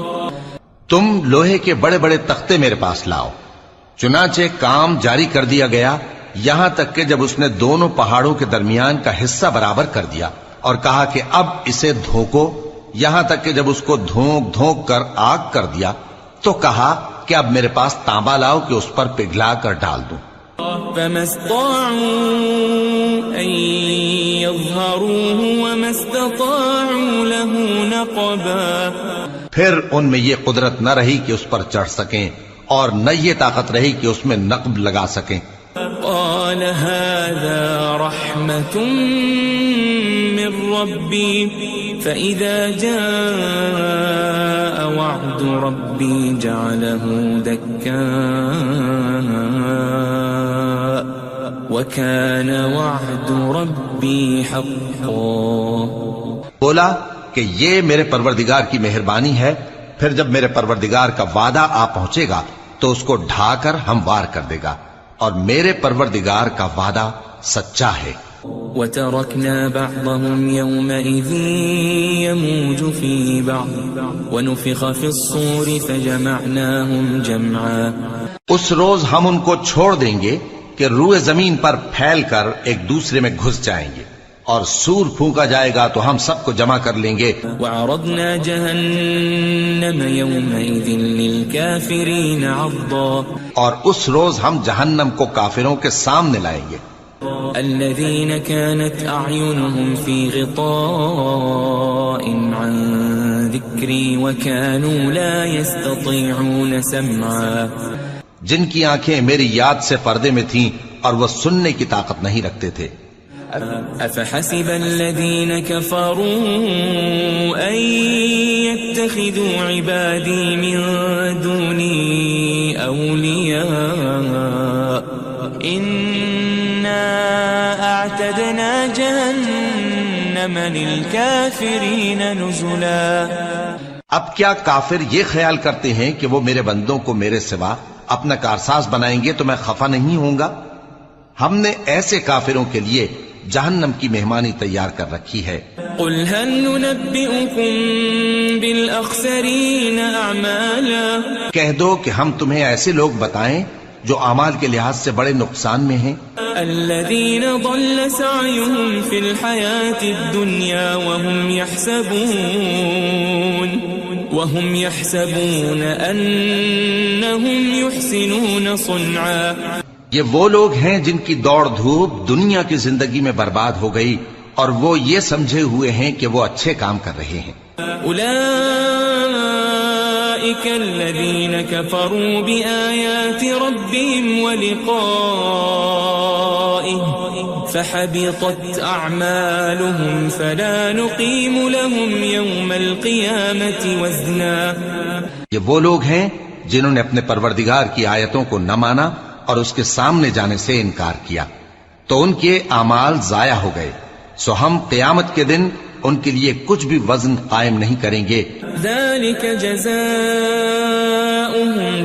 [SPEAKER 3] تم لوہے کے بڑے بڑے تختے میرے پاس لاؤ. چنانچہ کام جاری کر دیا گیا یہاں تک کہ جب اس نے دونوں پہاڑوں کے درمیان کا حصہ برابر کر دیا اور کہا کہ اب اسے دھوکو، یہاں تک کہ جب اس کو دھونک دھونک کر آگ کر دیا تو کہا کہ اب میرے پاس تانبا لاؤ کہ اس پر پگھلا کر ڈال دوں.
[SPEAKER 2] فما استطاعوا أن يظهروه وما استطاعوا له نقبا.
[SPEAKER 3] پھر ان میں یہ قدرت نہ رہی کہ اس پر چڑھ سکیں اور نہ یہ طاقت رہی کہ اس میں نقب لگا سکیں.
[SPEAKER 2] قال هذا رحمة من ربي فإذا جاء وعد ربي جعله دكا وكان وعد ربي حقا.
[SPEAKER 3] بولا کہ یہ میرے پروردگار کی مہربانی ہے، پھر جب میرے پروردگار کا وعدہ آ پہنچے گا تو اس کو ڈھا کر ہموار کر دے گا، اور میرے پروردگار کا وعدہ سچا ہے.
[SPEAKER 2] وَتَرَكْنَا بَعْضَهُمْ يَوْمَئِذٍ يَمُوجُ فِي بَعْضٍ وَنُفِخَ فِي الصُّورِ فَجَمَعْنَاهُمْ جَمْعًا. اس
[SPEAKER 3] روز ہم ان کو چھوڑ دیں گے کہ روئے زمین پر پھیل کر ایک دوسرے میں گھس جائیں گے، اور سور پھونکا جائے گا تو ہم سب کو جمع کر لیں گے.
[SPEAKER 2] وَعَرَضْنَا جَهَنَّمَ يَوْمَئِذٍ لِلْكَافِرِينَ عَرْضًا.
[SPEAKER 3] اور اس روز ہم جہنم کو کافروں کے سامنے لائیں گے.
[SPEAKER 2] الذين كانت أعينهم في غطاء عن ذكري وكانوا لا يستطيعون سمعا.
[SPEAKER 3] جن کی آنکھیں میری یاد سے پردے میں تھیں اور وہ سننے کی طاقت نہیں رکھتے تھے.
[SPEAKER 2] أفحسب الذين كفروا أن يتخذوا عبادي من دوني أولياء إنا أعتدنا جهنم للكافرين نزلا.
[SPEAKER 3] اب کیا کافر یہ خیال کرتے ہیں کہ وہ میرے بندوں کو میرے سوا اپنا کارساز بنائیں گے تو میں خفا نہیں ہوں گا؟ ہم نے ایسے کافروں کے لیے جہنم کی مہمانی تیار کر رکھی ہے.
[SPEAKER 2] قل هل ننبئكم بالأخسرين أعمالا
[SPEAKER 3] کہہ دو کہ ہم تمہیں ایسے لوگ بتائیں جو اعمال کے لحاظ سے بڑے نقصان میں ہیں،
[SPEAKER 2] الذين ضل سعيهم في الحياة الدنيا وهم يحسبون أنهم يحسنون صنعا.
[SPEAKER 3] یہ وہ لوگ ہیں جن کی دوڑ دھوپ دنیا کی زندگی میں برباد ہو گئی اور وہ یہ سمجھے ہوئے ہیں کہ وہ اچھے کام کر رہے ہیں.
[SPEAKER 2] أولئك الذين كفروا بآيات ربهم ولقائه فحبطت أعمالهم فلا نقيم لهم يوم القيامة وزنا.
[SPEAKER 3] یہ وہ لوگ ہیں جنہوں نے اپنے پروردگار کی آیتوں کو نہ مانا اور اس کے سامنے جانے سے انکار کیا تو ان کے اعمال ضائع ہو گئے، سو ہم قیامت کے دن ان کے لیے کچھ بھی وزن قائم نہیں کریں گے.
[SPEAKER 2] ذلك جزاؤهم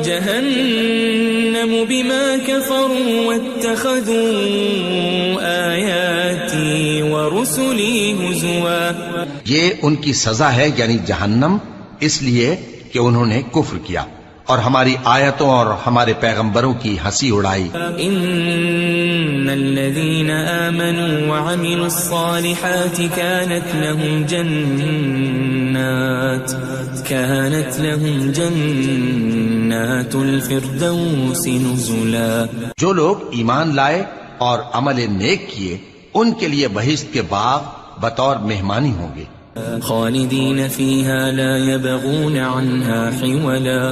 [SPEAKER 2] جهنم بما كفروا واتخذوا آياتي ورسلي هزوا.
[SPEAKER 3] یہ ان کی سزا ہے یعنی جہنم، اس لیے کہ انہوں نے کفر کیا اور ہماری آیتوں اور ہمارے پیغمبروں کی ہنسی اڑائی.
[SPEAKER 2] ان الذين آمنوا وعملوا الصالحات كانت لهم جنات الفردوس نزلا.
[SPEAKER 3] جو لوگ ایمان لائے اور عمل نیک کیے ان کے لیے بہشت کے باغ بطور مہمانی ہوں گے.
[SPEAKER 2] خالدین فیہا لا یبغون عنہا حولا.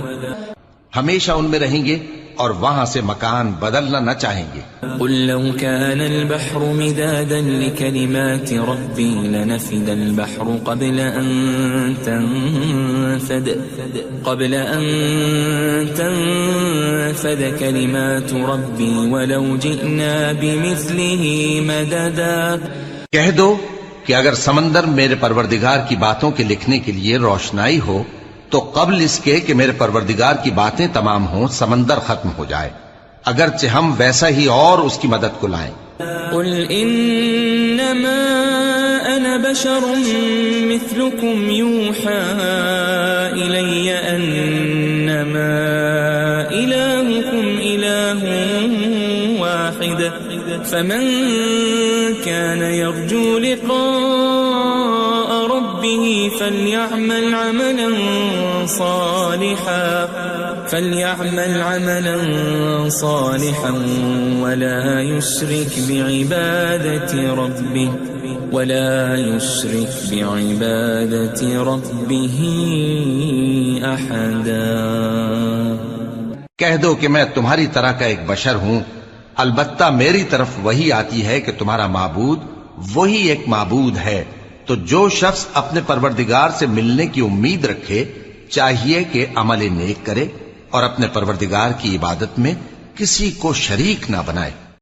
[SPEAKER 3] ہمیشہ ان میں رہیں گے اور وہاں سے مکان بدلنا نہ چاہیں گے.
[SPEAKER 2] قل لو كان البحر مدادا لكلمات ربي لنفد البحر قبل أن تنفد كلمات ربي ولو جئنا بمثله مددا.
[SPEAKER 3] کہہ دو کہ اگر سمندر میرے پروردگار کی باتوں کے لکھنے کے لیے روشنائی ہو تو قبل اس کے کہ میرے پروردگار کی باتیں تمام ہوں سمندر ختم ہو جائے، اگرچہ ہم ویسا ہی اور اس کی مدد کو لائیں.
[SPEAKER 2] قل انما انا بشر مثلكم يوحى الي انما الهكم اله واحد فمن كان يرجو لقاء ربه فليعمل عملا صالحا ولا يشرك بعبادة ربه أحدا.
[SPEAKER 3] کہہ دو کہ میں تمہاری طرح کا ایک بشر ہوں، البتہ میری طرف وہی آتی ہے کہ تمہارا معبود وہی ایک معبود ہے. تو جو شخص اپنے پروردگار سے ملنے کی امید رکھے چاہیے کہ عمل نیک کرے اور اپنے پروردگار کی عبادت میں کسی کو شریک نہ بنائے.